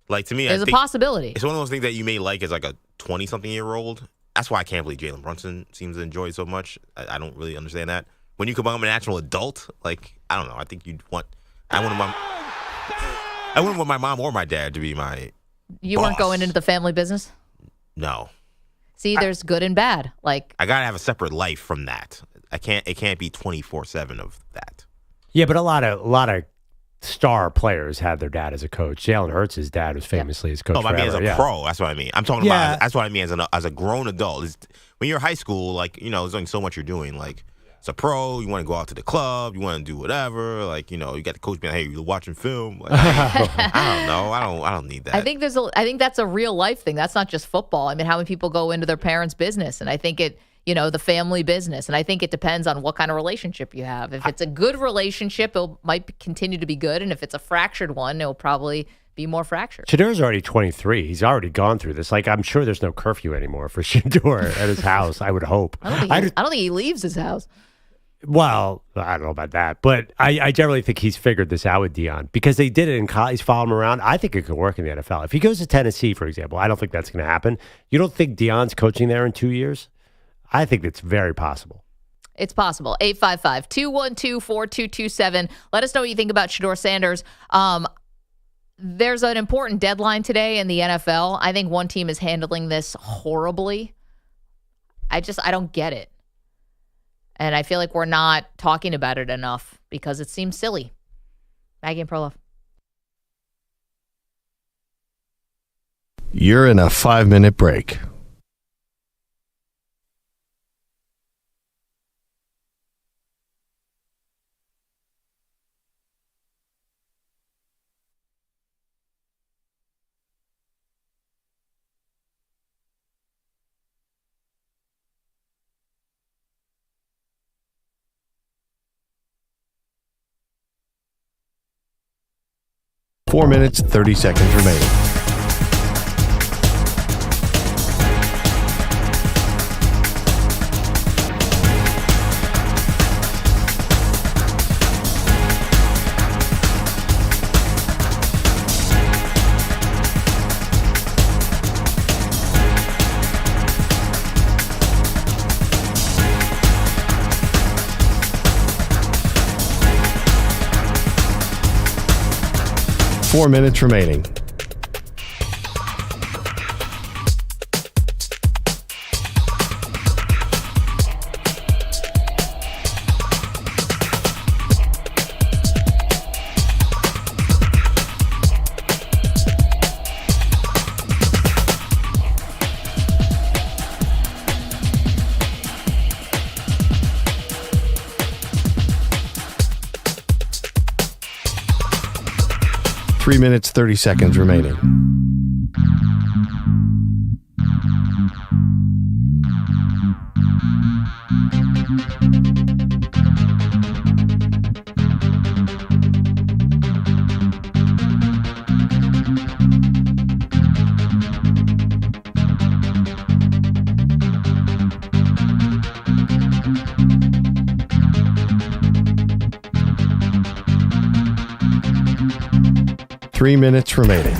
Like, to me, there's a possibility. It's one of those things that you may like as like a 20-something-year-old. That's why I can't believe Jalen Brunson seems to enjoy it so much. I don't really understand that. When you can become an actual adult, like, I don't know. I think I wouldn't want my mom or my dad to be my You boss. weren't going into the family business? No. See, there's good and bad. Like, I gotta have a separate life from that. It can't be 24/7 of that. Yeah, but a lot of star players had their dad as a coach. Jalen Hurts' dad was famously his coach. No, I mean as a pro. That's what I mean. I'm talking about. That's what I mean as a grown adult. When you're in high school, like there's only so much you're doing. Like as a pro, you want to go out to the club, you want to do whatever. Like you got the coach being, hey, you're watching film. Like, I don't know. I don't need that. I think that's a real life thing. That's not just football. I mean, how many people go into their parents' business, and I think the family business. And I think it depends on what kind of relationship you have. If it's a good relationship, it might continue to be good. And if it's a fractured one, it'll probably be more fractured. Shedeur's already 23. He's already gone through this. Like, I'm sure there's no curfew anymore for Shedeur at his house, I would hope. I don't think he leaves his house. Well, I don't know about that, but I generally think he's figured this out with Deion because they did it in college. He's followed him around. I think it could work in the NFL. If he goes to Tennessee, for example, I don't think that's going to happen. You don't think Deion's coaching there in 2 years? I think it's very possible. It's possible. 855-212-4227. Let us know what you think about Shedeur Sanders. There's an important deadline today in the NFL. I think one team is handling this horribly. I don't get it. And I feel like we're not talking about it enough because it seems silly. Maggie and Perloff. You're in a 5-minute break. Four minutes, 30 seconds remaining. Four minutes remaining. Three minutes, 30 seconds remaining. Three minutes remaining.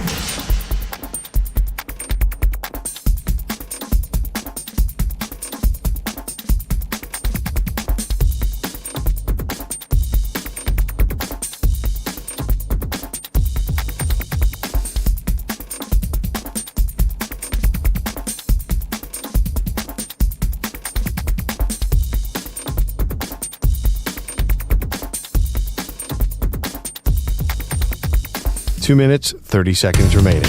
Two minutes, 30 seconds remaining.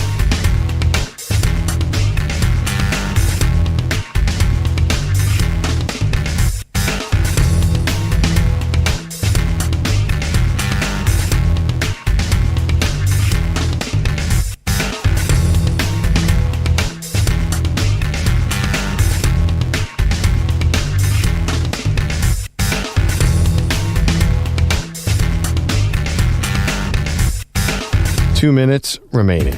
Two minutes remaining.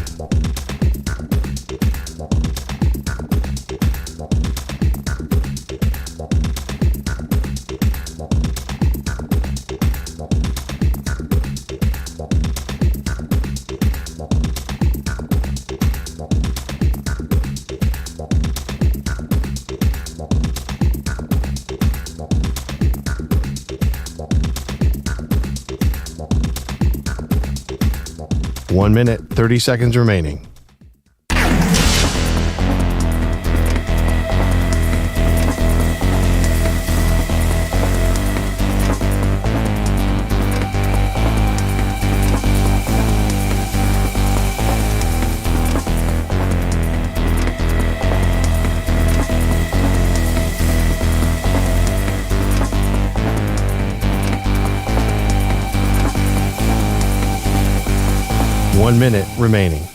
One minute, 30 seconds remaining. One minute remaining.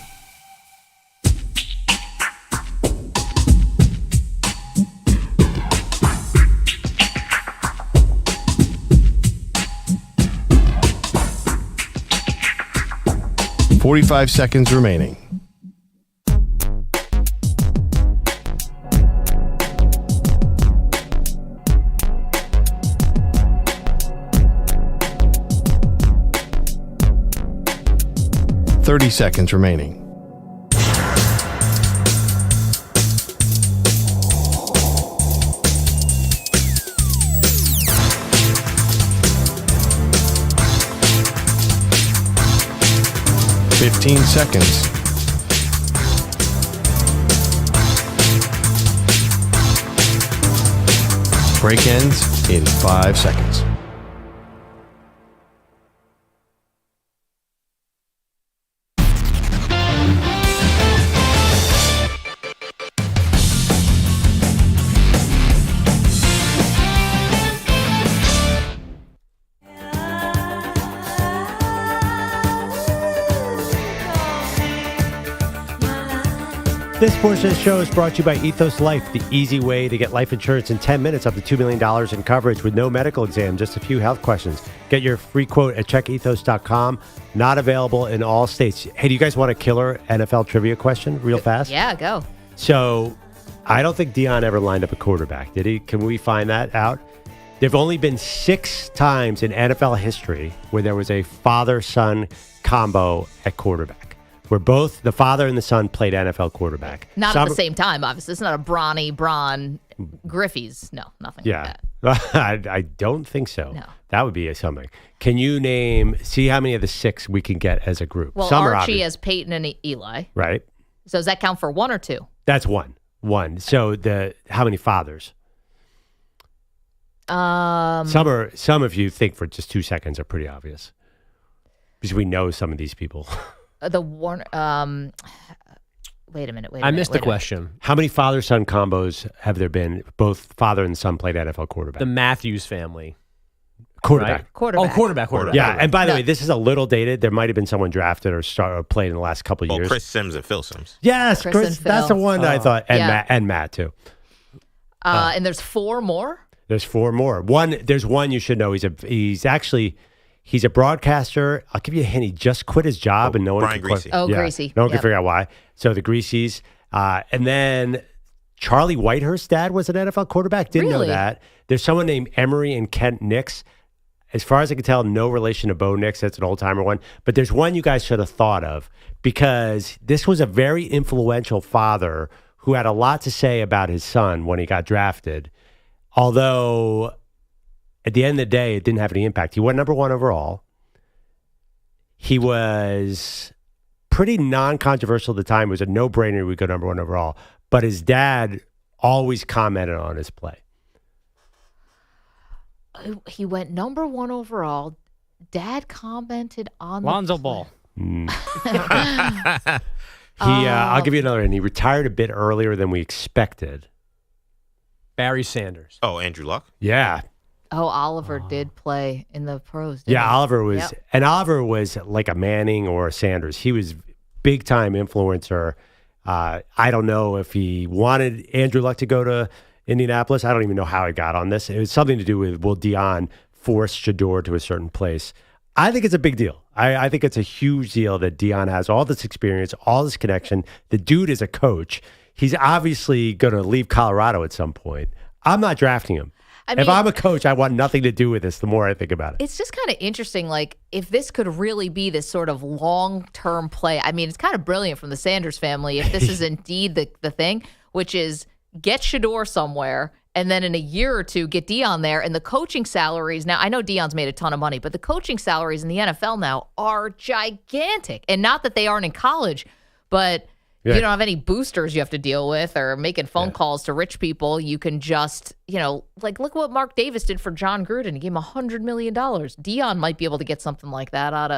$45 seconds remaining. 30 seconds remaining. $15 seconds. Break ends in 5 seconds. This portion of the show is brought to you by Ethos Life, the easy way to get life insurance in 10 minutes, up to $2 million in coverage with no medical exam, just a few health questions. Get your free quote at checkethos.com. Not available in all states. Hey, do you guys want a killer NFL trivia question real fast? Yeah, go. So I don't think Deion ever lined up a quarterback, did he? Can we find that out? There have only been 6 times in NFL history where there was a father-son combo at quarterback, where both the father and the son played NFL quarterback. Not at the same time, obviously. It's not a Bronny, Braun, Griffey's. No, nothing like that. I don't think so. No. That would be something. Can you see how many of the 6 we can get as a group? Well, Some Archie has Peyton and Eli. Right. So does that count for 1 or 2? That's one. So how many fathers? Some of you think for just 2 seconds are pretty obvious. Because we know some of these people. The Warner. Wait a minute. I missed the question. How many father-son combos have there been? Both father and son played NFL quarterback. The Matthews family. Quarterback. Right? Quarterback. Oh, quarterback. Yeah, and by the way, this is a little dated. There might have been someone drafted or played in the last couple of years. Chris Sims and Phil Sims. Yes, Chris. That's the one that I thought, and Matt too. And there's 4 more. There's 4 more. There's one you should know. He's a broadcaster. I'll give you a hint. He just quit his job, and no one Brian can Greasy. Greasy. No one can figure out why. So the Greasies, and then Charlie Whitehurst's dad was an NFL quarterback. Didn't know that. There's someone named Emery and Kent Nix. As far as I can tell, no relation to Bo Nix. That's an old timer one. But there's one you guys should have thought of, because this was a very influential father who had a lot to say about his son when he got drafted. Although at the end of the day, it didn't have any impact. He went number 1 overall. He was pretty non-controversial at the time. It was a no-brainer he would go number 1 overall. But his dad always commented on his play. He went number 1 overall. Dad commented on Lonzo Ball. I'll give you another, and he retired a bit earlier than we expected. Barry Sanders. Oh, Andrew Luck? Yeah. Oh, Oliver did play in the pros. Yeah, Oliver was, and Oliver was like a Manning or a Sanders. He was big time influencer. I don't know if he wanted Andrew Luck to go to Indianapolis. I don't even know how he got on this. It was something to do with, will Deion force Shedeur to a certain place? I think it's a big deal. I think it's a huge deal that Deion has all this experience, all this connection. The dude is a coach. He's obviously going to leave Colorado at some point. I'm not drafting him. If I'm a coach, I want nothing to do with this the more I think about it. It's just kind of interesting, like, if this could really be this sort of long-term play. I mean, it's kind of brilliant from the Sanders family if this is indeed the thing, which is get Shedeur somewhere, and then in a year or 2, get Deion there, and the coaching salaries. Now, I know Deion's made a ton of money, but the coaching salaries in the NFL now are gigantic. And not that they aren't in college, but you don't have any boosters you have to deal with or making phone calls to rich people. You can just, like, look what Mark Davis did for John Gruden. He gave him $100 million. Deion might be able to get something like that out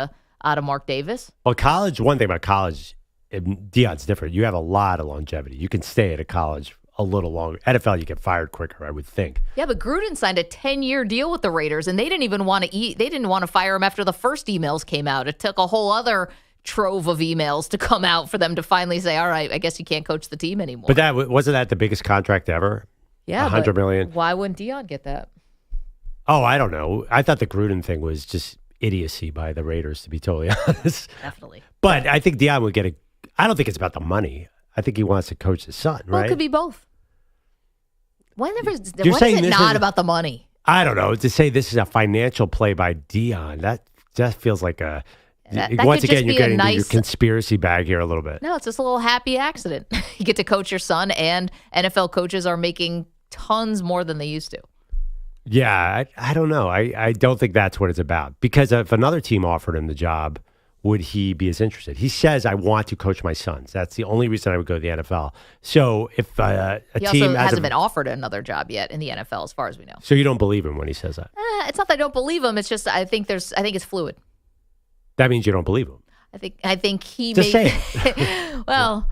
of Mark Davis. Well, college, one thing about college, Deion's different. You have a lot of longevity. You can stay at a college a little longer. NFL, you get fired quicker, I would think. Yeah, but Gruden signed a 10-year deal with the Raiders, and they didn't even want to They didn't want to fire him after the first emails came out. It took a whole other trove of emails to come out for them to finally say, all right, I guess you can't coach the team anymore. But wasn't that the biggest contract ever? Yeah, $100 million. Why wouldn't Deion get that? Oh, I don't know. I thought the Gruden thing was just idiocy by the Raiders, to be totally honest. Definitely. But I think Deion would get I don't think it's about the money. I think he wants to coach his son, right? Well, it could be both. When is it not about the money? I don't know. To say this is a financial play by Deion, that feels like Once could again, just you're be getting a into your nice. conspiracy bag here a little bit. No, it's just a little happy accident. You get to coach your son, and NFL coaches are making tons more than they used to. Yeah, I don't know. I don't think that's what it's about. Because if another team offered him the job, would he be as interested? He says, I want to coach my sons. That's the only reason I would go to the NFL. So if a He team also hasn't been offered another job yet in the NFL, as far as we know. So you don't believe him when he says that? It's not that I don't believe him. It's just I think it's fluid. That means you don't believe him. I think he Just may. say it. Well,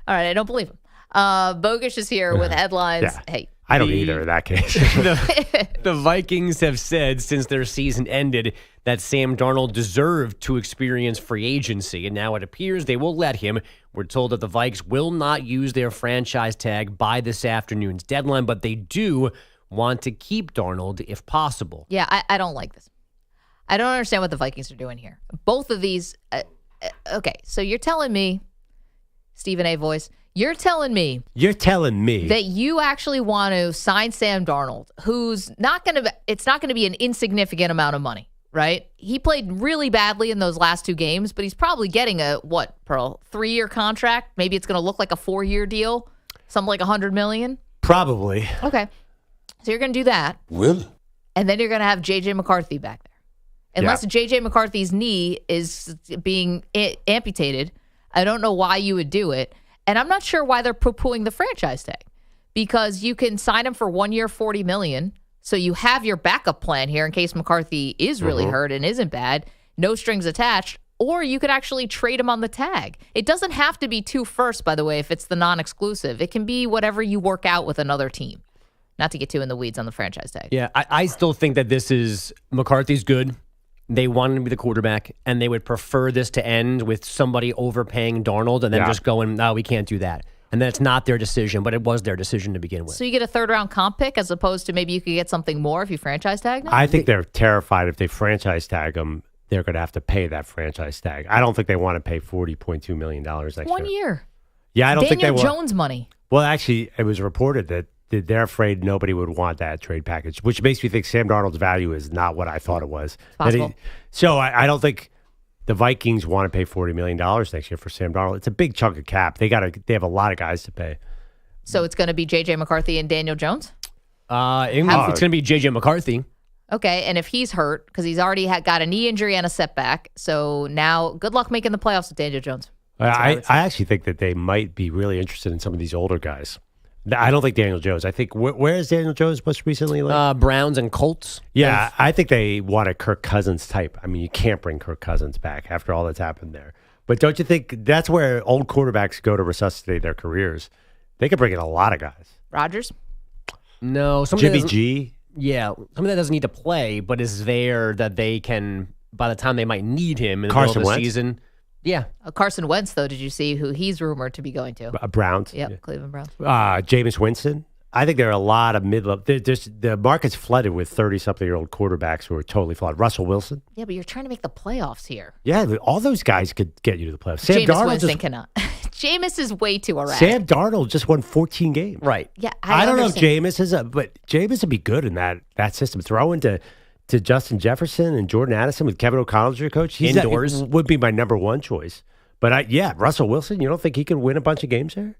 all right. I don't believe him. Bogusch is here with headlines. Yeah. Hey. I don't either in that case. The Vikings have said since their season ended that Sam Darnold deserved to experience free agency, and now it appears they will let him. We're told that the Vikes will not use their franchise tag by this afternoon's deadline, but they do want to keep Darnold if possible. Yeah, I don't like this. I don't understand what the Vikings are doing here. Both of these. Okay, so you're telling me, Stephen A. voice, you're telling me that you actually want to sign Sam Darnold, who's not going to, it's not going to be an insignificant amount of money, right? He played really badly in those last 2 games, but he's probably getting a, Pearl, 3-year contract? Maybe it's going to look like a 4-year deal, something like $100 million? Probably. Okay. So you're going to do that. Really? And then you're going to have J.J. McCarthy back there. Unless J.J. McCarthy's knee is being amputated, I don't know why you would do it. And I'm not sure why they're poo-pooing the franchise tag, because you can sign him for 1 year, $40 million. So you have your backup plan here in case McCarthy is really hurt and isn't bad. No strings attached. Or you could actually trade him on the tag. It doesn't have to be 2 firsts, by the way, if it's the non-exclusive. It can be whatever you work out with another team. Not to get too in the weeds on the franchise tag. Yeah, I still think that this is McCarthy's good. They want him to be the quarterback, and they would prefer this to end with somebody overpaying Darnold and then just going, no, we can't do that. And then it's not their decision, but it was their decision to begin with. So you get a 3rd-round comp pick as opposed to maybe you could get something more if you franchise tag him? I think they're terrified if they franchise tag him, they're going to have to pay that franchise tag. I don't think they want to pay $40.2 million next year. 1 year. Yeah, I don't think they will. Daniel Jones money. Well, actually, it was reported that they're afraid nobody would want that trade package, which makes me think Sam Darnold's value is not what I thought it was. Possible. So I don't think the Vikings want to pay $40 million next year for Sam Darnold. It's a big chunk of cap. They have a lot of guys to pay. So it's going to be J.J. McCarthy and Daniel Jones? It's going to be J.J. McCarthy. Okay, and if he's hurt, because he's already got a knee injury and a setback, so now good luck making the playoffs with Daniel Jones. I actually think that they might be really interested in some of these older guys. I don't think Daniel Jones. I think where is Daniel Jones most recently? Browns and Colts. Yeah, I think they want a Kirk Cousins type. I mean, you can't bring Kirk Cousins back after all that's happened there. But don't you think that's where old quarterbacks go to resuscitate their careers? They could bring in a lot of guys. Rodgers? No. Jimmy G? Yeah, somebody that doesn't need to play, but is there that they can, by the time they might need him in the Carson middle of the Wentz? season. Yeah. Carson Wentz, though, did you see who he's rumored to be going to? Browns. Yep, Cleveland Browns. Jameis Winston. I think there are a lot of mid-level. The market's flooded with 30-something-year-old quarterbacks who are totally flawed. Russell Wilson. Yeah, but you're trying to make the playoffs here. Yeah, all those guys could get you to the playoffs. Sam Jameis Darnold Winston cannot. Jameis is way too erratic. Sam Darnold just won 14 games. Right. Yeah, I don't know if Jameis is but Jameis would be good in that system. Throw into Justin Jefferson and Jordan Addison with Kevin O'Connell as your coach. Indoors. Would be my number 1 choice. But Russell Wilson, you don't think he can win a bunch of games there?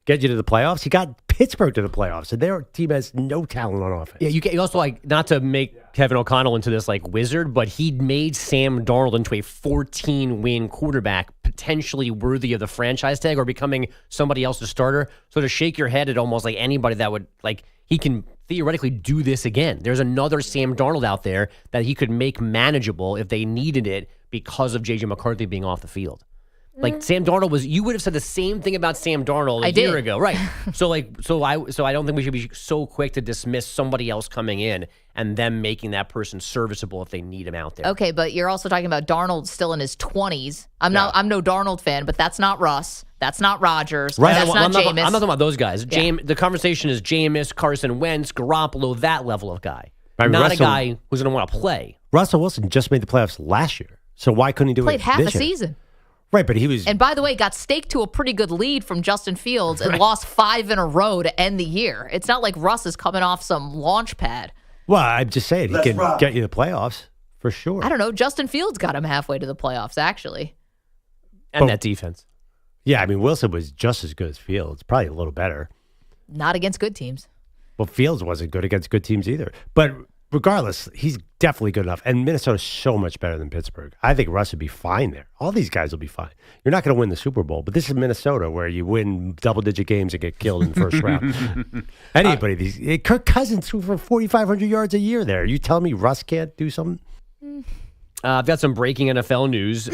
Get you to the playoffs? He got Pittsburgh to the playoffs, and their team has no talent on offense. Yeah, you also, not to make Kevin O'Connell into this wizard, but he made Sam Darnold into a 14-win quarterback, potentially worthy of the franchise tag or becoming somebody else's starter. So to shake your head at almost anybody that would he can theoretically do this again. There's another Sam Darnold out there that he could make manageable if they needed it because of J.J. McCarthy being off the field. Sam Darnold you would have said the same thing about Sam Darnold a year ago. Right. So I don't think we should be so quick to dismiss somebody else coming in and them making that person serviceable if they need him out there. Okay, but you're also talking about Darnold still in his 20s. I'm no Darnold fan, but that's not Russ. That's not Rodgers. Right. That's not Jameis. I'm not talking about those guys. Yeah. The conversation is Jameis, Carson Wentz, Garoppolo, that level of guy. I mean, not a guy who's going to want to play. Russell Wilson just made the playoffs last year. So why couldn't he do Played it half this a year? season. Right, but he was... And by the way, got staked to a pretty good lead from Justin Fields and lost 5 in a row to end the year. It's not like Russ is coming off some launch pad. Well, I'm just saying, he can get you the playoffs for sure. I don't know. Justin Fields got him halfway to the playoffs, actually. And that defense. Yeah, I mean, Wilson was just as good as Fields, probably a little better. Not against good teams. Well, Fields wasn't good against good teams either. But regardless, he's definitely good enough. And Minnesota's so much better than Pittsburgh. I think Russ would be fine there. All these guys will be fine. You're not going to win the Super Bowl, but this is Minnesota where you win double-digit games and get killed in the first round. Anybody, Kirk Cousins threw for 4,500 yards a year there. You tell me Russ can't do something? I've got some breaking NFL news.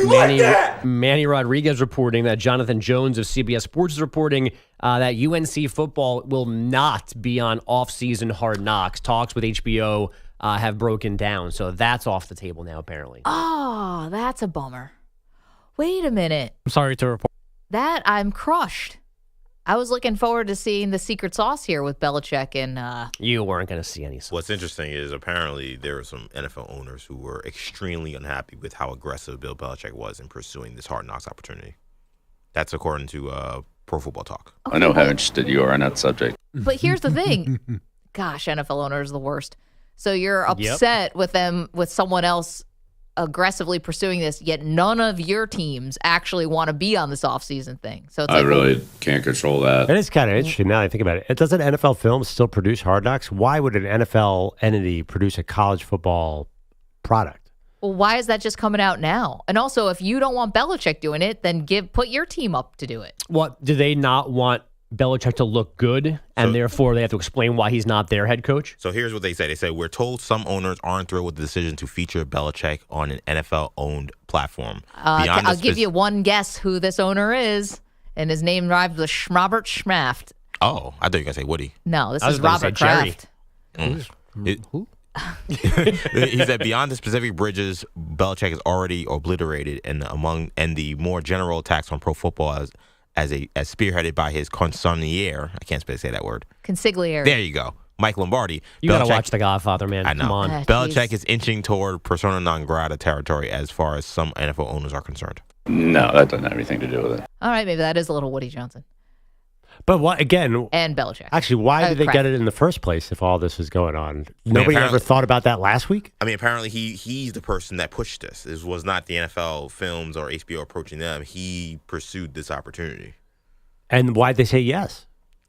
Manny Rodriguez reporting that Jonathan Jones of CBS Sports is reporting that UNC football will not be on off-season Hard Knocks. Talks with HBO have broken down, so that's off the table now, apparently. Oh, that's a bummer. Wait a minute. I'm sorry to report. That I'm crushed. I was looking forward to seeing the secret sauce here with Belichick and You weren't going to see any sauce. What's interesting is apparently there were some NFL owners who were extremely unhappy with how aggressive Bill Belichick was in pursuing this Hard Knocks opportunity. That's according to Pro Football Talk. I know how interested you are in that subject. But here's the thing. Gosh, NFL owners are the worst. So you're upset with them, with someone else aggressively pursuing this, yet none of your teams actually want to be on this offseason thing. So it's I really can't control that. It is kind of interesting now that I think about it. Doesn't NFL Films still produce Hard Knocks? Why would an NFL entity produce a college football product? Well, why is that just coming out now? And also, if you don't want Belichick doing it, then put your team up to do it. What, do they not want Belichick to look good, and therefore they have to explain why he's not their head coach? So here's what they say. They say, we're told some owners aren't thrilled with the decision to feature Belichick on an NFL-owned platform. I'll give you one guess who this owner is, and his name rhymes with Robert Schmaft. Oh, I thought you were going to say Woody. No, this is Robert Kraft. Who? He said, beyond the specific bridges, Belichick is already obliterated, and the more general attacks on pro football as spearheaded by his consigliere. I can't say that word. Consigliere. There you go. Mike Lombardi. You got to watch The Godfather, man. I know. Come on. Belichick is inching toward persona non grata territory as far as some NFL owners are concerned. No, that doesn't have anything to do with it. All right, maybe that is a little Woody Johnson. But what again? And Belichick. Actually, why did they Kraft. get it in the first place if all this was going on? Nobody ever thought about that last week? I mean, apparently he's the person that pushed this. This was not the NFL Films or HBO approaching them. He pursued this opportunity. And why'd they say yes?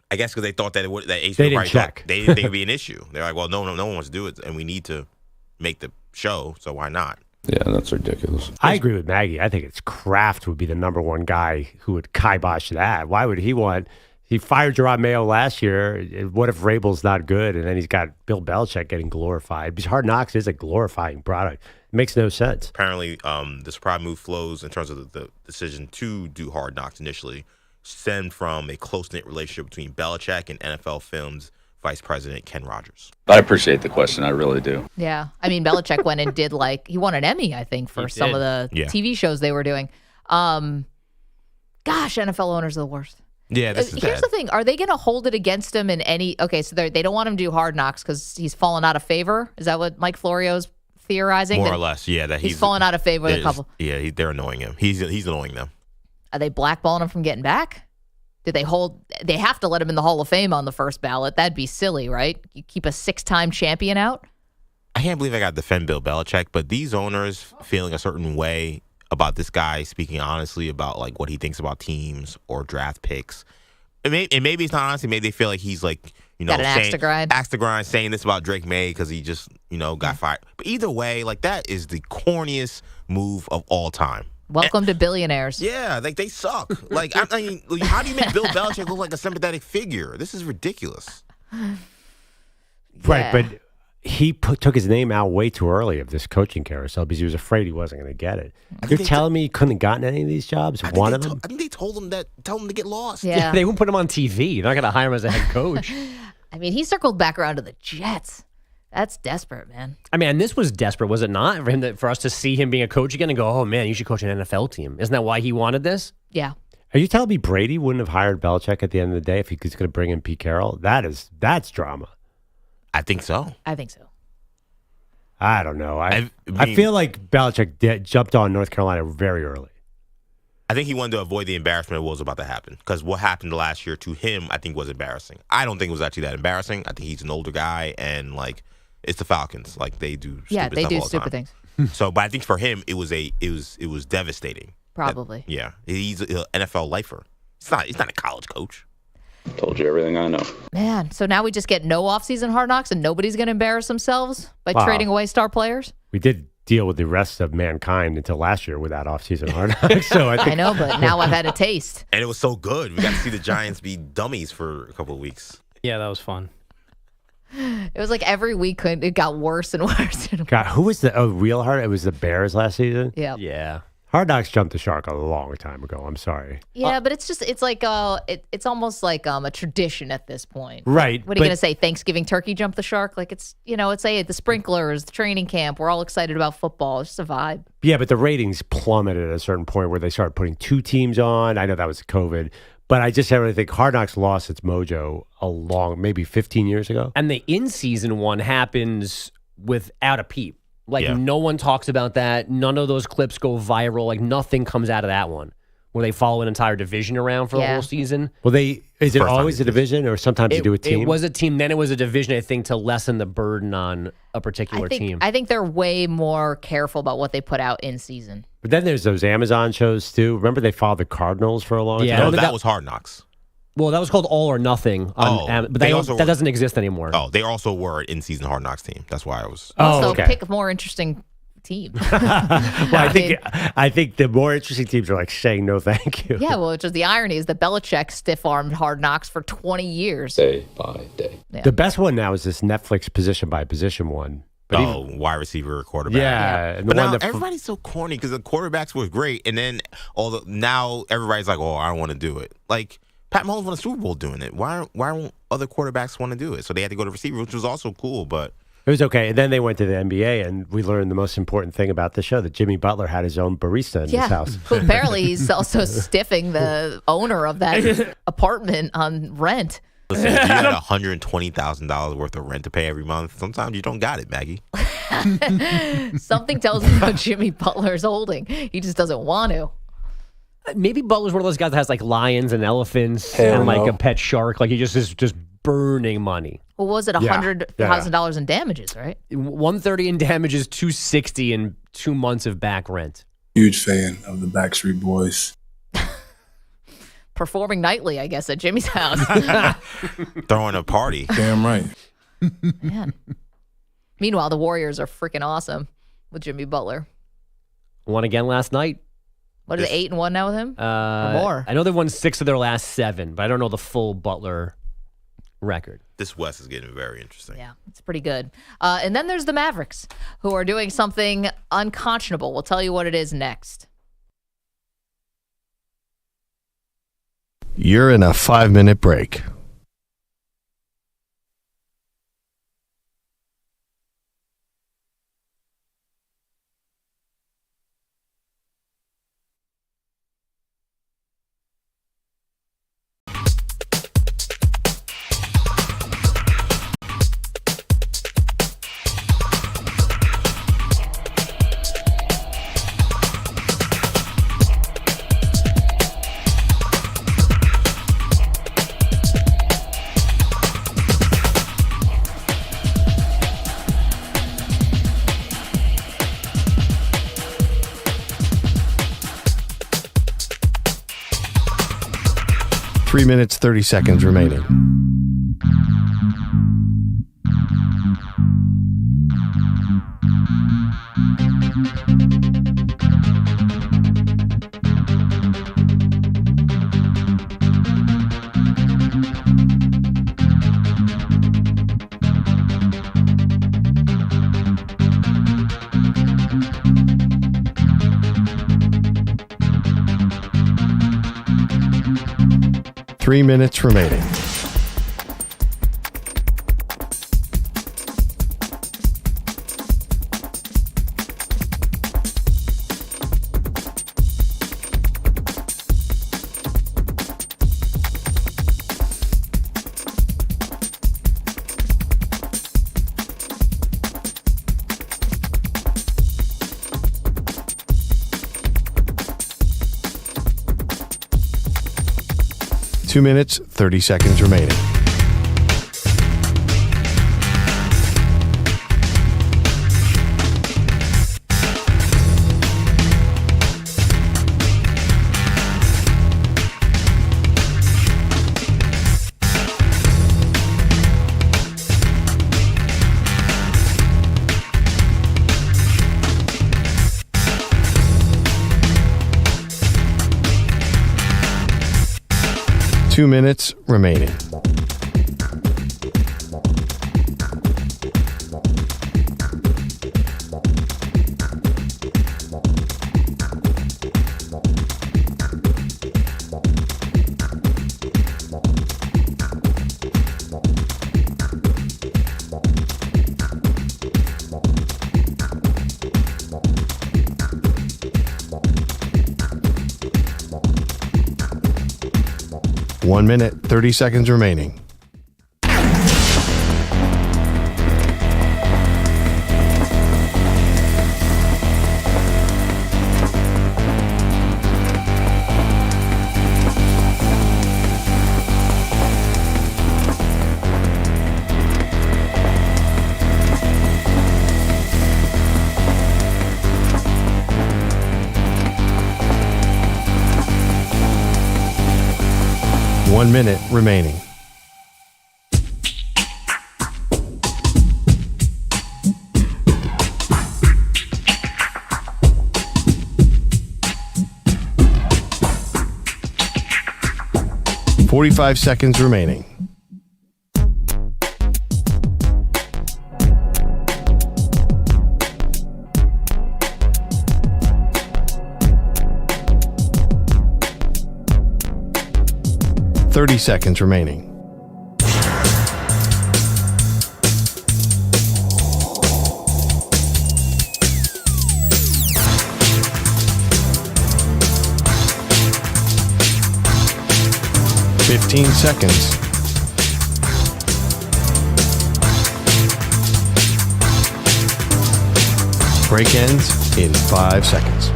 I guess because they thought that HBO They didn't check. They didn't think it'd be an issue. They're like, well, no one wants to do it, and we need to make the show, so why not? Yeah, that's ridiculous. I agree with Maggie. I think it's Kraft would be the number one guy who would kibosh that. Why would he want? He fired Gerard Mayo last year. What if Rabel's not good? And then he's got Bill Belichick getting glorified. Because Hard Knocks is a glorifying product. It makes no sense. Apparently, the surprise move flows in terms of the decision to do Hard Knocks initially stemmed from a close-knit relationship between Belichick and NFL Films Vice President Ken Rogers. I appreciate the question. I really do. Yeah. I mean, Belichick went and did he won an Emmy, I think, for some of the TV shows they were doing. Gosh, NFL owners are the worst. Yeah, this is Here's the thing. Are they going to hold it against him in any... Okay, so they don't want him to do Hard Knocks because he's fallen out of favor? Is that what Mike Florio's theorizing? More or less, yeah. That he's fallen out of favor with a couple. Yeah, they're annoying him. He's annoying them. Are they blackballing him from getting back? Did they hold... They have to let him in the Hall of Fame on the first ballot. That'd be silly, right? You keep a 6-time champion out? I can't believe I got to defend Bill Belichick, but these owners feeling a certain way about this guy speaking honestly about what he thinks about teams or draft picks. And maybe it's not honestly. Maybe they feel like he's got an axe to grind. Axe to grind, saying this about Drake May because he just got fired. But either way, that is the corniest move of all time. Welcome to billionaires. Yeah, they suck. I mean, how do you make Bill Belichick look like a sympathetic figure? This is ridiculous. Right, but he took his name out way too early of this coaching carousel because he was afraid he wasn't going to get it. You're telling me he couldn't have gotten any of these jobs? One of them? I think they told him to get lost. Yeah. They won't put him on TV. They're not going to hire him as a head coach. I mean, he circled back around to the Jets. That's desperate, man. I mean, and this was desperate, was it not? For us to see him being a coach again and go, oh, man, you should coach an NFL team. Isn't that why he wanted this? Yeah. Are you telling me Brady wouldn't have hired Belichick at the end of the day if he was going to bring in Pete Carroll? That's drama. I think so. I think so. I don't know. I feel like Belichick jumped on North Carolina very early. I think he wanted to avoid the embarrassment of what was about to happen because what happened last year to him, I think, was embarrassing. I don't think it was actually that embarrassing. I think he's an older guy and it's the Falcons. They do stupid stuff all the time. things. So, but I think for him, it was devastating. Probably. Yeah, he's an NFL lifer. He's not a college coach. Told you everything I know. Man, so now we just get no offseason Hard Knocks and nobody's going to embarrass themselves by Wow. trading away star players? We did deal with the rest of mankind until last year without offseason Hard Knocks. So I know, but now I've had a taste. And it was so good. We got to see the Giants be dummies for a couple of weeks. Yeah, that was fun. It was like every week it got worse and worse. And God, who was the real hard? It was the Bears last season. Yeah. Yeah. Hard Knocks jumped the shark a long time ago. I'm sorry. Yeah, but it's like it's almost like a tradition at this point. Right. What are you going to say? Thanksgiving turkey jumped the shark? Like it's the sprinklers, the training camp. We're all excited about football. It's just a vibe. Yeah, but the ratings plummeted at a certain point where they started putting 2 teams on. I know that was COVID, but I just really think Hard Knocks lost its mojo maybe 15 years ago. And the in-season one happens without a peep. Like, no one talks about that. None of those clips go viral. Like, nothing comes out of that one where they follow an entire division around for the whole season. Well, is it always a division or sometimes you do a team? It was a team. Then it was a division, I think, to lessen the burden on a particular team. I think they're way more careful about what they put out in season. But then there's those Amazon shows, too. Remember they followed the Cardinals for a long time? No, that was Hard Knocks. Well, that was called All or Nothing. But that doesn't exist anymore. Oh, they also were an in-season Hard Knocks team. That's why I was. Also, pick a more interesting team. Well, I think the more interesting teams are like saying no thank you. Yeah, well, which is the irony is that Belichick stiff-armed Hard Knocks for 20 years. Day by day. Yeah. The best one now is this Netflix position by position one. But wide receiver, quarterback. Yeah. And But now everybody's so corny because the quarterbacks were great, and then now everybody's like, "Oh, I don't want to do it." Like Pat Mahomes won a Super Bowl doing it. Why don't other quarterbacks want to do it? So they had to go to receiver, which was also cool, but. It was okay. And then they went to the NBA, and we learned the most important thing about the show, that Jimmy Butler had his own barista in his house. Who apparently he's also stiffing the owner of that apartment on rent. Listen, if you had $120,000 worth of rent to pay every month, sometimes you don't got it, Maggie. Something tells me what Jimmy Butler's holding. He just doesn't want to. Maybe Butler's one of those guys that has like lions and elephants and like a pet shark. Like he just is just burning money. Well, was it $100,000 in damages, right? $130 in damages, $260 in 2 months of back rent. Huge fan of the Backstreet Boys. Performing nightly, I guess, at Jimmy's house. Throwing a party. Damn right. Man. Meanwhile, the Warriors are freaking awesome with Jimmy Butler. Won again last night. What is it, 8-1 now with him? Or more? I know they won 6 of their last 7, but I don't know the full Butler record. This West is getting very interesting. Yeah, it's pretty good. And then there's the Mavericks, who are doing something unconscionable. We'll tell you what it is next. You're in a 5-minute break. Three minutes, 30 seconds remaining. Three minutes remaining. Two minutes, 30 seconds remaining. 2 minutes remaining. One minute, 30 seconds remaining. One minute remaining. .45 seconds remaining. .30 seconds remaining. .15 seconds. Break ends in 5 seconds.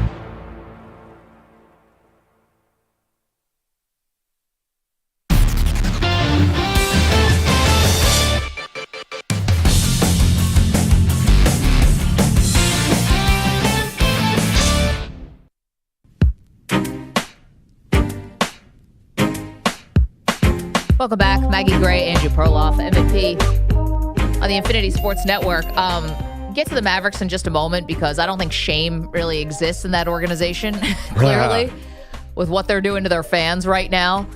Welcome back. Maggie Gray, Andrew Perloff, MVP on the Infinity Sports Network. Get to the Mavericks in just a moment because I don't think shame really exists in that organization, clearly, with what they're doing to their fans right now.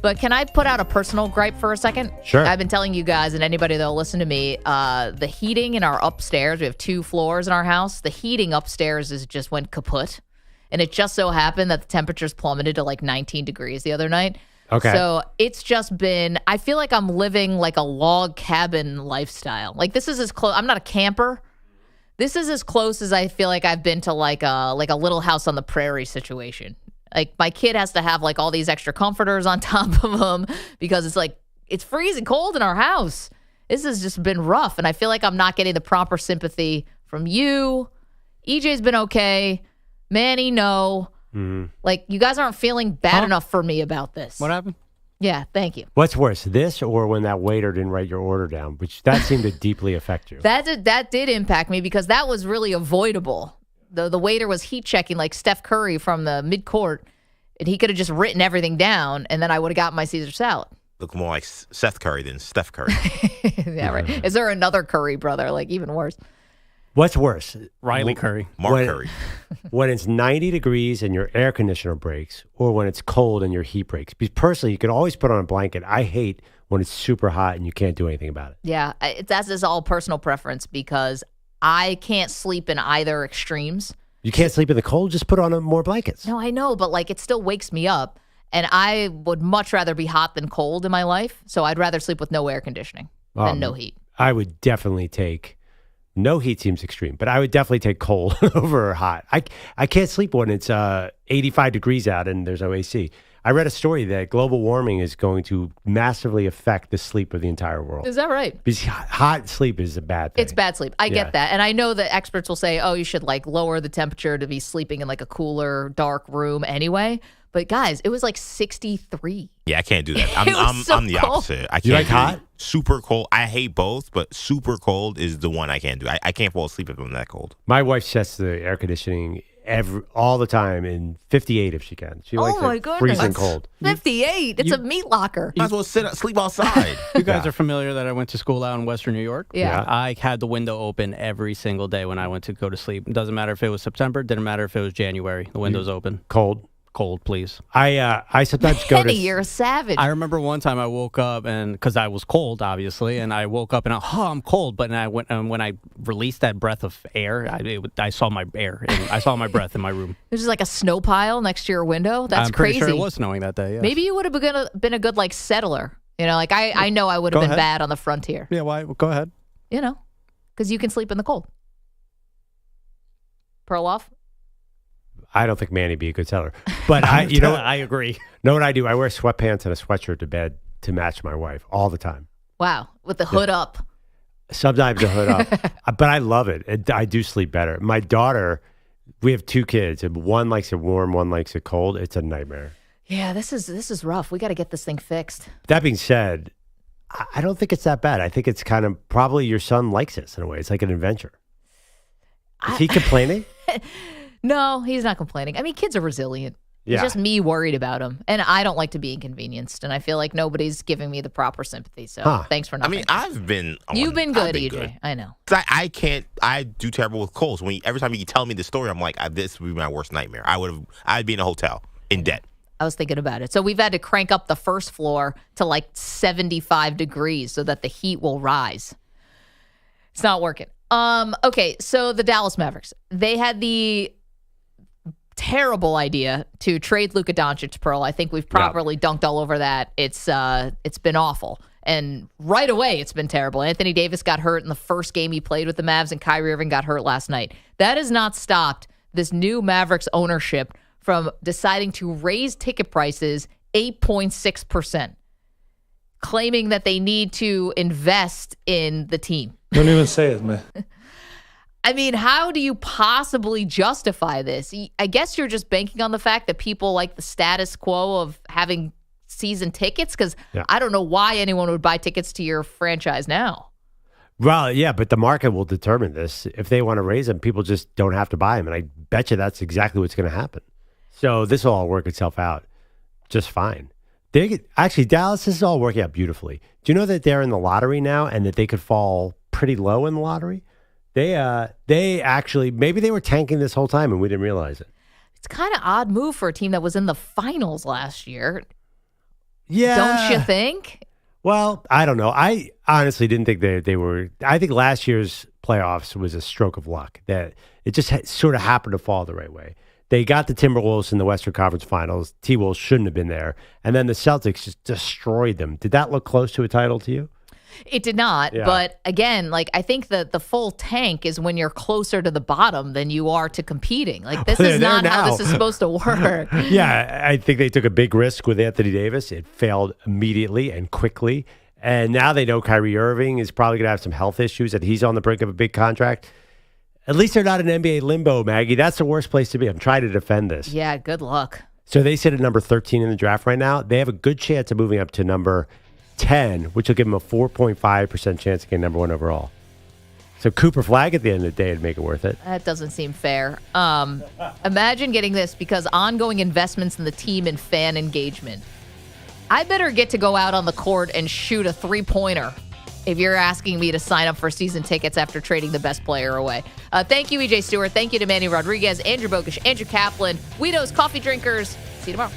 But can I put out a personal gripe for a second? Sure. I've been telling you guys and anybody that'll listen to me, the heating in our upstairs, we have 2 floors in our house. The heating upstairs just went kaput. And it just so happened that the temperatures plummeted to like 19 degrees the other night. Okay. So it's just been, I feel like I'm living like a log cabin lifestyle. Like this is as close, I'm not a camper. This is as close as I feel like I've been to like a little house on the prairie situation. Like my kid has to have like all these extra comforters on top of him because it's like, it's freezing cold in our house. This has just been rough. And I feel like I'm not getting the proper sympathy from you. EJ's been okay. Manny, no. Mm-hmm. Like, you guys aren't feeling bad enough for me about this. What happened? Yeah, thank you. What's worse, this or when that waiter didn't write your order down, which that seemed to deeply affect you? That did impact me because that was really avoidable. The waiter was heat checking like Steph Curry from the midcourt, and he could have just written everything down, and then I would have gotten my Caesar salad. Look more like Seth Curry than Steph Curry. Yeah, right. Is there another Curry brother? Like, even worse. What's worse? Riley Curry. Mark Curry. When it's 90 degrees and your air conditioner breaks, or when it's cold and your heat breaks. Because personally, you can always put on a blanket. I hate when it's super hot and you can't do anything about it. Yeah, that's all personal preference because I can't sleep in either extremes. You can't sleep in the cold? Just put on more blankets. No, I know, but like it still wakes me up. And I would much rather be hot than cold in my life. So I'd rather sleep with no air conditioning than no heat. I would definitely take... No heat seems extreme, but I would definitely take cold over hot. I can't sleep when it's 85 degrees out and there's no AC. I read a story that global warming is going to massively affect the sleep of the entire world. Is that right? Because hot sleep is a bad thing. It's bad sleep. I get that. And I know that experts will say, oh, you should like lower the temperature to be sleeping in like a cooler, dark room anyway. But guys, it was like 63. Yeah, I can't do that. I'm the opposite. I can't you like hot? Super cold. I hate both, but super cold is the one I can't do. I can't fall asleep if I'm that cold. My wife sets the air conditioning all the time in 58 if she can. She likes it freezing cold. 58? It's a meat locker. You might as well sleep outside. You guys are familiar that I went to school out in Western New York? Yeah. I had the window open every single day when I went to go to sleep. It doesn't matter if it was September. Didn't matter if it was January. The window's open. Cold? cold, please. I sometimes go to. Kenny, you're a savage. I remember one time I woke up and because I was cold, obviously, and I woke up and I'm cold. But then I went and when I released that breath of air, I saw my air and I saw my breath in my room. There's like a snow pile next to your window. That's I'm pretty crazy. sure it was snowing that day. Yes. Maybe you would have been a good like settler. You know, like I know I would have been bad on the frontier. Yeah, why? Go ahead. You know, because you can sleep in the cold. Perloff? I don't think Manny'd be a good seller. But I agree. Know what I do? I wear sweatpants and a sweatshirt to bed to match my wife all the time. Wow, with the hood up. Sometimes the hood up. But I love it. I do sleep better. My daughter, we have 2 kids. And one likes it warm, one likes it cold. It's a nightmare. Yeah, this is rough. We got to get this thing fixed. That being said, I don't think it's that bad. I think it's kind of probably your son likes this in a way. It's like an adventure. Is he complaining? No, he's not complaining. I mean, kids are resilient. Yeah. It's just me worried about him. And I don't like to be inconvenienced. And I feel like nobody's giving me the proper sympathy. So thanks for nothing. I mean, You've been good, EJ. I know. I do terrible with colds. Every time you tell me the story, I'm like, this would be my worst nightmare. I'd be in a hotel in debt. I was thinking about it. So we've had to crank up the first floor to like 75 degrees so that the heat will rise. It's not working. Okay, so the Dallas Mavericks, they had the terrible idea to trade Luka Doncic, Pearl. I think we've properly dunked all over that. It's been awful. And right away, it's been terrible. Anthony Davis got hurt in the first game he played with the Mavs, and Kyrie Irving got hurt last night. That has not stopped this new Mavericks ownership from deciding to raise ticket prices 8.6%, claiming that they need to invest in the team. Don't even say it, man. I mean, how do you possibly justify this? I guess you're just banking on the fact that people like the status quo of having season tickets, because I don't know why anyone would buy tickets to your franchise now. Well, yeah, but the market will determine this. If they want to raise them, people just don't have to buy them. And I bet you that's exactly what's going to happen. So this will all work itself out just fine. Actually, Dallas, this is all working out beautifully. Do you know that they're in the lottery now and that they could fall pretty low in the lottery? They actually, maybe they were tanking this whole time and we didn't realize it. It's kind of odd move for a team that was in the finals last year. Yeah. Don't you think? Well, I don't know. I honestly didn't think they were. I think last year's playoffs was a stroke of luck that it just sort of happened to fall the right way. They got the Timberwolves in the Western Conference Finals. T-Wolves shouldn't have been there. And then the Celtics just destroyed them. Did that look close to a title to you? It did not. Yeah. But again, like I think that the full tank is when you're closer to the bottom than you are to competing. Like this is not how this is supposed to work. Yeah, I think they took a big risk with Anthony Davis. It failed immediately and quickly. And now they know Kyrie Irving is probably going to have some health issues and he's on the brink of a big contract. At least they're not in NBA limbo, Maggie. That's the worst place to be. I'm trying to defend this. Yeah, good luck. So they sit at number 13 in the draft right now. They have a good chance of moving up to number 10, which will give them a 4.5% chance of getting number 1 overall. So Cooper Flag at the end of the day would make it worth it. That doesn't seem fair. Imagine getting this because ongoing investments in the team and fan engagement. I better get to go out on the court and shoot a 3-pointer if you're asking me to sign up for season tickets after trading the best player away. Thank you, EJ Stewart. Thank you to Manny Rodriguez, Andrew Bogusch, Andrew Kaplan, Guido's Coffee Drinkers. See you tomorrow.